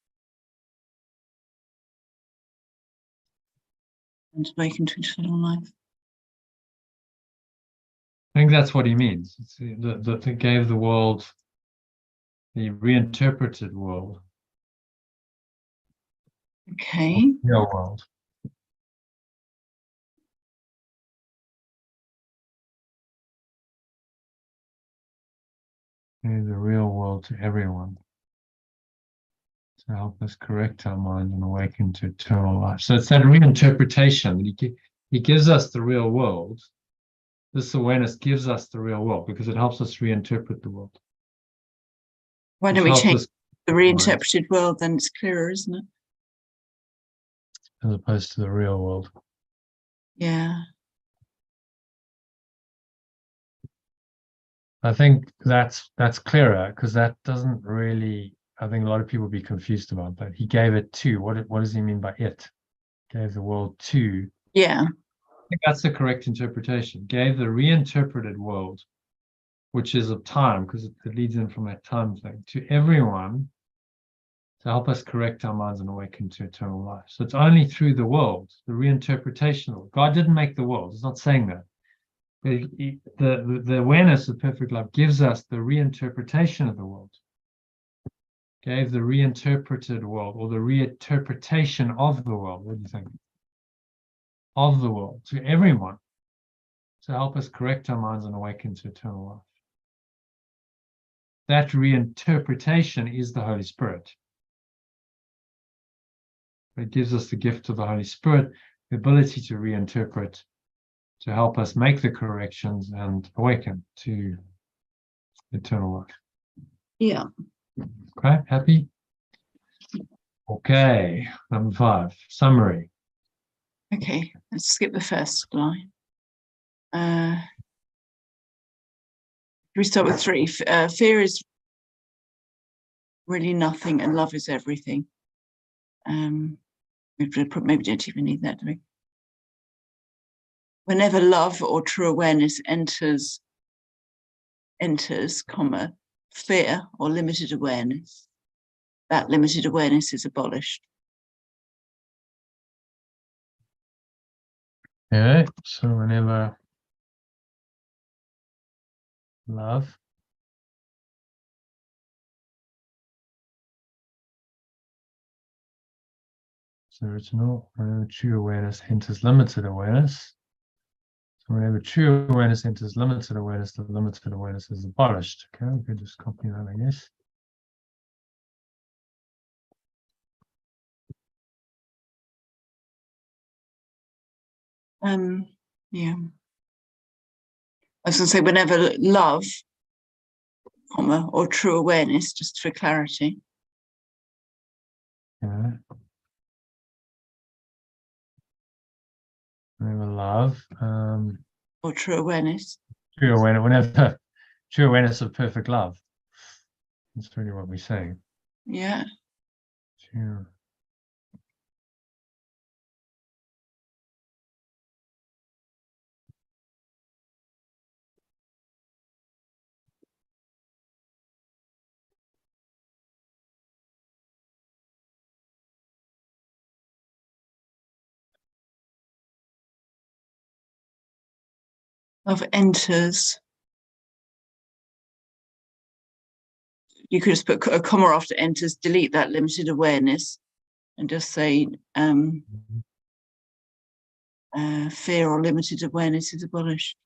and awaken to eternal life. I think that's what he means. It's the gave the world, the reinterpreted world, Okay. real world. Gave the real world to everyone to help us correct our mind and awaken to eternal life. So it's that reinterpretation that he gives us the real world. This awareness gives us the real world because it helps us reinterpret the world. Why don't Which we helps change us the reinterpreted world? Then it's clearer, isn't it? as opposed to the real world. Yeah. I think that's clearer because that doesn't really. I think a lot of people be confused about that. He gave it to. What does he mean by it? Gave the world to. Yeah. I think that's the correct interpretation. Gave the reinterpreted world, which is of time, because it leads in from that time thing, to everyone to help us correct our minds and awaken to eternal life. So it's only through the world, the reinterpretation of it. God didn't make the world. It's not saying that. The awareness of perfect love gives us the reinterpretation of the world. Gave the reinterpreted world, or the reinterpretation of the world. What do you think? Of the world to everyone to help us correct our minds and awaken to eternal life. That reinterpretation is the Holy Spirit. It gives us the gift of the Holy Spirit, the ability to reinterpret, to help us make the corrections and awaken to eternal life. Yeah. Okay, happy? Okay, number 5, summary. Okay. Let's skip the first line. We start with 3. Fear is really nothing, and love is everything. Maybe don't even need that, do we? Whenever love or true awareness enters, comma, fear or limited awareness, that limited awareness is abolished. Okay, so whenever love is original, whenever true awareness enters limited awareness. So whenever true awareness enters limited awareness, the limited awareness is abolished. Okay, we could just copy that, I guess. Yeah. I was going to say whenever love, comma, or true awareness, just for clarity. Yeah. Whenever love, Or true awareness. true awareness, whenever true awareness of perfect love. That's really what we're saying. Yeah. True. Love enters. You could just put a comma after enters, delete that limited awareness, and just say fear or limited awareness is abolished.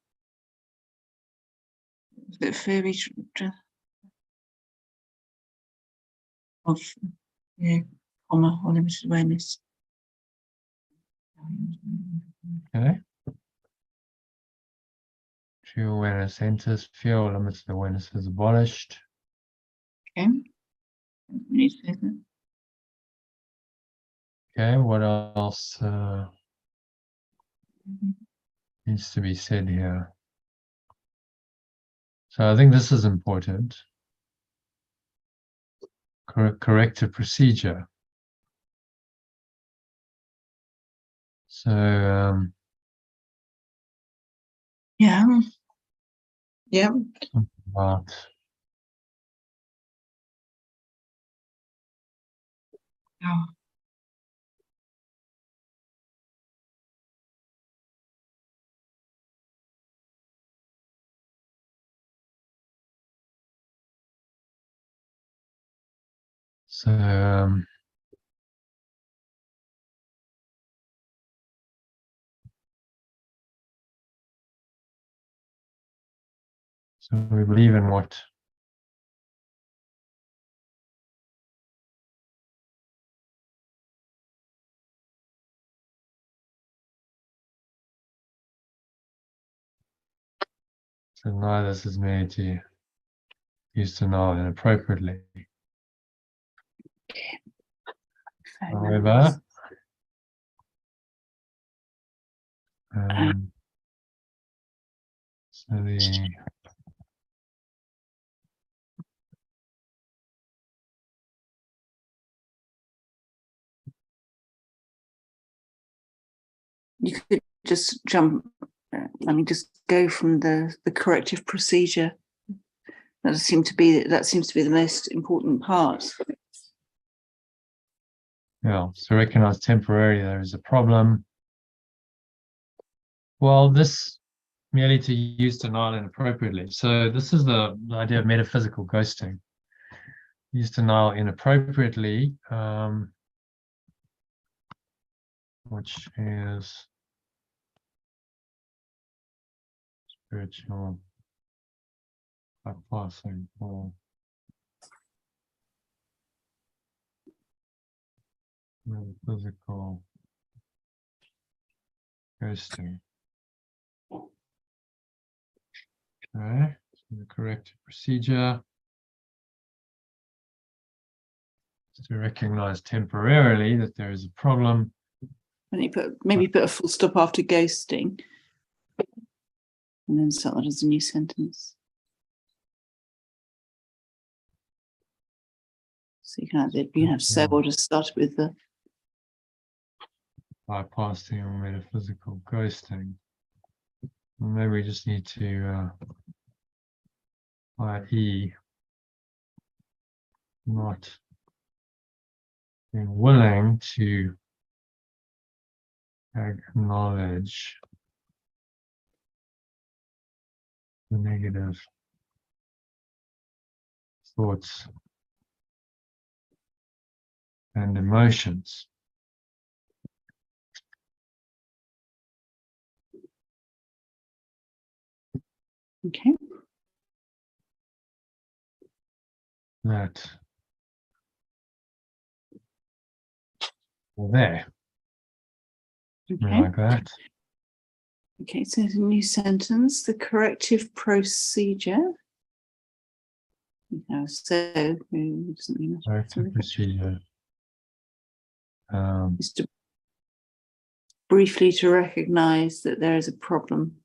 Fear of, yeah, comma, or limited awareness. Okay. True awareness enters, fear or limited awareness is abolished. Okay. We need to say that. Okay, what else needs to be said here? So I think this is important. corrective procedure. So Yeah. Yeah. about Oh. so so we believe in what so now this is made to use denial inappropriately. However, so the You could just jump, just go from the corrective procedure. That seems to be the most important part. yeah, so recognize temporarily there is a problem. Well, this merely to use denial inappropriately. So this is the idea of metaphysical ghosting. Use denial inappropriately, which is spiritual bypassing or metaphysical ghosting. Okay, so the corrective procedure is to recognize temporarily that there is a problem. And you maybe put a full stop after ghosting, and then start that as a new sentence. So you can have so, or just start with the Bypassing or metaphysical ghosting. Maybe we just need to i.e. not being willing to acknowledge the negative thoughts and emotions. okay. That are there. Okay. Like that. Okay, so the new sentence, the corrective procedure. So doesn't mean Corrective procedure. Is to briefly to recognize that there is a problem.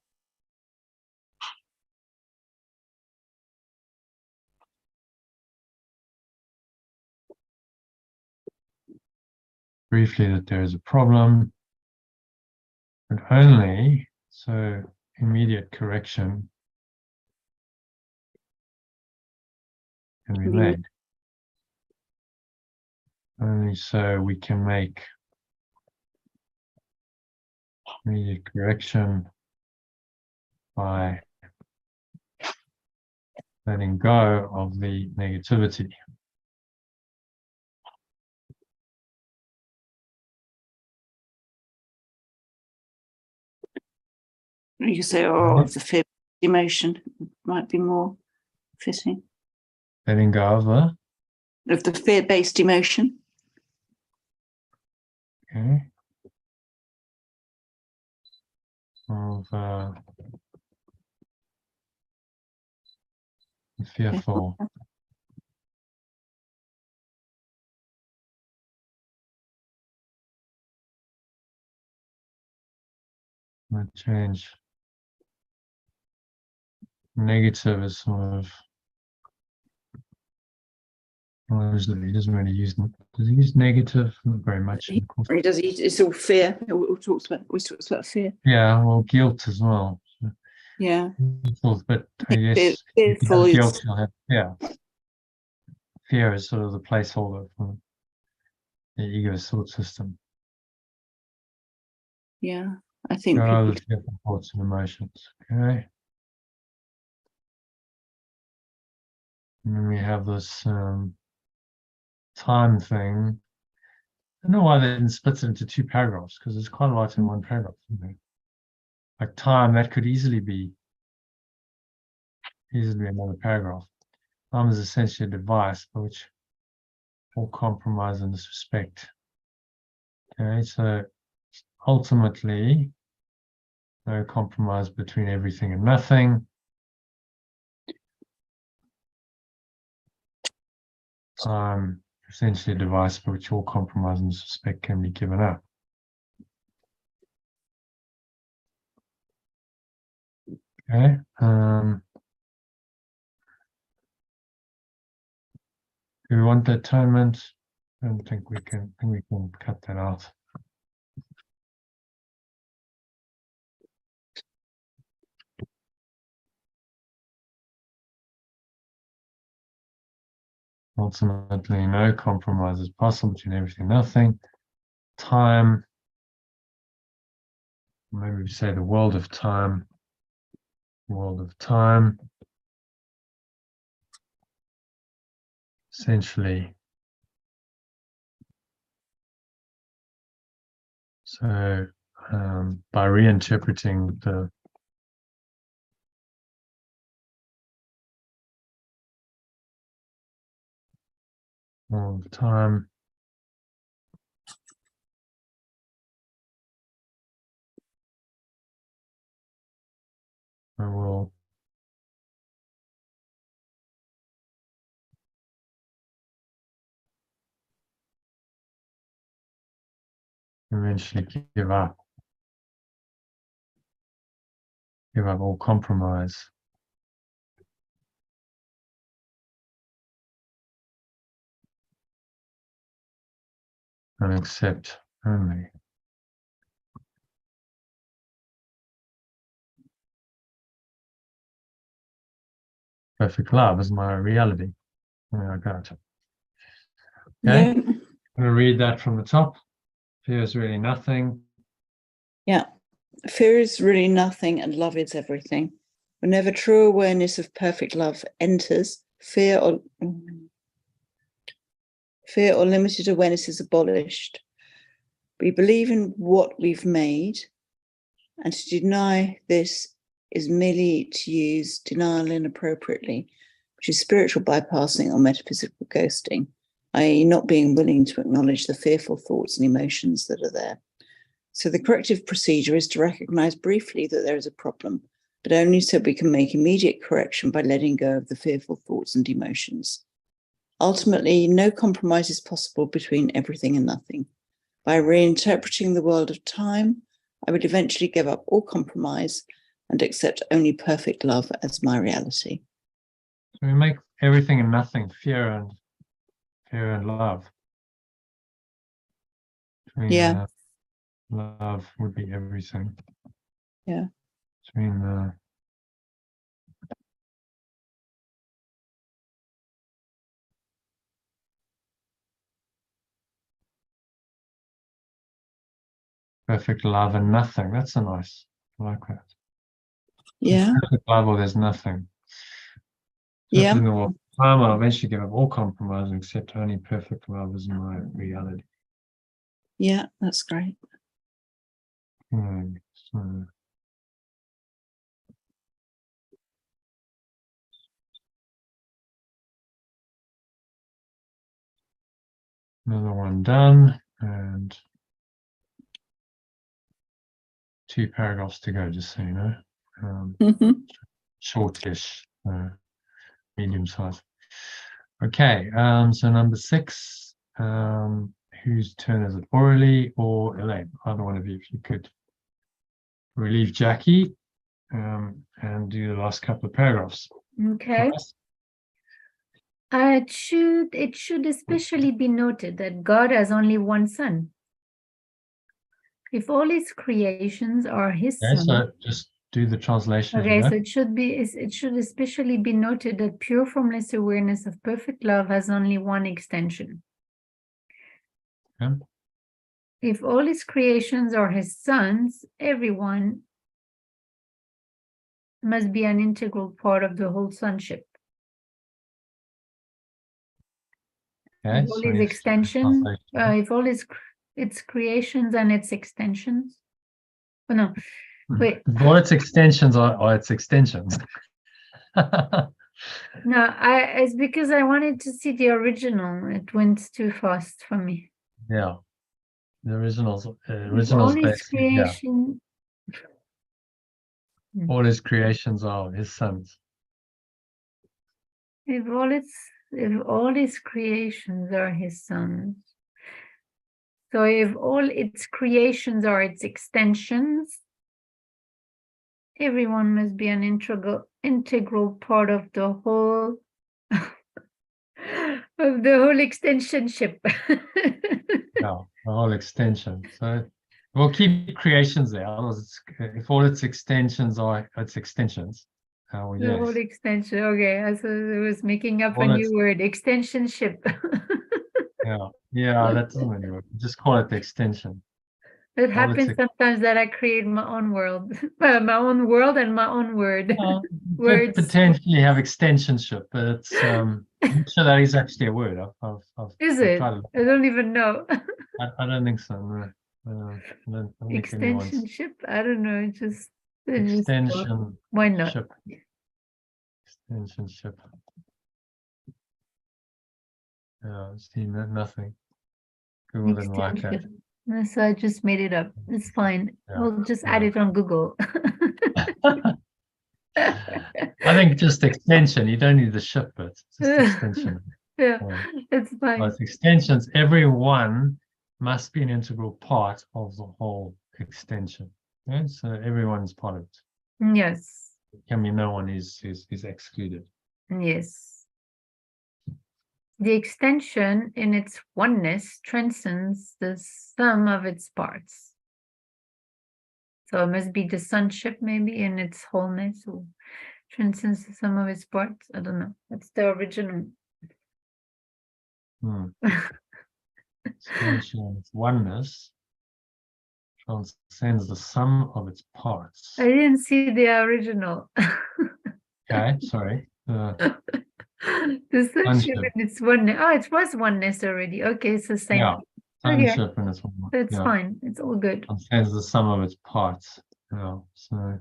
Briefly that there is a problem, but only so immediate correction can be made. Only so we can make immediate correction by letting go of the negativity. You say, of the fear emotion might be more fitting. Letting go Of the fear-based emotion. okay, of fearful. Might change. Negative is sort of He doesn't really use them. Does he use negative? Not very much. He- Of course. He does. It's all fear. It always talks about fear. Yeah, well, guilt as well. So, Yeah. but I guess if you Fearful have is, guilt, you'll have fear. Fear is sort of the placeholder for the ego thought system. yeah. I think Oh, people. the fearful thoughts and emotions. Okay. And then we have this time thing. I don't know why they didn't split it into 2 paragraphs, because there's quite a lot in one paragraph, isn't there? Like time, that could easily be another paragraph. Time is essentially a device by which all compromise in this respect. Okay, so ultimately, no compromise between everything and nothing. Time, essentially a device by which all compromise in this respect can be given up. Okay. Do we want the atonement? I don't think we can. I think we can cut that out. Ultimately, no compromise is possible between everything and nothing. Time, maybe we say the world of time. World of time. Essentially. So, by reinterpreting the world of time, I will eventually give up all compromise. And accept only perfect love as my reality. Oh, I got it. Okay, Yeah. I'm going to read that from the top. Fear is really nothing. Yeah. Fear is really nothing and love is everything. Whenever true awareness of perfect love enters, fear or limited awareness is abolished. We believe in what we've made, and to deny this is merely to use denial inappropriately, which is spiritual bypassing or metaphysical ghosting, i.e., not being willing to acknowledge the fearful thoughts and emotions that are there. So the corrective procedure is to recognize briefly that there is a problem, but only so we can make immediate correction by letting go of the fearful thoughts and emotions. Ultimately, no compromise is possible between everything and nothing. By reinterpreting the world of time, I would eventually give up all compromise and accept only perfect love as my reality. So we make everything and nothing, fear and love. Yeah. Love would be everything. Yeah. Between the perfect love and nothing. That's a nice. I like that. Yeah. Perfect love or there's nothing. Yeah. In the world of time, I'll eventually give up all compromise and accept only perfect love as my reality. Yeah, that's great. So another one done, and 2 paragraphs to go, just so you know. Shortish, medium size. Okay, so number 6, whose turn is it? Aurelie or Elaine? Either one of you, if you could relieve Jackie and do the last couple of paragraphs. Okay. It should especially be noted that God has only one son. If all his creations are his Okay, son, so just do the translation. okay, As so you it should especially be noted that pure formless awareness of perfect love has only one extension. Okay. If all his creations are his sons, everyone must be an integral part of the whole sonship. Okay, If all so his yes, extensions, translation. if all its creations and its extensions. Oh no, wait. Well, its extensions are its extensions. No, it's because I wanted to see the original. It went too fast for me. Yeah, the originals. If Originals all his basically, yeah. creation, All his creations are his sons. if all his creations are his sons. So if all its creations are its extensions, everyone must be an integral part of the whole of the whole extensionship. Yeah, the whole extension. So we'll keep creations there. Otherwise, if all its extensions are its extensions, well, The whole yes. extension. Okay, I was making up a All its, new word, extensionship. yeah, that doesn't really work. Just call it the extension. It All its happens sometimes that I create my own world, my own world and my own word. could Words. potentially have extensionship, but it's I'm not sure that is actually a word. Is I've it? tried to look. I don't even know. I don't think so. No. I don't think anyone's Extensionship? I don't know. It just extension why not? ship. Extension ship. Yeah, see nothing. Google didn't like that. Extension. No, so I just made it up. It's fine. Yeah, We'll just add yeah. it on Google. I think just extension. You don't need the ship bit. Just extension. Yeah, Yeah. it's fine. But extensions, everyone must be an integral part of the whole extension. Okay? So everyone's part of it. Yes. Can be no one is excluded. Yes. The extension in its oneness transcends the sum of its parts. So it must be the sonship maybe in its wholeness, or transcends the sum of its parts. I don't know. That's the original. Extension, its oneness transcends the sum of its parts. I didn't see the original. Okay, sorry. The sonship Sonship. in its oneness. Oh, it was oneness already. Okay, it's the same. Yeah, Okay, sonship and its oneness. it's Yeah. fine. It's all good. Transcends the sum of its parts. Yeah, so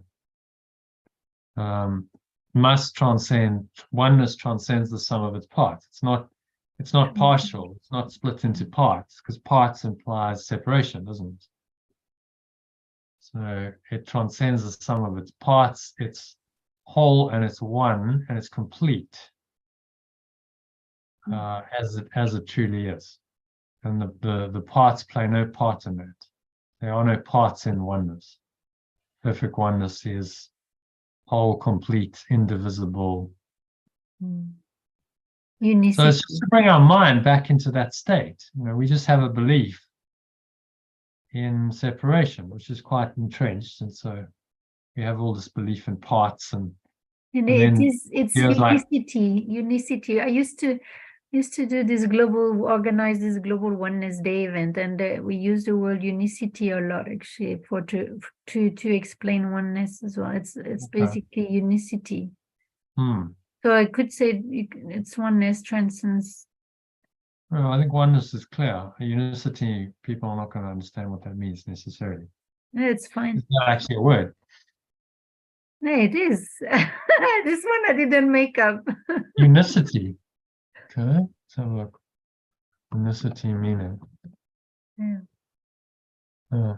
must transcend, oneness transcends the sum of its parts. It's not partial, it's not split into parts, because parts implies separation, doesn't it? So it transcends the sum of its parts, it's whole and it's one and it's complete, as it truly is. And the parts play no part in that. There are no parts in oneness. Perfect oneness is whole, complete, indivisible. Unicity. So it's just to bring our mind back into that state. We just have a belief in separation, which is quite entrenched, and so we have all this belief in parts, and it's feels like- unicity. I used to do this organize this global oneness day event, and we use the word unicity a lot actually to explain oneness as well. It's Okay. basically unicity. So I could say it's oneness transcends. Well, I think oneness is clear. Unicity, people are not going to understand what that means necessarily. It's fine. It's not actually a word. No, it is. This one I didn't make up. Unicity. Okay, let's have a look. Unicity meaning. Yeah.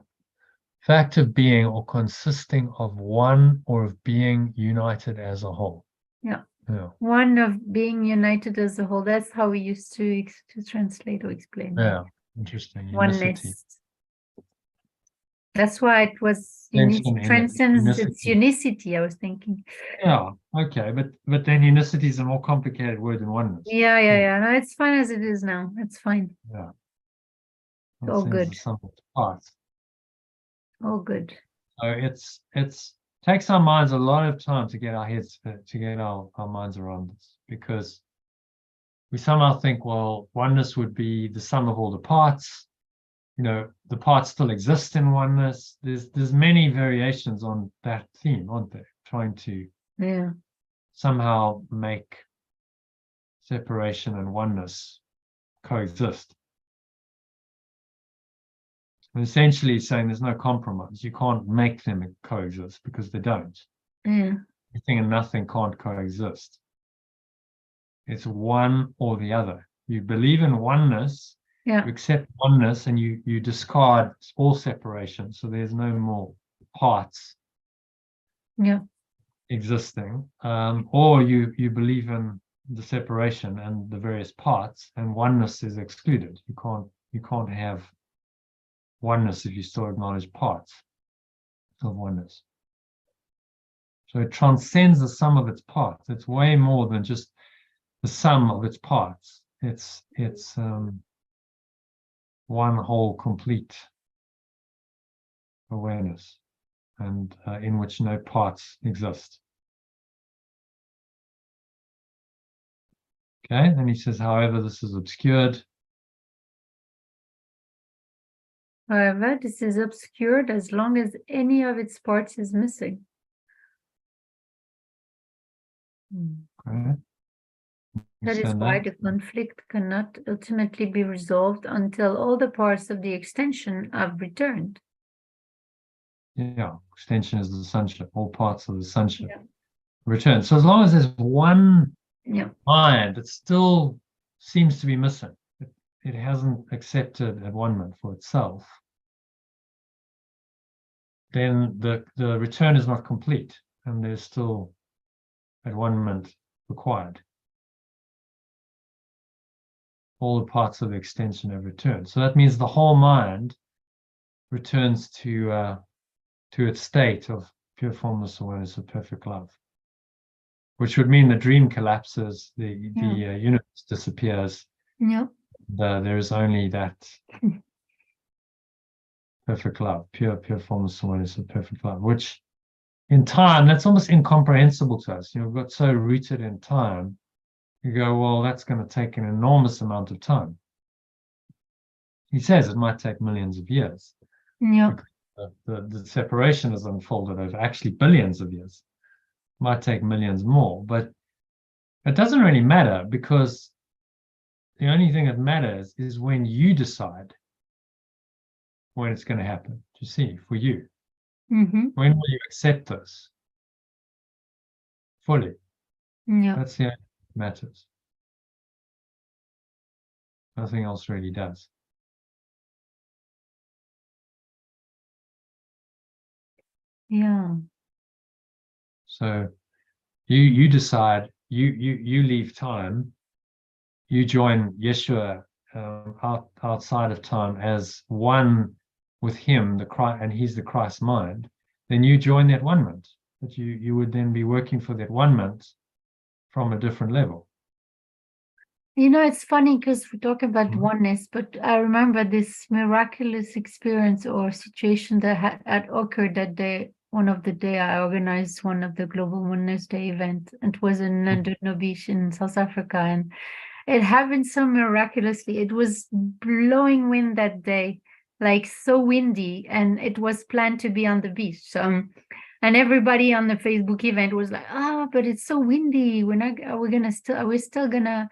Fact of being or consisting of one or of being united as a whole. Yeah. Yeah. One of being united as a whole. That's how we used to translate or explain. Yeah. Interesting. Unicity. Oneness. That's why it was Extension in transcends its unicity. unicity, I was thinking. Yeah, okay, but then unicity is a more complicated word than oneness. Yeah, yeah, yeah. No, it's fine as it is now. It's fine. Yeah. All Transcends good. the sum of its parts. All good. So it's takes our minds a lot of time to get our heads to get our minds around this, because we somehow think, well, oneness would be the sum of all the parts. You know, the parts still exist in oneness. There's many variations on that theme, aren't there? Trying to Yeah. somehow make separation and oneness coexist. And essentially saying there's no compromise. You can't make them coexist because they don't. Yeah. Everything and nothing can't coexist. It's one or the other. You believe in oneness, Yeah. you accept oneness, and you discard all separation. So there's no more parts Yeah. existing. Or you believe in the separation and the various parts, and oneness is excluded. You can't have oneness if you still acknowledge parts of oneness. So it transcends the sum of its parts. It's way more than just the sum of its parts. It's one whole complete awareness, and in which no parts exist. Okay, then he says, however, this is obscured. However, this is obscured as long as any of its parts is missing. Okay. That is Understand why that? the conflict cannot ultimately be resolved until all the parts of the extension have returned. Yeah, extension is the sonship. All parts of the sonship Yeah. return. So as long as there's one Yeah. mind, it still seems to be missing. It hasn't accepted at-one-ment for itself. Then the return is not complete, and there's still at-one-ment required. All the parts of the extension have returned. So that means the whole mind returns to its state of pure formless awareness of perfect love, which would mean the dream collapses, the universe disappears. Yeah. There is only that perfect love, pure formless awareness of perfect love, which in time, that's almost incomprehensible to us. You know, we've got so rooted in time. You go, well, that's going to take an enormous amount of time. He says it might take millions of years. Yeah. The separation is unfolded over actually billions of years. It might take millions more, but it doesn't really matter, because the only thing that matters is when you decide when it's going to happen. You see, for you, Mm-hmm. when will you accept this fully? Yeah. That's the only thing that matters. Nothing else really does. Yeah. So you decide, you leave time, you join Yeshua outside of time as one with him, the Christ, and he's the Christ mind. Then you join that one-ment. But you would then be working for that one-ment from a different level. You know, it's funny because we talk about Mhm. oneness, but I remember this miraculous experience or situation that had occurred that day. One of the day I organized one of the Global Oneness Day event. It was in London Beach in South Africa, and it happened so miraculously. It was blowing wind that day, like so windy, and it was planned to be on the beach. So, and everybody on the Facebook event was like, "Oh, but it's so windy. We're not. Are we still gonna?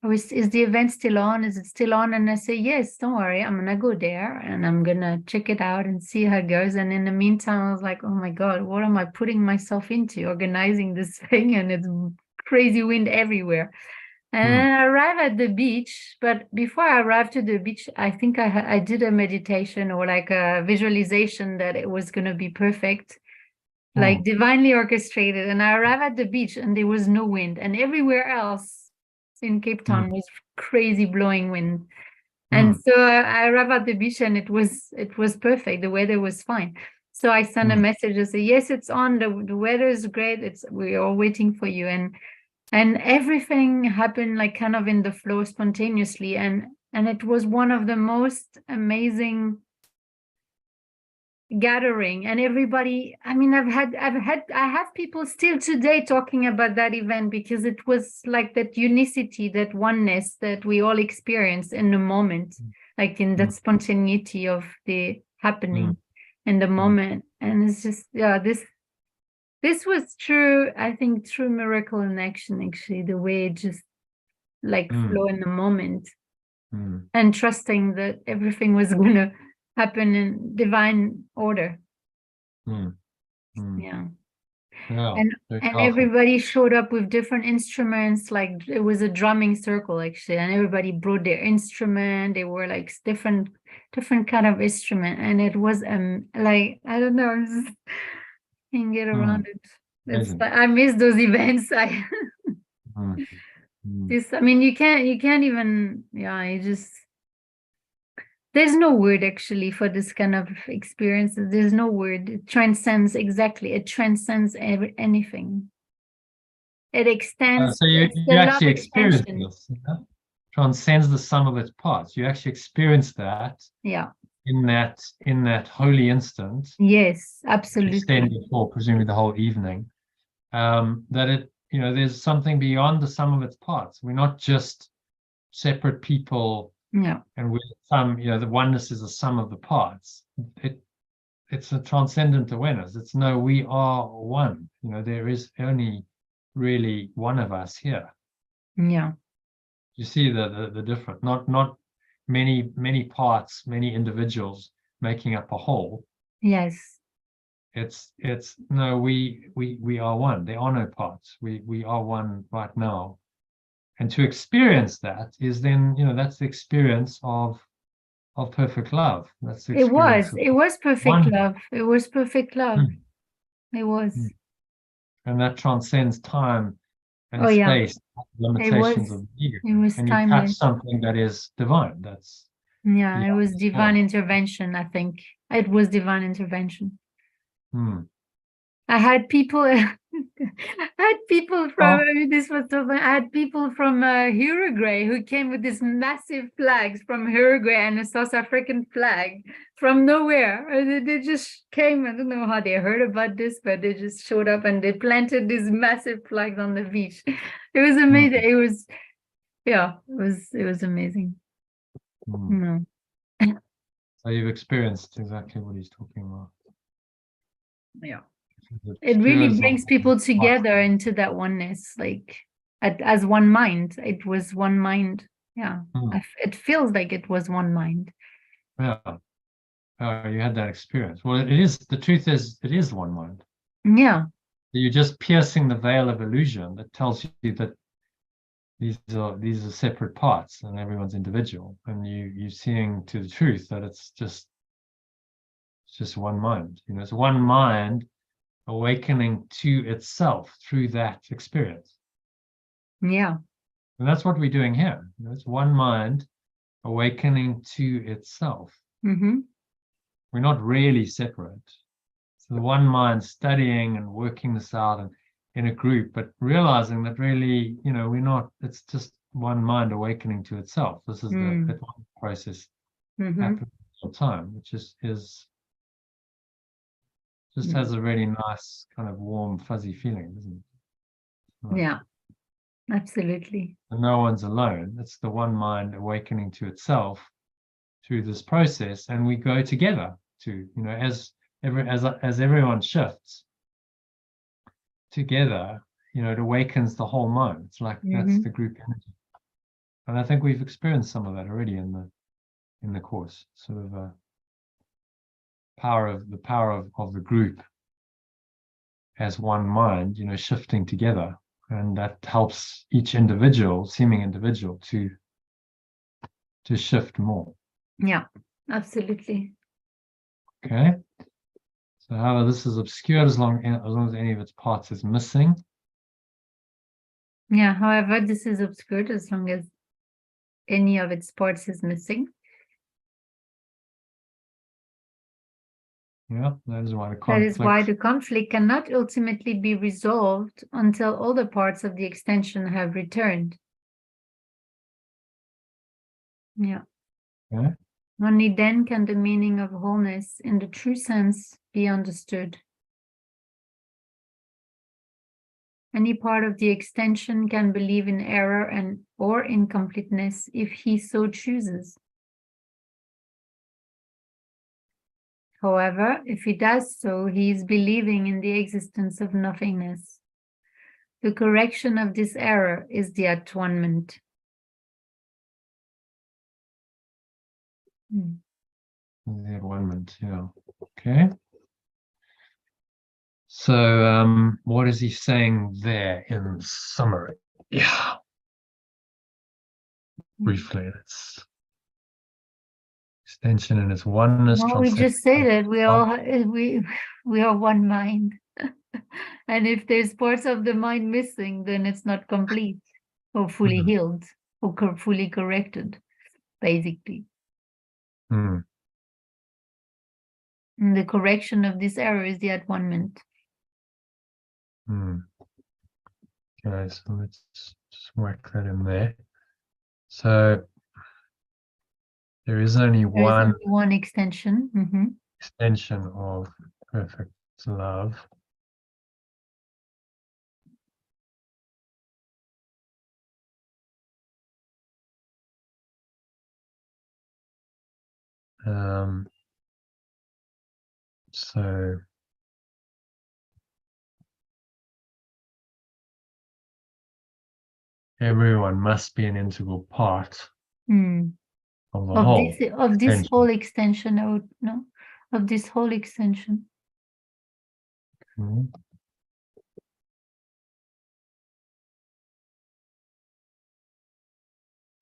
Is the event still on? Is it still on?" And I say, "Yes, don't worry. I'm gonna go there and I'm gonna check it out and see how it goes." And in the meantime, I was like, "Oh my God, what am I putting myself into organizing this thing? And it's crazy wind everywhere." And then I arrive at the beach, but before I arrived to the beach, I think I did a meditation or like a visualization that it was going to be perfect, like divinely orchestrated. And I arrived at the beach and there was no wind, and everywhere else in Cape Town was crazy blowing wind. And Mm. so I arrived at the beach and it was perfect. The weather was fine. So I sent a Mm. message and said, yes, it's on. The weather is great. We're all waiting for you. And everything happened like kind of in the flow spontaneously. And it was one of the most amazing gathering. And everybody, I mean, I have people still today talking about that event because it was like that unicity, that oneness that we all experienced in the moment, like in that spontaneity of the happening in the moment. And it's just, yeah, this was true, I think, true miracle in action, actually, the way it just like flow in the moment and trusting that everything was going to happen in divine order. Mm. Mm. Yeah. Yeah. And Very and powerful. everybody showed up with different instruments, like it was a drumming circle actually, and everybody brought their instrument. They were like different kind of instrument, and it was like, I don't know, just can't get around it. It's Amazing. like, I miss those events. Mm. Mm. This, I mean, you can't even, yeah, you just, there's no word actually for this kind of experiences. There's no word. It transcends anything. It extends. So you It's the love actually experience extension. this. Yeah? Transcends the sum of its parts. You actually experience that Yeah. in that holy instant, Yes, absolutely. extended for presumably the whole evening. That it, there's something beyond the sum of its parts. We're not just separate people, Yeah. and with the oneness is the sum of the parts. It's a transcendent awareness. It's no, we are one. There is only really one of us here. Yeah. You see the difference. Not many parts, many individuals making up a whole. Yes. It's no, we are one. There are no parts. We are one right now. And to experience that is then, that's the experience of perfect love. That's the experience It was perfect one. love. It was perfect love. It was. And that transcends time and Oh yeah. space, limitations of the ego. It was And you catch timeless. something that is divine. That's Yeah, it was beyond divine time. intervention, I think. It was divine intervention. Hmm. I had people from Uruguay who came with these massive flags from Uruguay and a South African flag from nowhere. And they just came. I don't know how they heard about this, but they just showed up and they planted these massive flags on the beach. It was amazing. It was, yeah, it was amazing. No. So you've experienced exactly what he's talking about. Yeah. It really brings people together into that oneness, like as one mind. It was one mind. Yeah. It feels like it was one mind. Yeah. You had that experience. Well, the truth is, it is one mind. Yeah. You're just piercing the veil of illusion that tells you that these are separate parts and everyone's individual, and you're seeing to the truth that it's just one mind. It's one mind awakening to itself through that experience. Yeah. And that's what we're doing here. It's one mind awakening to itself. Mm-hmm. We're not really separate. So the one mind studying and working this out and in a group, but realizing that really, we're not, it's just one mind awakening to itself. This is the process happening all the time, which is just has a really nice kind of warm, fuzzy feeling, doesn't it? Nice. Yeah, absolutely. And no one's alone. It's the one mind awakening to itself through this process, and we go together to, as everyone shifts together, it awakens the whole mind. It's like that's the group energy, and I think we've experienced some of that already in the course. Sort of a power of the group as one mind, shifting together, and that helps each seeming individual to shift more. Yeah, absolutely. Okay. So, however, this is obscured as long as any of its parts is missing. Yeah, however, this is obscured as long as any of its parts is missing. Yeah, that is why the That conflict. is why the conflict cannot ultimately be resolved until all the parts of the extension have returned. Yeah. Okay. Only then can the meaning of wholeness in the true sense be understood. Any part of the extension can believe in error and or incompleteness if he so chooses. However, if he does so, he is believing in the existence of nothingness. The correction of this error is the atonement. The atonement, yeah. Okay. So what is he saying there in summary? Yeah. Briefly, it's extension and its oneness. Well, we just say that we Oh. all we are one mind. And if there's parts of the mind missing, then it's not complete or fully healed or fully corrected, basically. Hmm. And the correction of this error is the atonement. Hmm. Okay, so let's just whack that in there. So there is only There is one only one extension. extension of perfect love. So everyone must be an integral part Mm. of the Of whole. this extension. whole extension, I would no, of this whole extension. Hmm.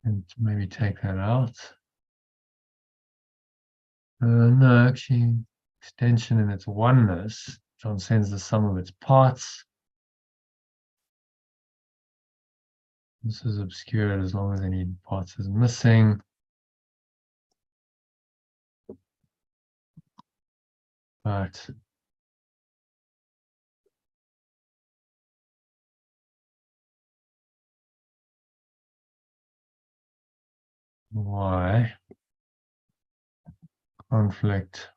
And maybe take that out. No, actually, extension in its oneness transcends the sum of its parts. This is obscured as long as any parts is missing. But why conflict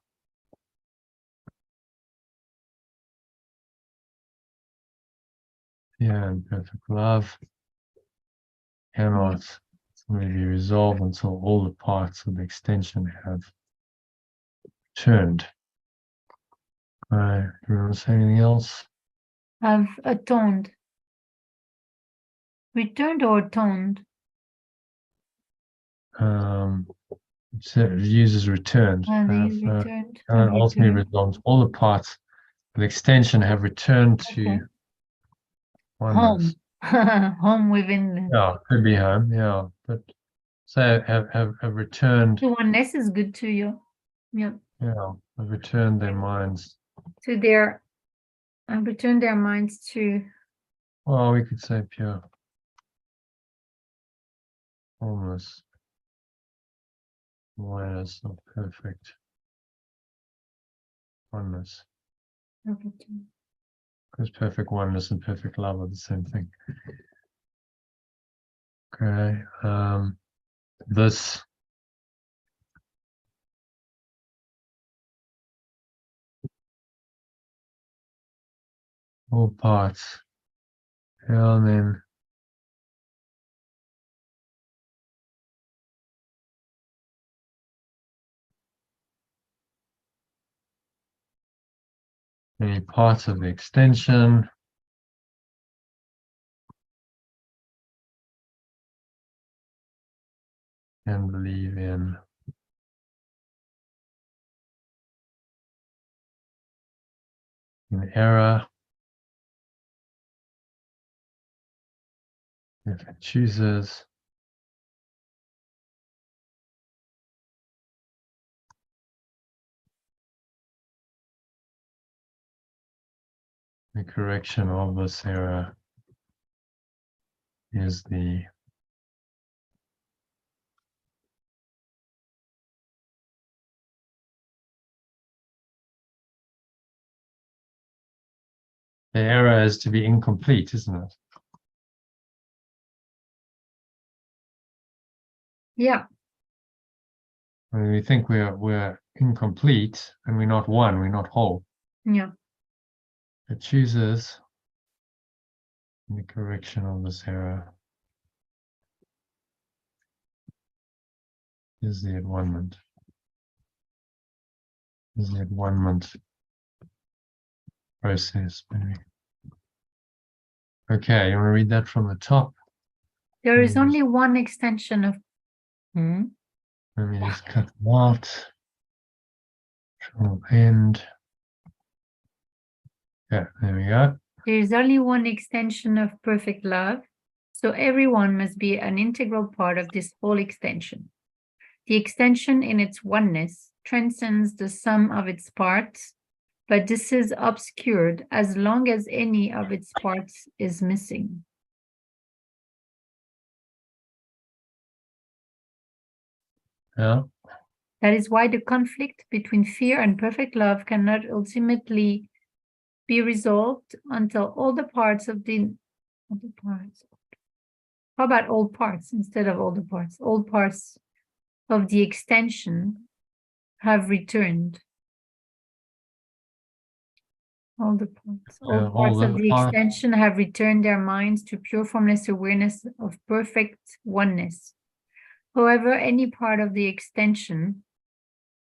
and perfect love cannot fully be resolved until all the parts of the extension have returned. Do you want to say anything else? Have atoned. Returned or atoned? It uses returned. And they Have, returned. ultimately resolved. All the parts of the extension have returned to Okay. oneness. Home. Home within them. Yeah, could be home. Yeah, but so have returned. The oneness is good to you. Yeah. Yeah, have returned their minds. To their return their minds to Well, we could say pure wholeness, awareness of perfect oneness. Because perfect oneness and perfect love are the same thing. Okay. This all parts. Yeah, and then any parts of the extension. And believe in error if it chooses. The correction of this error is the The error is to be incomplete, isn't it? Yeah. When we think we're incomplete and we're not one, we're not whole. Yeah. It chooses the correction of this error is the at-one-ment. Is the at-one-ment process, maybe. Okay, you want to read that from the top? There is Mm. only one extension of Let me just cut them out. Control end. Yeah, there we go. there is only one extension of perfect love, so everyone must be an integral part of this whole extension. The extension in its oneness transcends the sum of its parts, but this is obscured as long as any of its parts is missing. Yeah. That is why the conflict between fear and perfect love cannot ultimately be resolved until all the parts of the parts. How about all parts instead of all the parts? All parts of the extension have returned. All the parts. All Yeah, all parts of the the parts. extension have returned their minds to pure formless awareness of perfect oneness. However, any part of the extension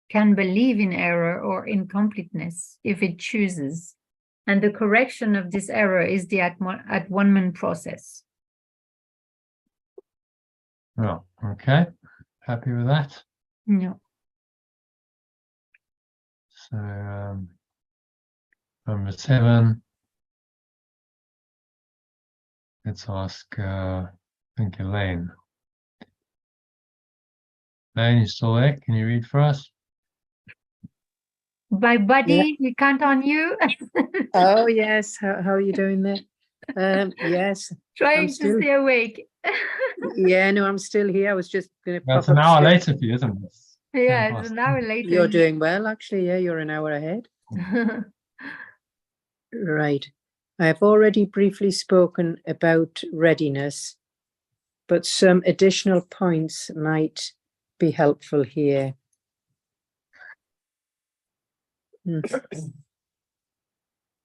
can believe in error or incompleteness if it chooses, and the correction of this error is the at-one-ment process. Oh, okay. Happy with that? No. So, number 7. Let's ask, I think Elaine. Elaine, you still there? Can you read for us? My buddy, we count on you. Oh, yes. How are you doing there? Yes. Trying still- to stay awake. Yeah, no, I'm still here. I was just going to That's pop an hour upstairs. later for you, isn't it? Yeah, Past it's an hour later. You're doing well, actually. Yeah, you're an hour ahead. Right. I have already briefly spoken about readiness, but some additional points might be helpful here.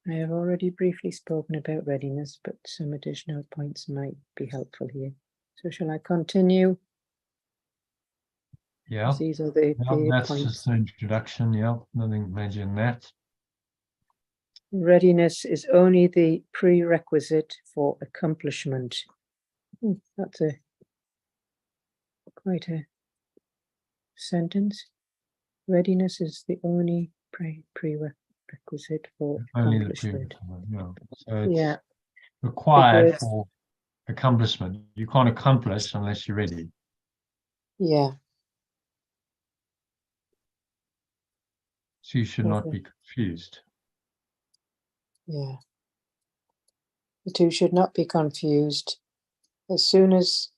I have already briefly spoken about readiness, but some additional points might be helpful here. So shall I continue? Yeah. These are the That's points. just an introduction. Yeah, nothing major in that. Readiness is only the prerequisite for accomplishment. That's quite a sentence. Readiness is the only prerequisite for Only the accomplishment. previous one. Yeah. So it's Yeah, required because- for accomplishment. You can't accomplish unless you're ready. yeah. So you should not Okay. be confused. Yeah. The two should not be confused. As soon as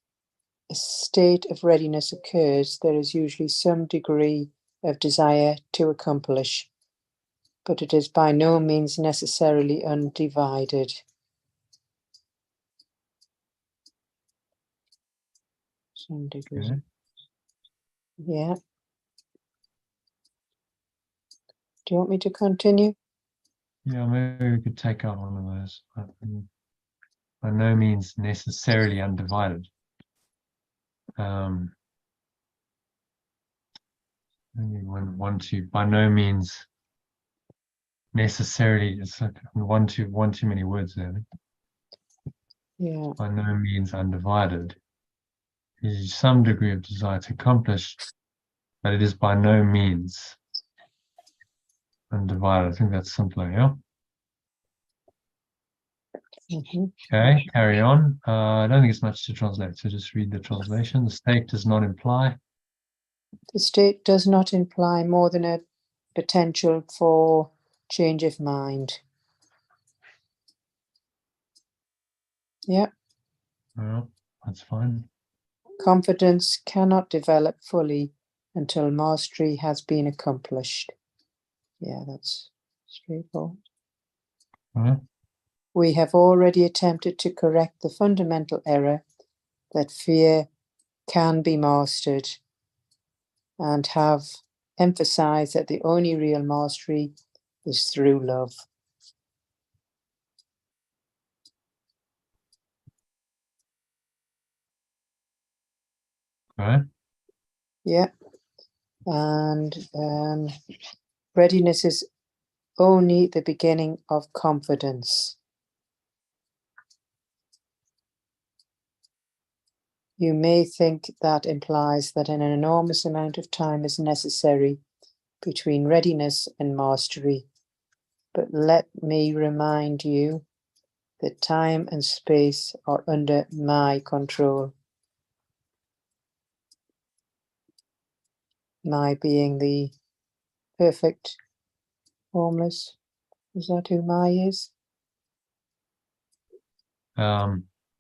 a state of readiness occurs, there is usually some degree of desire to accomplish, but it is by no means necessarily undivided. Some degree. Okay. Yeah. Do you want me to continue? Yeah, maybe we could take out one of those. By no means necessarily undivided. Only one to by no means necessarily. It's like one too many words there. Yeah. By no means undivided. There is some degree of desire to accomplish, but it is by no means undivided. I think that's simpler, yeah? Mhm. Okay, carry on. I don't think it's much to translate, so just read the translation. The state does not imply. The state does not imply more than a potential for change of mind. Yeah. Well, that's fine. Confidence cannot develop fully until mastery has been accomplished. Yeah, that's straightforward. All right. We have already attempted to correct the fundamental error that fear can be mastered, and have emphasized that the only real mastery is through love. Right? Yeah. And readiness is only the beginning of confidence. You may think that implies that an enormous amount of time is necessary between readiness and mastery, but let me remind you that time and space are under my control. My being the perfect formless. Is that who my is?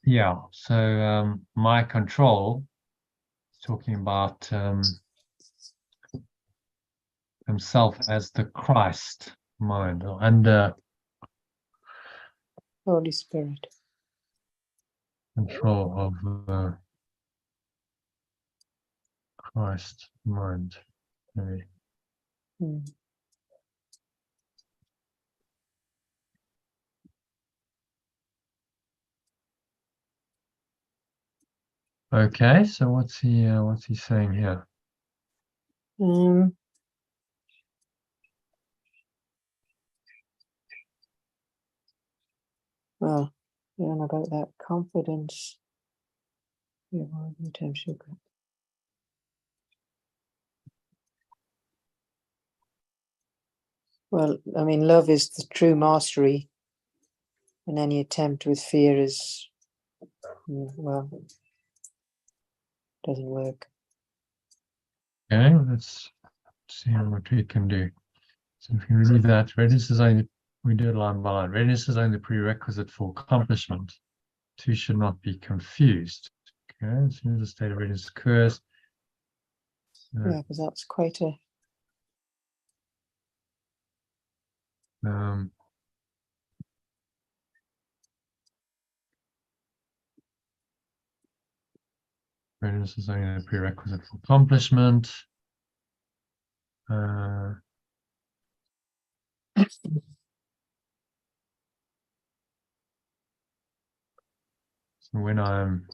Yeah, so my control is talking about himself as the Christ mind, or under Holy Spirit. control of the Christ mind. Maybe. Hmm. Okay, so what's he saying here? Well, you don't know about that confidence. Yeah, well, you tend to go. Well, I mean, love is the true mastery, and any attempt with fear is, well, doesn't work. Okay, let's see what we can do. So if you read that, readiness is only, we do it line by line. Readiness is only the prerequisite for accomplishment. Two should not be confused. Okay, as soon as the state of readiness occurs. Yeah, because that's quite a. Readiness is only a prerequisite for accomplishment. So when I'm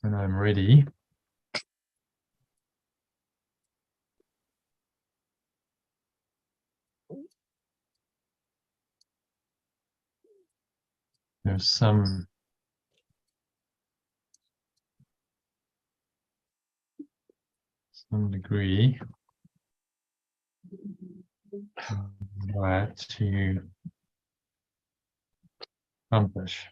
ready, there's some degree right to accomplish.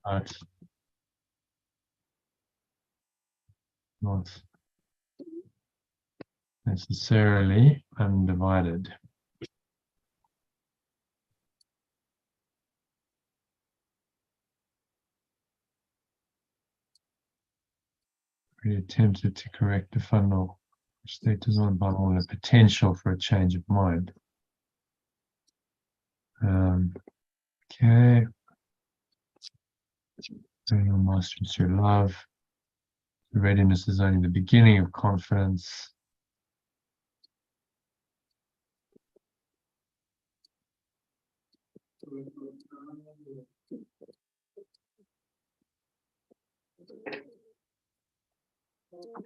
But not necessarily undivided. We attempted to correct the fundamental state does not involve the potential for a change of mind. Okay. Your mastery through love. The readiness is only the beginning of confidence.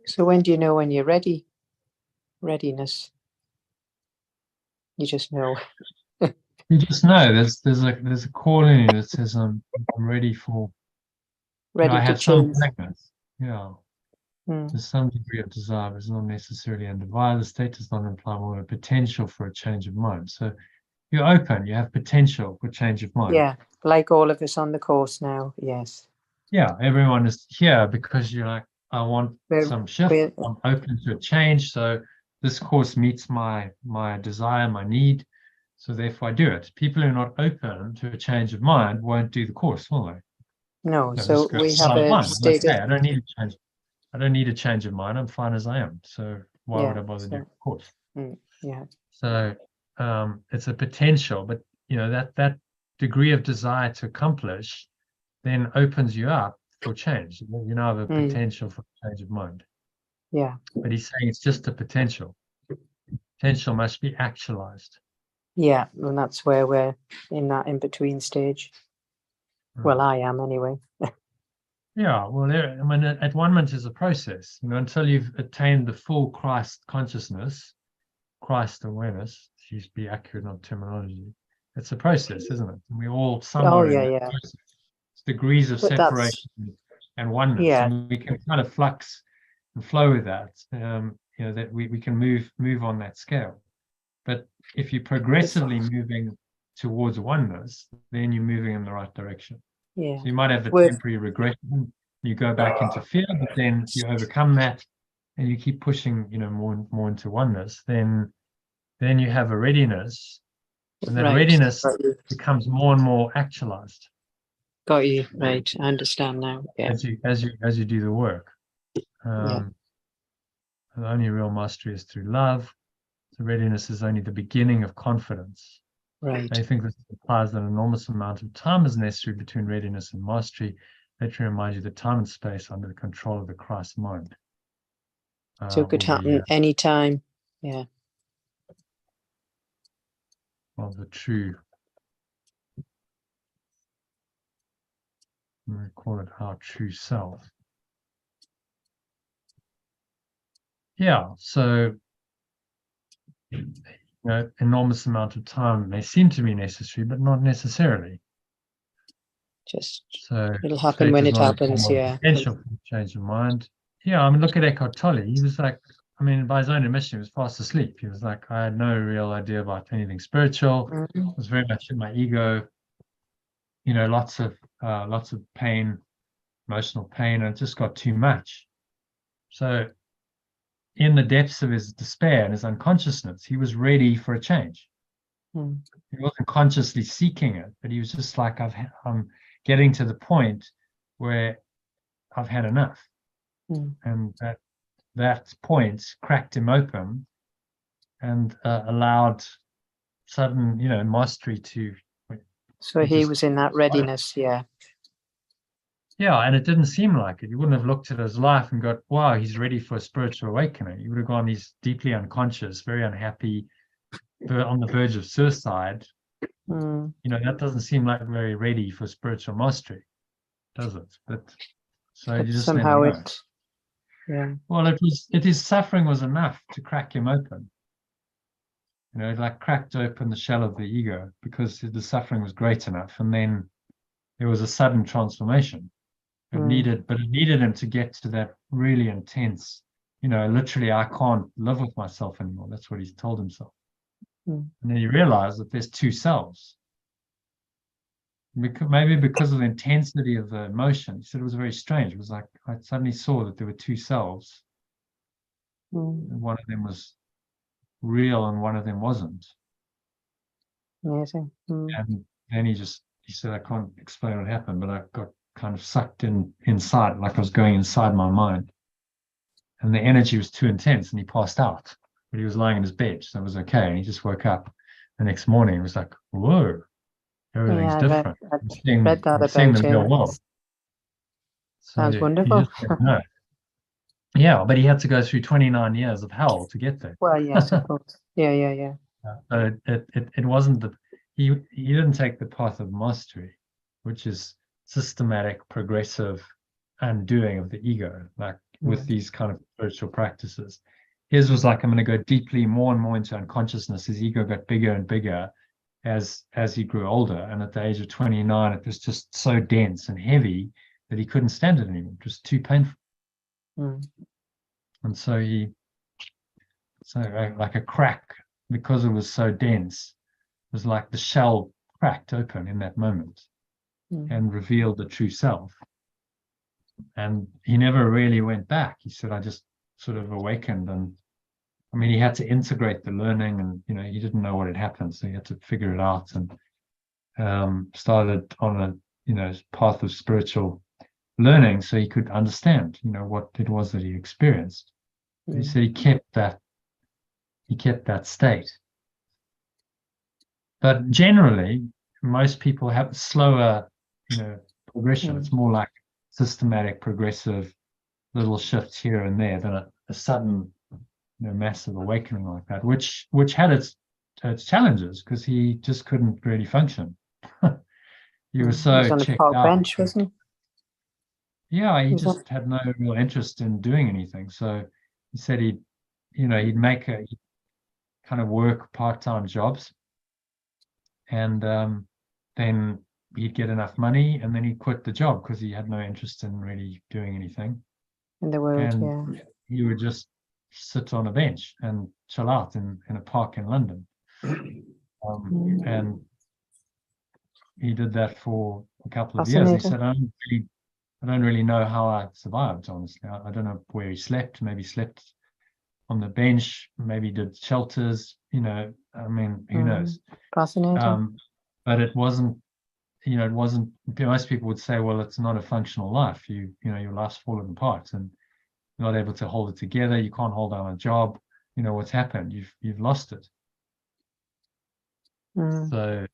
So when do you know when you're ready? Readiness. You just know. You just know there's a call in you that says I'm ready for. Ready I to have some change. pregnancy. Yeah. There's some degree of desire, but it's not necessarily undivided. The state does not imply more a potential for a change of mind. So you're open, you have potential for change of mind. Yeah, like all of us on the course now, yes. Yeah, everyone is here because you're like, I want some shift. I'm open to a change. So this course meets my desire, my need. So therefore I do it. People who are not open to a change of mind won't do the course, will they? No, They'll so just go, we have "Oh, I'm a fine. I'm state okay. of, I don't need a change. I don't need a change of mind. I'm fine as I am. So why would Yeah, I bother so- doing the course?" yeah, So it's a potential, but you know that degree of desire to accomplish then opens you up for change. You now have a potential for change of mind. yeah, But he's saying it's just a potential. Potential must be actualized. yeah. And that's where we're in that in-between stage. Well, I am anyway. Yeah, well, I mean, at-one-ment is a process. You know, until you've attained the full Christ consciousness, Christ awareness, to be accurate on terminology, it's a process, isn't it? And we all somewhere in yeah, that yeah. process. It's degrees of But that's- separation and oneness, Yeah. and we can kind of flux and flow with that. You know, that we can move on that scale. But if you're progressively moving towards oneness, then you're moving in the right direction. Yeah. So you might have a With- temporary regression, you go back into fear, but then you overcome that and you keep pushing, you know, more and more into oneness, then you have a readiness, and that Right. readiness Got you. becomes more and more actualized Got you. Right. I understand now. Yeah. as you do the work. The only real mastery is through love. So readiness is only the beginning of confidence. Right. I think this implies that an enormous amount of time is necessary between readiness and mastery. Let me remind you that time and space are under the control of the Christ mind. So it could Will be, happen anytime. Yeah. of the true, we call it our true self. Yeah, so you know, enormous amount of time may seem to be necessary, but not necessarily. Just So it'll happen fate when is it not a happens. form of Yeah. potential for change of mind. Yeah, I mean, look at Eckhart Tolle. He was like, I mean, by his own admission, he was fast asleep. He was like, I had no real idea about anything spiritual. Mhm. I was very much in my ego. You know, lots of pain, emotional pain, and it just got too much. So, in the depths of his despair and his unconsciousness, he was ready for a change. Mm. He wasn't consciously seeking it, but he was just like, I'm getting to the point where I've had enough. Mm. And that point cracked him open and allowed sudden, you know, mastery to. So He he just- was in that readiness. Yeah. Yeah, and it didn't seem like it. You wouldn't have looked at his life and got, wow, he's ready for a spiritual awakening. You would have gone, he's deeply unconscious, very unhappy, on the verge of suicide. Mm. You know, that doesn't seem like very ready for spiritual mastery, does it? But so But you just somehow never know. it. Yeah. Well, his suffering was enough to crack him open. You know, it like cracked open the shell of the ego because the suffering was great enough. And then there was a sudden transformation. It needed him to get to that really intense, you know, literally, I can't live with myself anymore. That's what he's told himself. Mm. And then he realized that there's two selves. Maybe because of the intensity of the emotion, he said it was very strange. It was like I suddenly saw that there were two selves. Mm. And one of them was real and one of them wasn't. Amazing. Mm. And then he said, I can't explain what happened, but I got kind of sucked inside, like I was going inside my mind. And the energy was too intense and he passed out. But he was lying in his bed, so it was okay. And he just woke up the next morning. It was like, whoa, everything's Yeah, different. I've I'm read that seeing the about real him. world. So Sounds you wonderful. just never know. Yeah, but he had to go through 29 years of hell to get there. Well, yes, of course. Yeah. So it wasn't he didn't take the path of mastery, which is systematic, progressive undoing of the ego, like with these kind of spiritual practices. His was like, I'm going to go deeply more and more into unconsciousness. His ego got bigger and bigger as he grew older. And at the age of 29, it was just so dense and heavy that he couldn't stand it anymore. It was too painful. Mm. And so like a crack, because it was so dense, it was like the shell cracked open in that moment and revealed the true self. And he never really went back. He said, I just sort of awakened and I mean, he had to integrate the learning, and he didn't know what had happened, so he had to figure it out, and started on a path of spiritual learning, so he could understand what it was that he experienced. He Mm. said he kept that state. But generally, most people have slower, progression. Mm. It's more like systematic, progressive little shifts here and there than a sudden, massive awakening like that, which had its challenges, because he just couldn't really function. He was He so was on a checked park out. bench, wasn't Yeah, he Was that- just had no real interest in doing anything. So he said he'd kind of work part-time jobs, and then he'd get enough money, and then he'd quit the job because he had no interest in really doing anything. in the world? And Yeah. he would just sit on a bench and chill out in a park in London. And he did that for a couple of years. He Fascinating. said, I don't really know how I survived, honestly. I don't know where he slept. Maybe he slept on the bench, maybe did shelters, I mean, who knows? Fascinating. But it wasn't, most people would say, well, it's not a functional life. Your life's fallen apart and you're not able to hold it together. You can't hold down a job. What's happened? You've lost it. Mm. So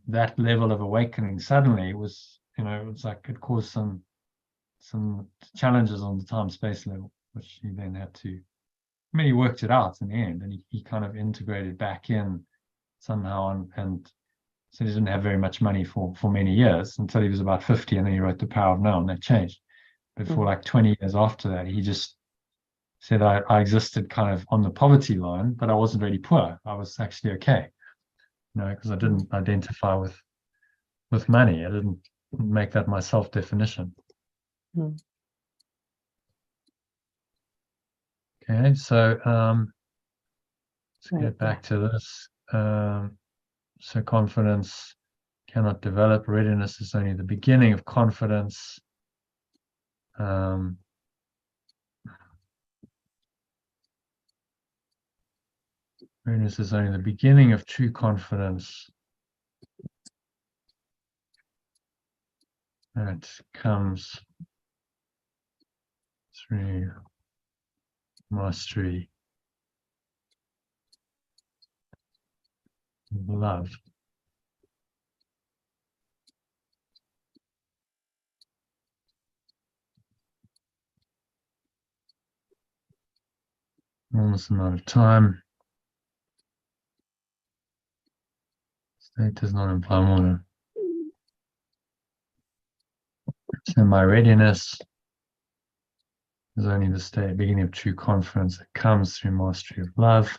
that level of awakening suddenly was, it was like it caused some challenges on the time-space level, which he then had to, he worked it out in the end, and he kind of integrated back in somehow, and so he didn't have very much money for many years until he was about 50, and then he wrote The Power of Now, and that changed. But for like 20 years after that, he just said, I existed kind of on the poverty line, but I wasn't really poor. I was actually okay, because I didn't identify with money. I didn't make that my self-definition. Okay, so let's get back to this. So confidence cannot develop. Readiness is only the beginning of confidence. Readiness is only the beginning of true confidence. That comes through mastery of love. Enormous amount of time. State does not imply more than. So my readiness is only the state, beginning of true confidence that comes through mastery of love.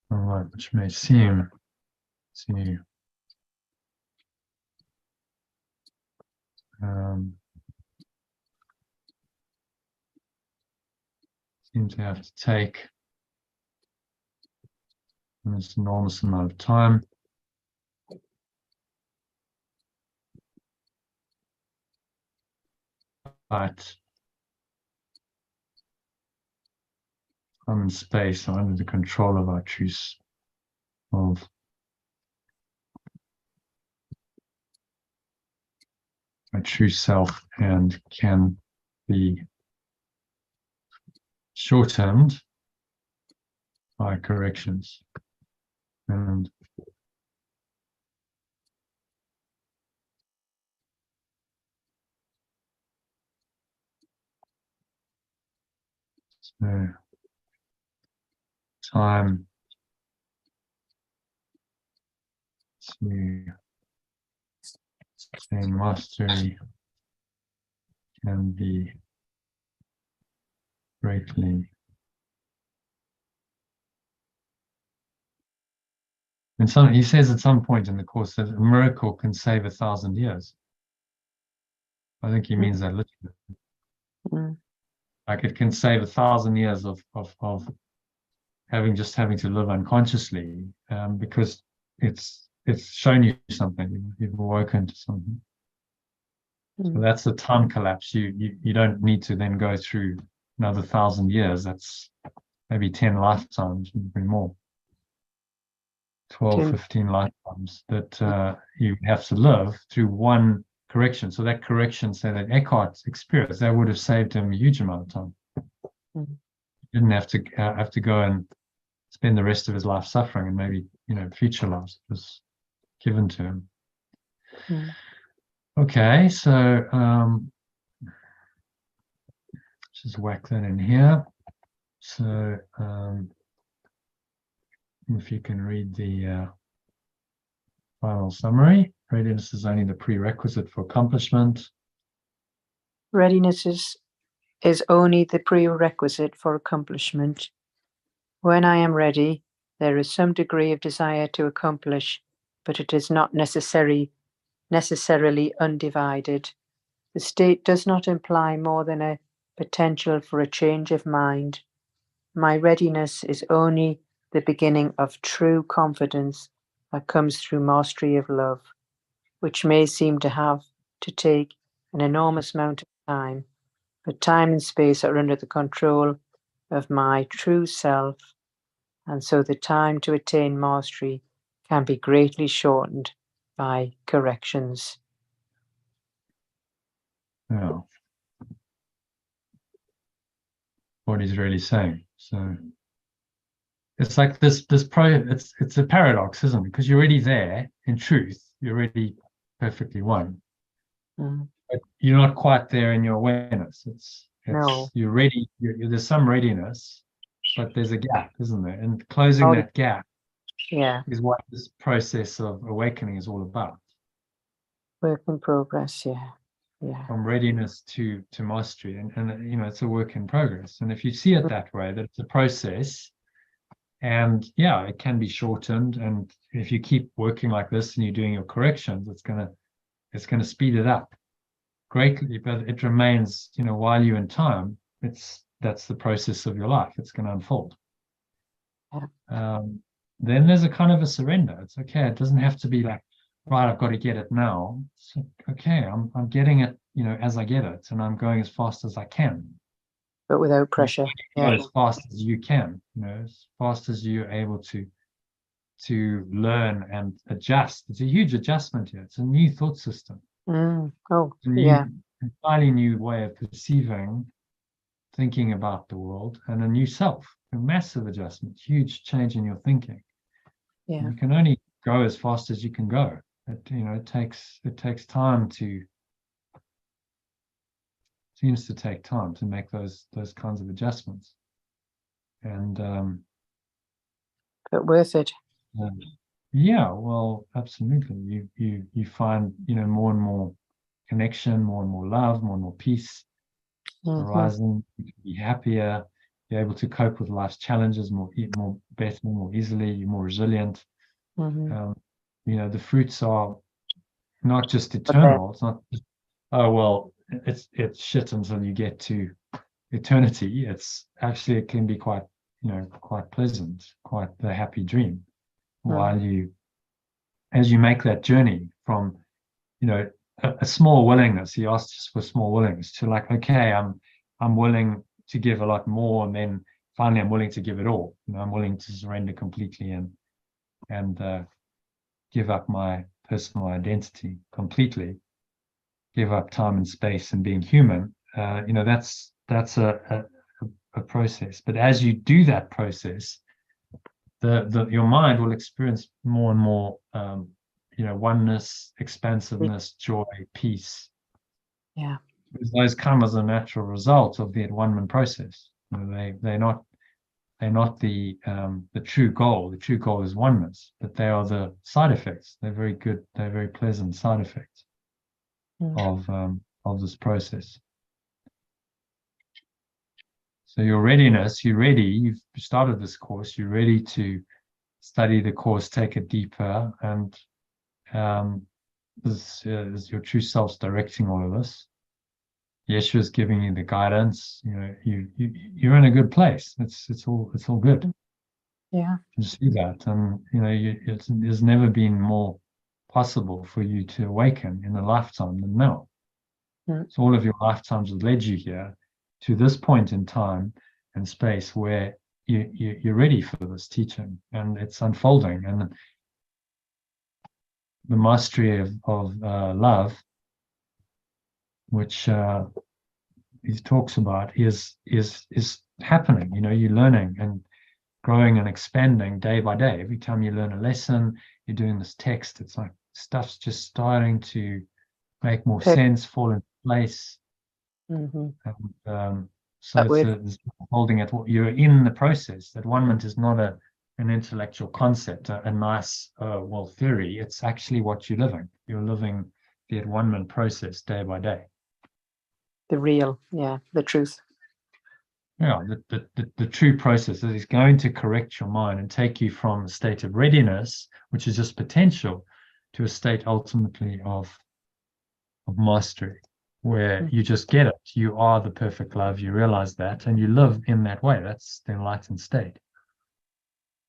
All right, which may seem to seem to have to take this enormous amount of time. But time and space are under the control of our truth, of our true self, and can be shortened by corrections. And so time to attain mastery can be greatly. And so he says at some point in the course that a miracle can save 1,000 years. I think he means that literally. Like it can save 1,000 years of having to live unconsciously, because it's shown you something. You've awoken to something. So Mm. that's the time collapse. You don't need to then go through another 1,000 years. That's maybe 10 lifetimes, maybe more. 12, 10. 15 lifetimes that you have to live through one correction. So that correction, say that Eckhart experienced, that would have saved him a huge amount of time. Mm. He didn't have to go and spend the rest of his life suffering, and maybe future lives. It was given to him. Mm. Okay, so just whack that in here. So if you can read the final summary. Readiness is only the prerequisite for accomplishment. Readiness is only the prerequisite for accomplishment. When I am ready, there is some degree of desire to accomplish, but it is not necessarily undivided. The state does not imply more than a potential for a change of mind. My readiness is only the beginning of true confidence that comes through mastery of love, which may seem to have to take an enormous amount of time, but time and space are under the control of my true self, and so the time to attain mastery can be greatly shortened by corrections. Yeah. What he's really saying. So it's like it's a paradox, isn't it? Because you're already there in truth, you're already perfectly one. Mm. But you're not quite there in your awareness. It's No. you're ready, there's some readiness, but there's a gap, isn't there? And closing Oh, that gap yeah, is what this process of awakening is all about. work in progress, yeah. From readiness to mastery, and it's a work in progress. And if you see it that way, that it's a process, and yeah, it can be shortened, and if you keep working like this and you're doing your corrections, it's gonna speed it up greatly. But it remains, while you're in time, that's the process of your life. It's going to unfold. Yeah. Then there's a kind of a surrender. It's okay. It doesn't have to be like, right, I've got to get it now. It's okay. I'm getting it, as I get it, and I'm going as fast as I can. But without pressure. Not as fast as you can, as fast as you're able to learn and adjust. It's a huge adjustment here. It's a new thought system. Oh, An entirely new way of perceiving, thinking about the world, and a new self. A massive adjustment, huge change in your thinking. Yeah. You can only go as fast as you can go. It takes time seems to take time to make those kinds of adjustments. And but worth it. Yeah, well, absolutely. You find, more and more connection, more and more love, more and more peace arising. You can be happier. You're able to cope with life's challenges more better, more easily. You're more resilient. The fruits are not just eternal. It's not just, oh well, it's shit until you get to eternity. It's actually, it can be quite pleasant, quite the happy dream, while as you make that journey from a small willingness. He asked us for small willingness to, like, okay, I'm willing to give a lot more, and then finally I'm willing to give it all. I'm willing to surrender completely and give up my personal identity completely, give up time and space and being human. That's a process. But as you do that process, your mind will experience more and more oneness, expansiveness, joy, peace. Yeah. Because those come as a natural result of the at-one-man process. They're not the true goal. The true goal is oneness, but they are the side effects. They're very good. They're very pleasant side effects of this process. So your readiness, you're ready. You've started this course. You're ready to study the course, take it deeper, and this is your true self's directing all of this. Yeshua is giving you the guidance. You're in a good place. It's all good. Yeah. You see that, and there's never been more possible for you to awaken in a lifetime than now. So all of your lifetimes have led you here to this point in time and space where you're ready for this teaching, and it's unfolding. And the mastery of love, which he talks about, is happening. You know, you're learning and growing and expanding day by day. Every time you learn a lesson, you're doing this text, it's like stuff's just starting to make more sense, fall into place. Mhm. And so But it's holding it. You're in the process. That one-ment is not an intellectual concept, a nice theory. It's actually what you're living. You're living the one-ment process day by day. the real, yeah, the truth. Yeah, the true process is going to correct your mind and take you from a state of readiness, which is just potential, to a state ultimately of mastery, where you just get it. You are the perfect love. You realize that, and you live in that way. That's the enlightened state.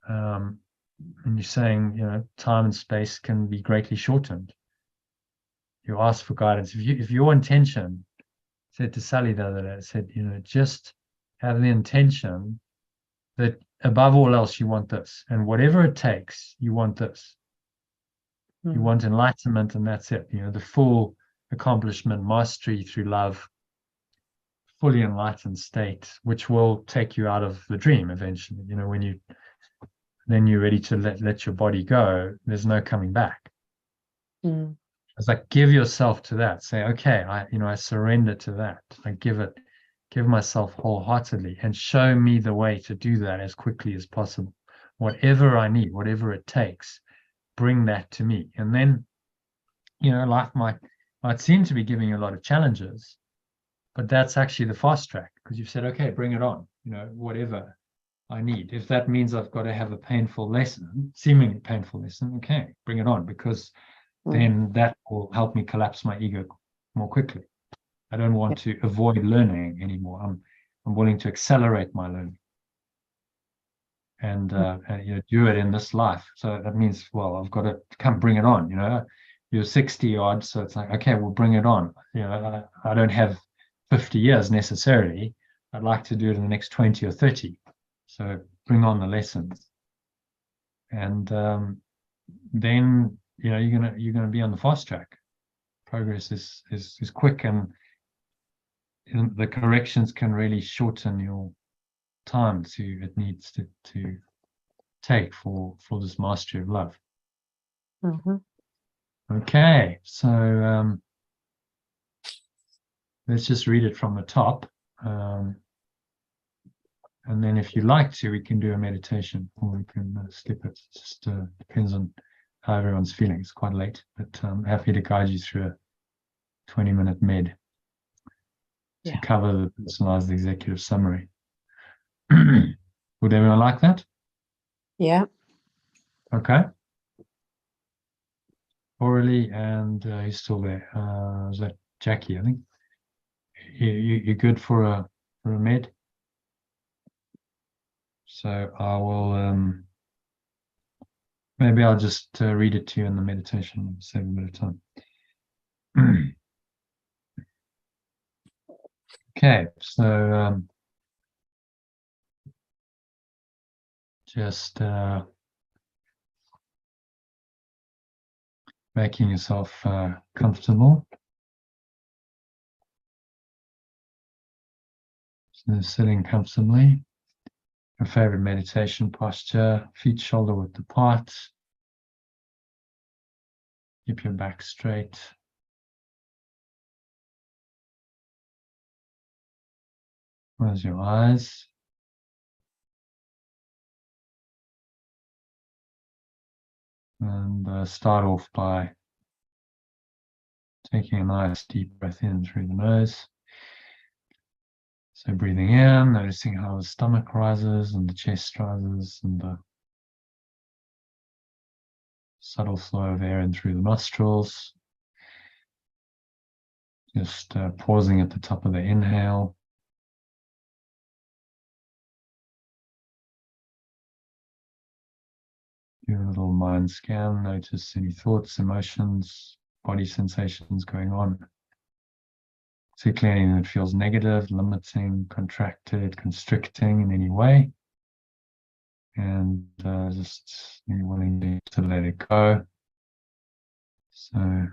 And you're saying, you know, time and space can be greatly shortened. You ask for guidance. If your intention, said to Sally the other day, I said, you know, just have the intention that above all else you want this, and whatever it takes, you want this. You want enlightenment, and that's it. You know, the full accomplishment, mastery through love, fully enlightened state, which will take you out of the dream eventually. You know, when you're ready to let your body go, there's no coming back. It's like, give yourself to that. Say, okay, I surrender to that. I give myself wholeheartedly, and show me the way to do that as quickly as possible. Whatever I need, whatever it takes, bring that to me. And then, you know, life might seem to be giving you a lot of challenges, but that's actually the fast track, because you've said, okay, bring it on, you know, whatever I need. If that means I've got to have a painful lesson, seemingly painful lesson, okay, bring it on, because then that will help me collapse my ego more quickly. I don't want to avoid learning anymore. I'm willing to accelerate my learning and you know, do it in this life. So that means, well, I've got to come bring it on. You know, you're 60 odd, so it's like, okay, we'll bring it on. You know, I don't have 50 years necessarily. I'd like to do it in the next 20 or 30. So bring on the lessons, and then, you know, you're gonna be on the fast track. Progress is quick, and the corrections can really shorten your time it needs to take for this mastery of love. Okay, so let's just read it from the top, and then if you like to, we can do a meditation, or we can skip it. It just depends on how everyone's feeling. It's quite late, but I'm happy to guide you through a 20-minute med to cover the personalized executive summary. Would everyone like that? Yeah. Okay. Orally, and he's still there. Is that Jackie? I think you're good for a med. So I will maybe I'll just read it to you in the meditation, save a bit of time. Okay, so just making yourself comfortable. So sitting comfortably. Your favorite meditation posture, feet shoulder width apart. Keep your back straight. Close your eyes. And start off by taking a nice deep breath in through the nose. So breathing in, noticing how the stomach rises and the chest rises, and the subtle flow of air in through the nostrils. Just pausing at the top of the inhale. Do a little mind scan, notice any thoughts, emotions, body sensations going on. particularly anything that feels negative, limiting, contracted, constricting in any way. And just be willing to let it go. So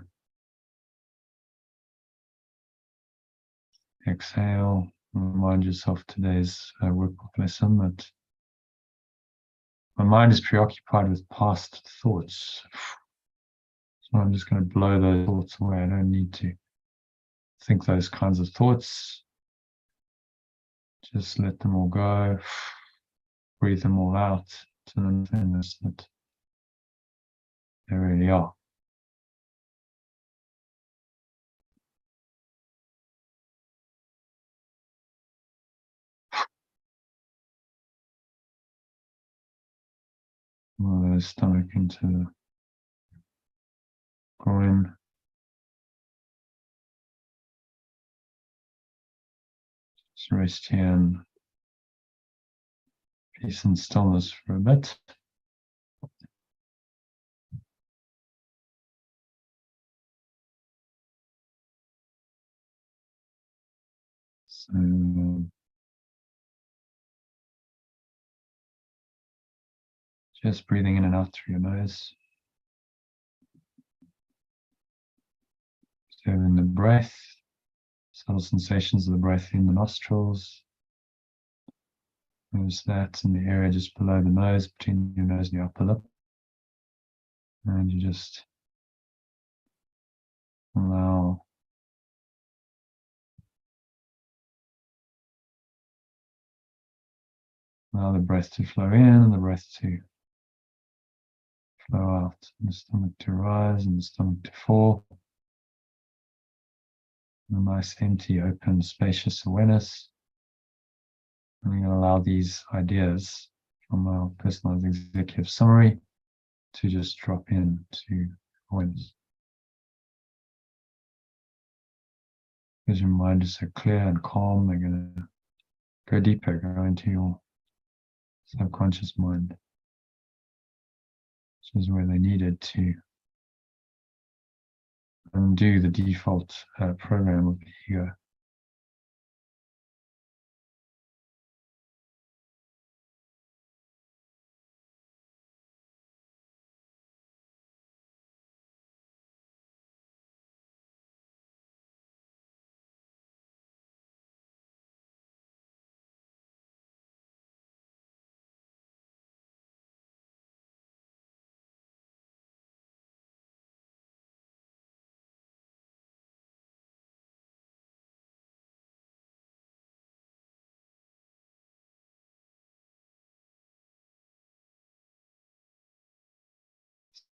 exhale, remind yourself today's workbook lesson that my mind is preoccupied with past thoughts. So I'm just going to blow those thoughts away. I don't need to think those kinds of thoughts. Just let them all go. Breathe them all out to the nothingness that they really are. Roll the stomach into the groin. Just rest here in peace and stillness for a bit. So just breathing in and out through your nose. Observing the breath, subtle sensations of the breath in the nostrils. Notice that in the area just below the nose, between your nose and your upper lip. And you just allow the breath to flow in and the breath to flow out. And the stomach to rise and the stomach to fall. A nice, empty, open, spacious awareness. And we're going to allow these ideas from our personalized executive summary to just drop into awareness. Because your mind is so clear and calm, they're going to go deeper, go into your subconscious mind, which is where they needed to undo the default program of the ego.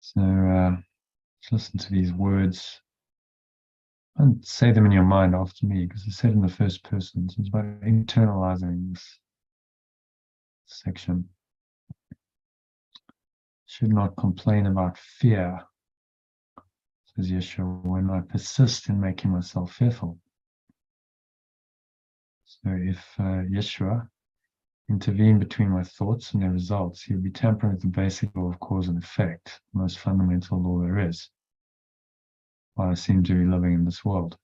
So just listen to these words and say them in your mind after me, because I said in the first person, so it's about internalizing this section. Should not complain about fear, says Yeshua, when I persist in making myself fearful. So if Yeshua intervened between my thoughts and their results, he would be tampering with the basic law of cause and effect, the most fundamental law there is, while I seem to be living in this world.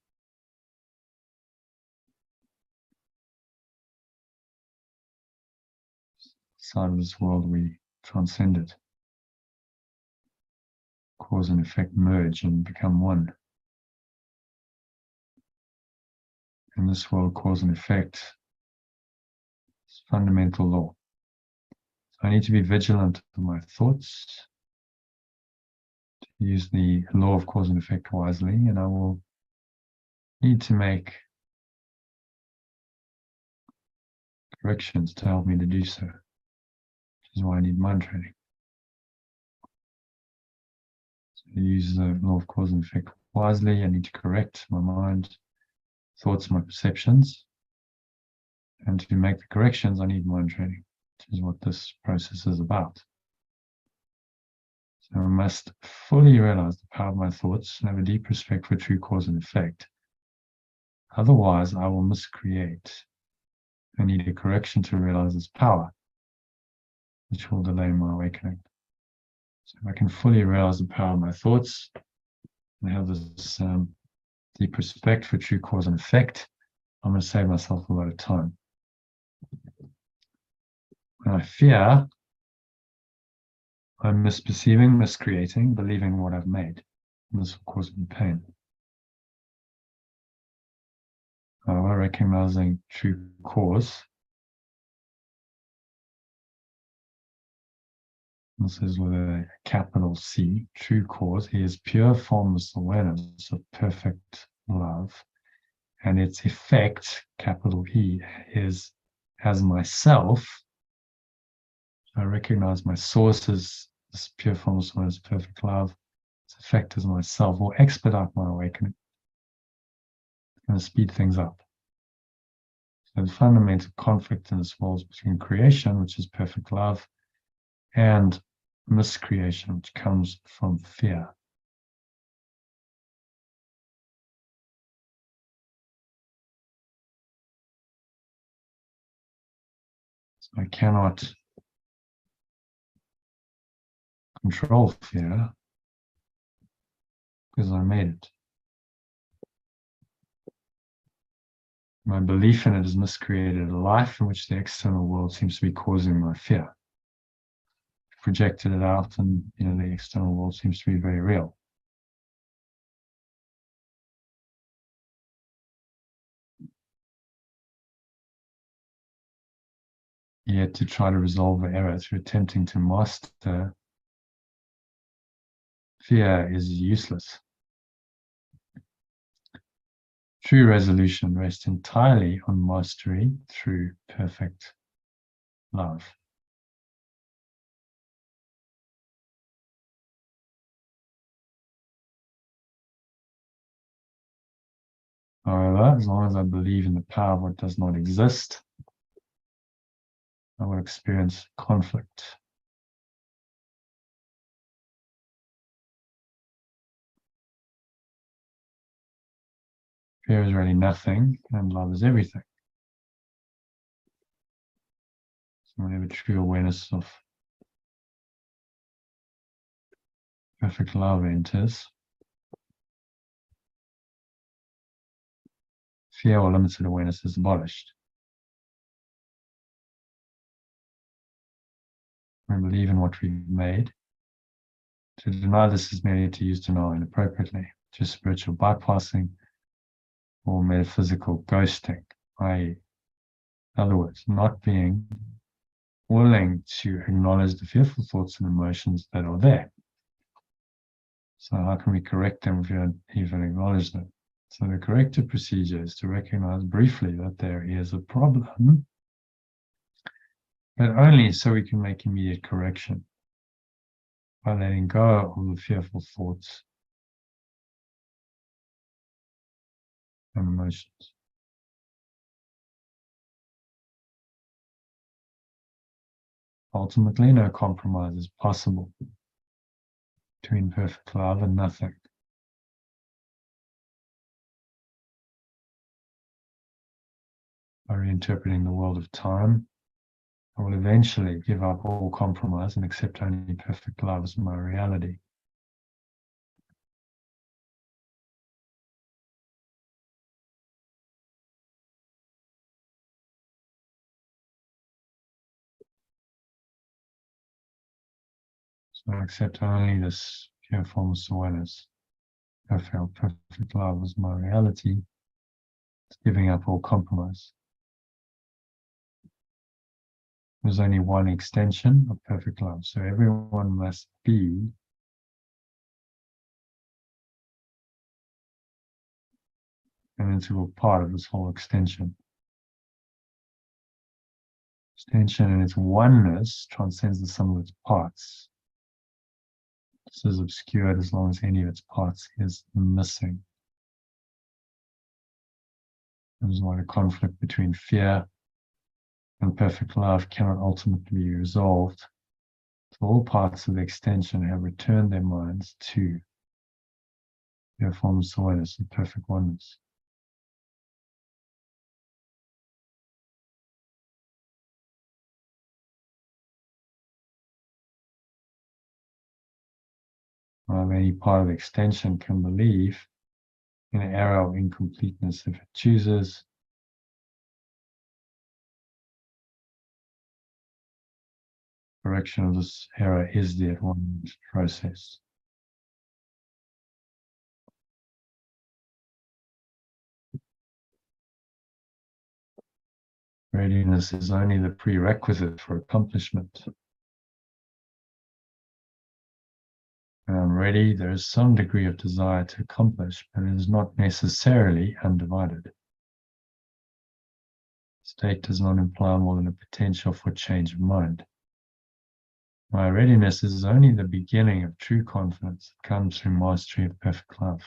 Outside of this world, we transcend it. Cause and effect merge and become one. In this world, cause and effect is fundamental law. So I need to be vigilant of my thoughts, to use the law of cause and effect wisely, and I will need to make corrections to help me to do so, which is why I need mind training. So to use the law of cause and effect wisely, I need to correct my mind, thoughts, my perceptions, and to make the corrections, I need mind training, which is what this process is about. So I must fully realize the power of my thoughts and have a deep respect for true cause and effect. Otherwise, I will miscreate. I need a correction to realize its power, which will delay my awakening. So if I can fully realize the power of my thoughts and have this deep respect for true cause and effect, I'm going to save myself a lot of time. When I fear, I'm misperceiving, miscreating, believing what I've made. And this will cause me pain. However, recognizing true cause, this is with a capital C, true cause, is pure formless awareness of perfect love. And its effect, capital E, is as myself. I recognize my source as this pure formless awareness, perfect love. Its effect as myself will expedite my awakening. It's going to speed things up. So the fundamental conflict in this world is between creation, which is perfect love, and miscreation, which comes from fear. So I cannot control fear because I made it. My belief in it has miscreated a life in which the external world seems to be causing my fear. Projected it out, and the external world seems to be very real. Yet to try to resolve the error through attempting to master fear is useless. True resolution rests entirely on mastery through perfect love. However, as long as I believe in the power of what does not exist, I will experience conflict. Fear is really nothing, and love is everything. So whenever true awareness of perfect love enters, fear or limited awareness is abolished. We believe in what we've made. To deny this is merely to use denial inappropriately, just spiritual bypassing or metaphysical ghosting, i.e., in other words, not being willing to acknowledge the fearful thoughts and emotions that are there. So how can we correct them if we don't even acknowledge them? So the corrective procedure is to recognize briefly that there is a problem, but only so we can make immediate correction by letting go of the fearful thoughts and emotions. Ultimately, no compromise is possible between perfect love and nothing. By reinterpreting the world of time, I will eventually give up all compromise and accept only perfect love as my reality. So I accept only this pure formless awareness. I felt perfect love as my reality. It's giving up all compromise. There's only one extension of perfect love, so everyone must be an integral part of this whole extension. Extension in its oneness transcends the sum of its parts. This is obscured as long as any of its parts is missing. This is why the conflict between fear and perfect love cannot ultimately be resolved. So all parts of the extension have returned their minds to their formless awareness and perfect oneness. Any part of the extension can believe in error or incompleteness if it chooses. Correction of this error is the at-one process. Readiness is only the prerequisite for accomplishment. When I'm ready, there is some degree of desire to accomplish, but it is not necessarily undivided. State does not imply more than a potential for change of mind. My readiness is only the beginning of true confidence that comes through mastery of perfect love.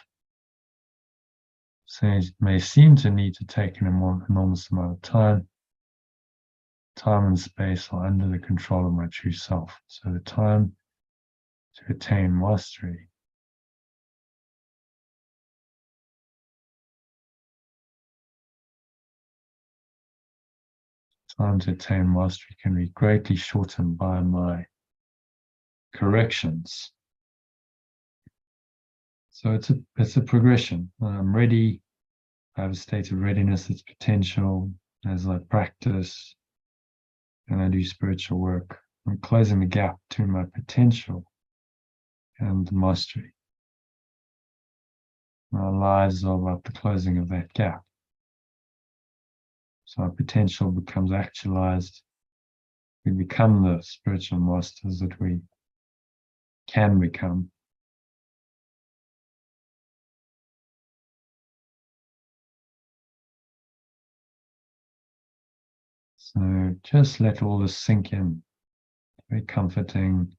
So it may seem to need to take an enormous amount of time. Time and space are under the control of my true self. So the time to attain mastery can be greatly shortened by my corrections. So it's a progression. I'm ready. I have a state of readiness, its potential. As I practice and I do spiritual work, I'm closing the gap between my potential and the mastery. Our lives are about the closing of that gap. So our potential becomes actualized. We become the spiritual masters that we can become. So just let all this sink in. Very comforting.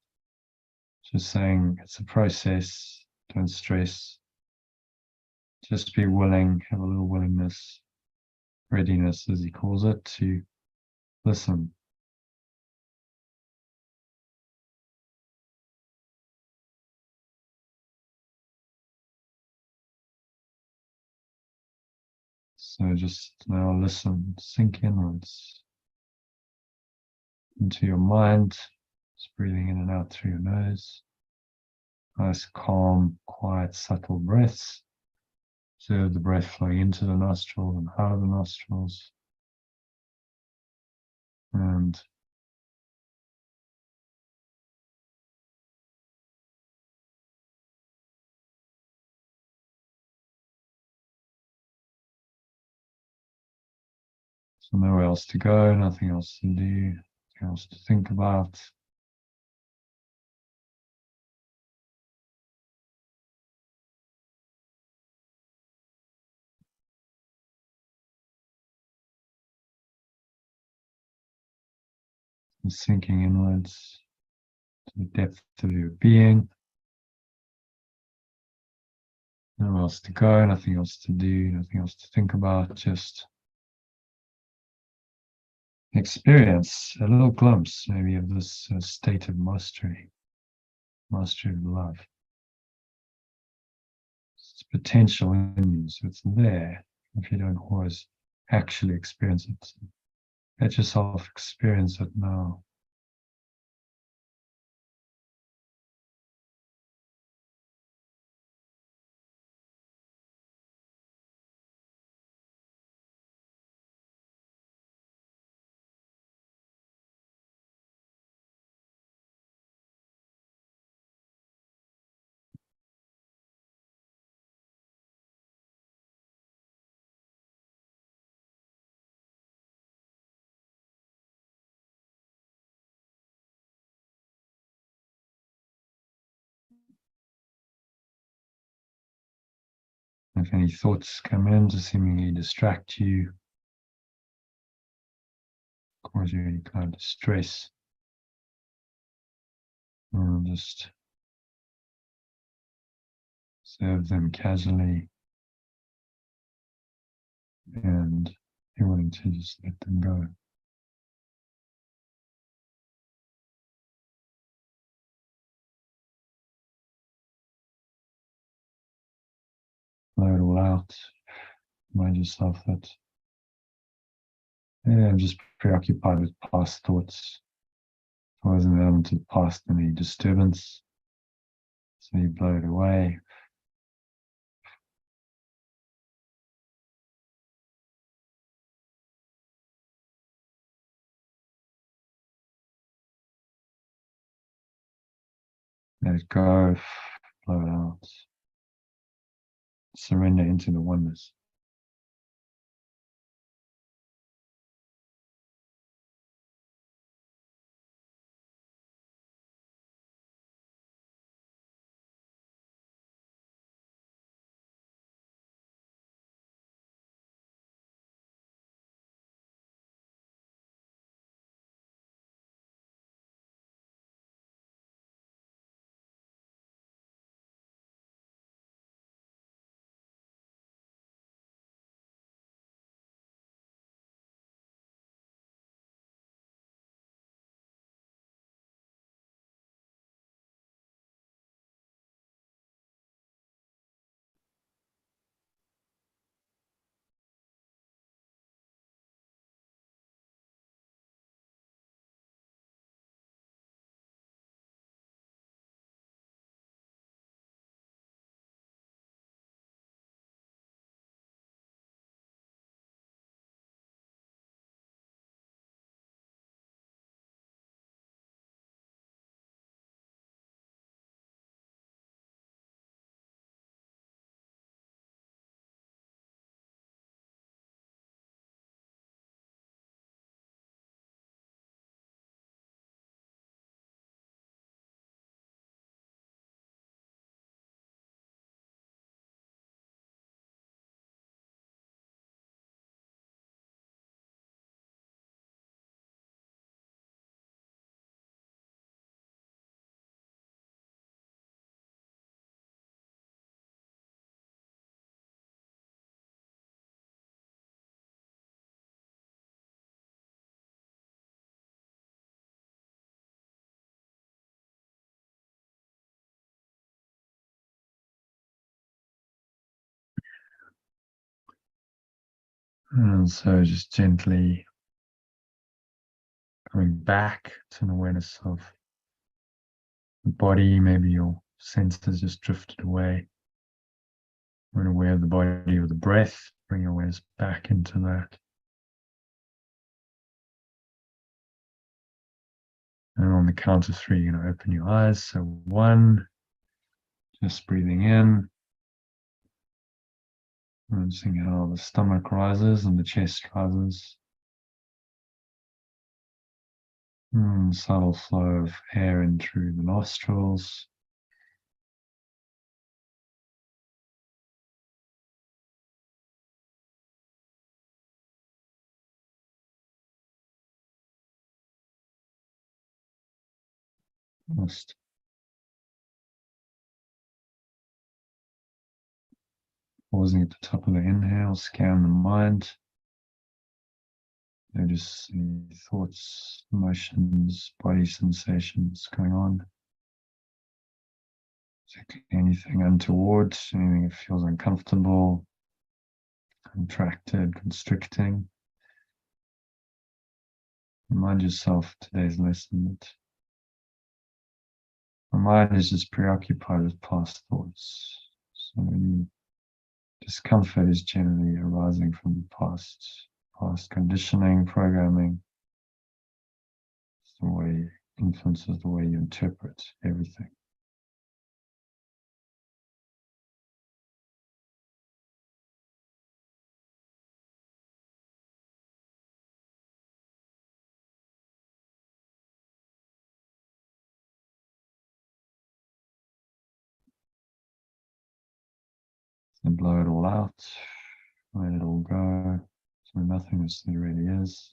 Just saying it's a process. Don't stress. Just be willing, have a little willingness, readiness, as he calls it, to listen. So just now listen, sink inwards into your mind, just breathing in and out through your nose. Nice, calm, quiet, subtle breaths. Observe the breath flowing into the nostrils and out of the nostrils. And so nowhere else to go, nothing else to do, nothing else to think about. And sinking inwards to the depth of your being. Nowhere else to go, nothing else to do, nothing else to think about, just experience a little glimpse maybe of this state of mastery of love. It's potential in you, so it's there if you don't always actually experience it. Let yourself experience it now. If any thoughts come in to seemingly distract you, cause you any kind of stress, just observe them casually and you're willing to just let them go. Blow it all out. Remind yourself that I'm just preoccupied with past thoughts. Always an element of past any disturbance. So you blow it away. Let it go, flow it out. Surrender into the oneness. And so just gently coming back to an awareness of the body. Maybe your senses just drifted away. When aware of the body or the breath, bring your awareness back into that. And on the count of 3, you're going to open your eyes. So 1, just breathing in. Noticing how the stomach rises and the chest rises. And subtle flow of air in through the nostrils. Just pausing at the top of the inhale, scan the mind. Notice any thoughts, emotions, body sensations going on. Anything untoward, anything that feels uncomfortable, contracted, constricting. Remind yourself today's lesson that the mind is just preoccupied with past thoughts. So any discomfort is generally arising from the past conditioning, programming. It's the way influences the way you interpret everything. And blow it all out, let it all go. So nothingness there really is.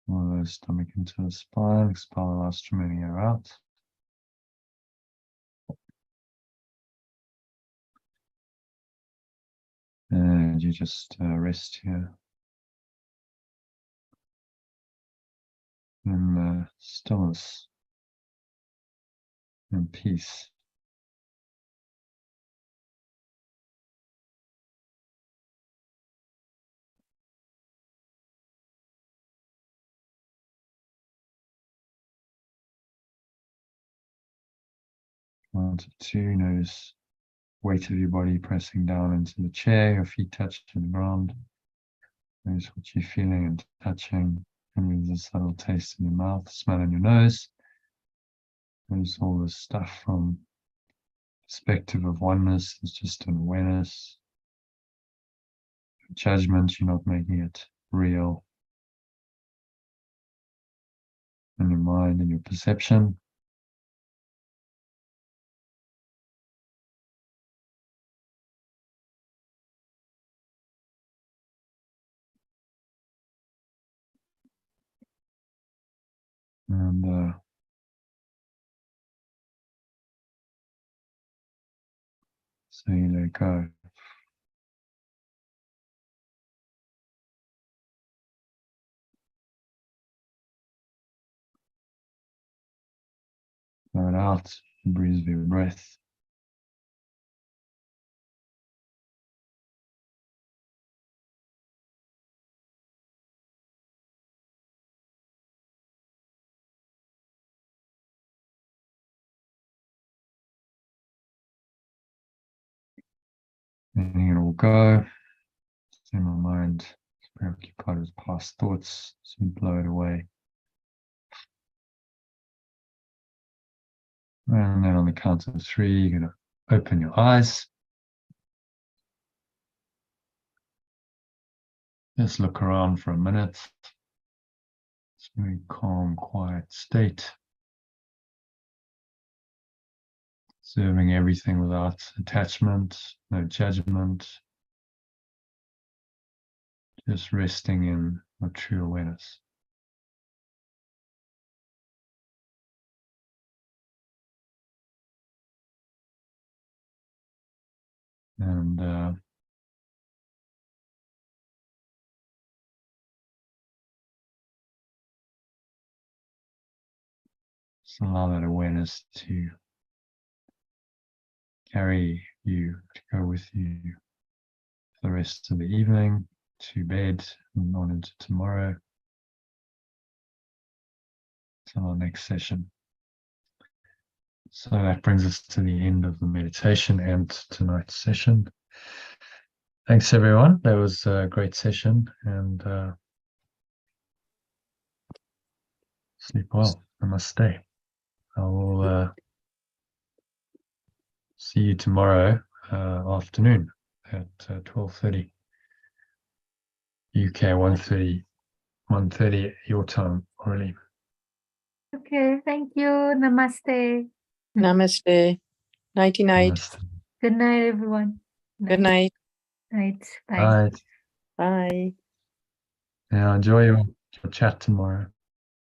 Follow the stomach into the spine, expel the last remaining air out. And you just rest here in stillness and peace. Count to 2, notice weight of your body pressing down into the chair, your feet touch to the ground. Notice what you're feeling and touching. And there's a subtle taste in your mouth, smell in your nose. Notice all this stuff from perspective of oneness. It's just an awareness. Judgment, you're not making it real. In your mind and your perception. And so you let go. Blow it out, breathe with your breath. Letting it all go. See my mind is preoccupied with past thoughts, so you blow it away. And then on the count of 3, you're going to open your eyes. Just look around for a minute. It's a very calm, quiet state. Observing everything without attachment, no judgment. Just resting in a true awareness. And just allow that awareness to carry you, to go with you for the rest of the evening, to bed, and on into tomorrow, till our next session. So that brings us to the end of the meditation and tonight's session. Thanks everyone. That was a great session, and sleep well. Namaste. I will see you tomorrow afternoon at 12:30 UK, 1:30 your time, Aurelie. Okay, thank you. Namaste. Namaste. Nighty night. Namaste. Good night, everyone. Good night. Night. Bye. Bye. Bye. Now enjoy your chat tomorrow.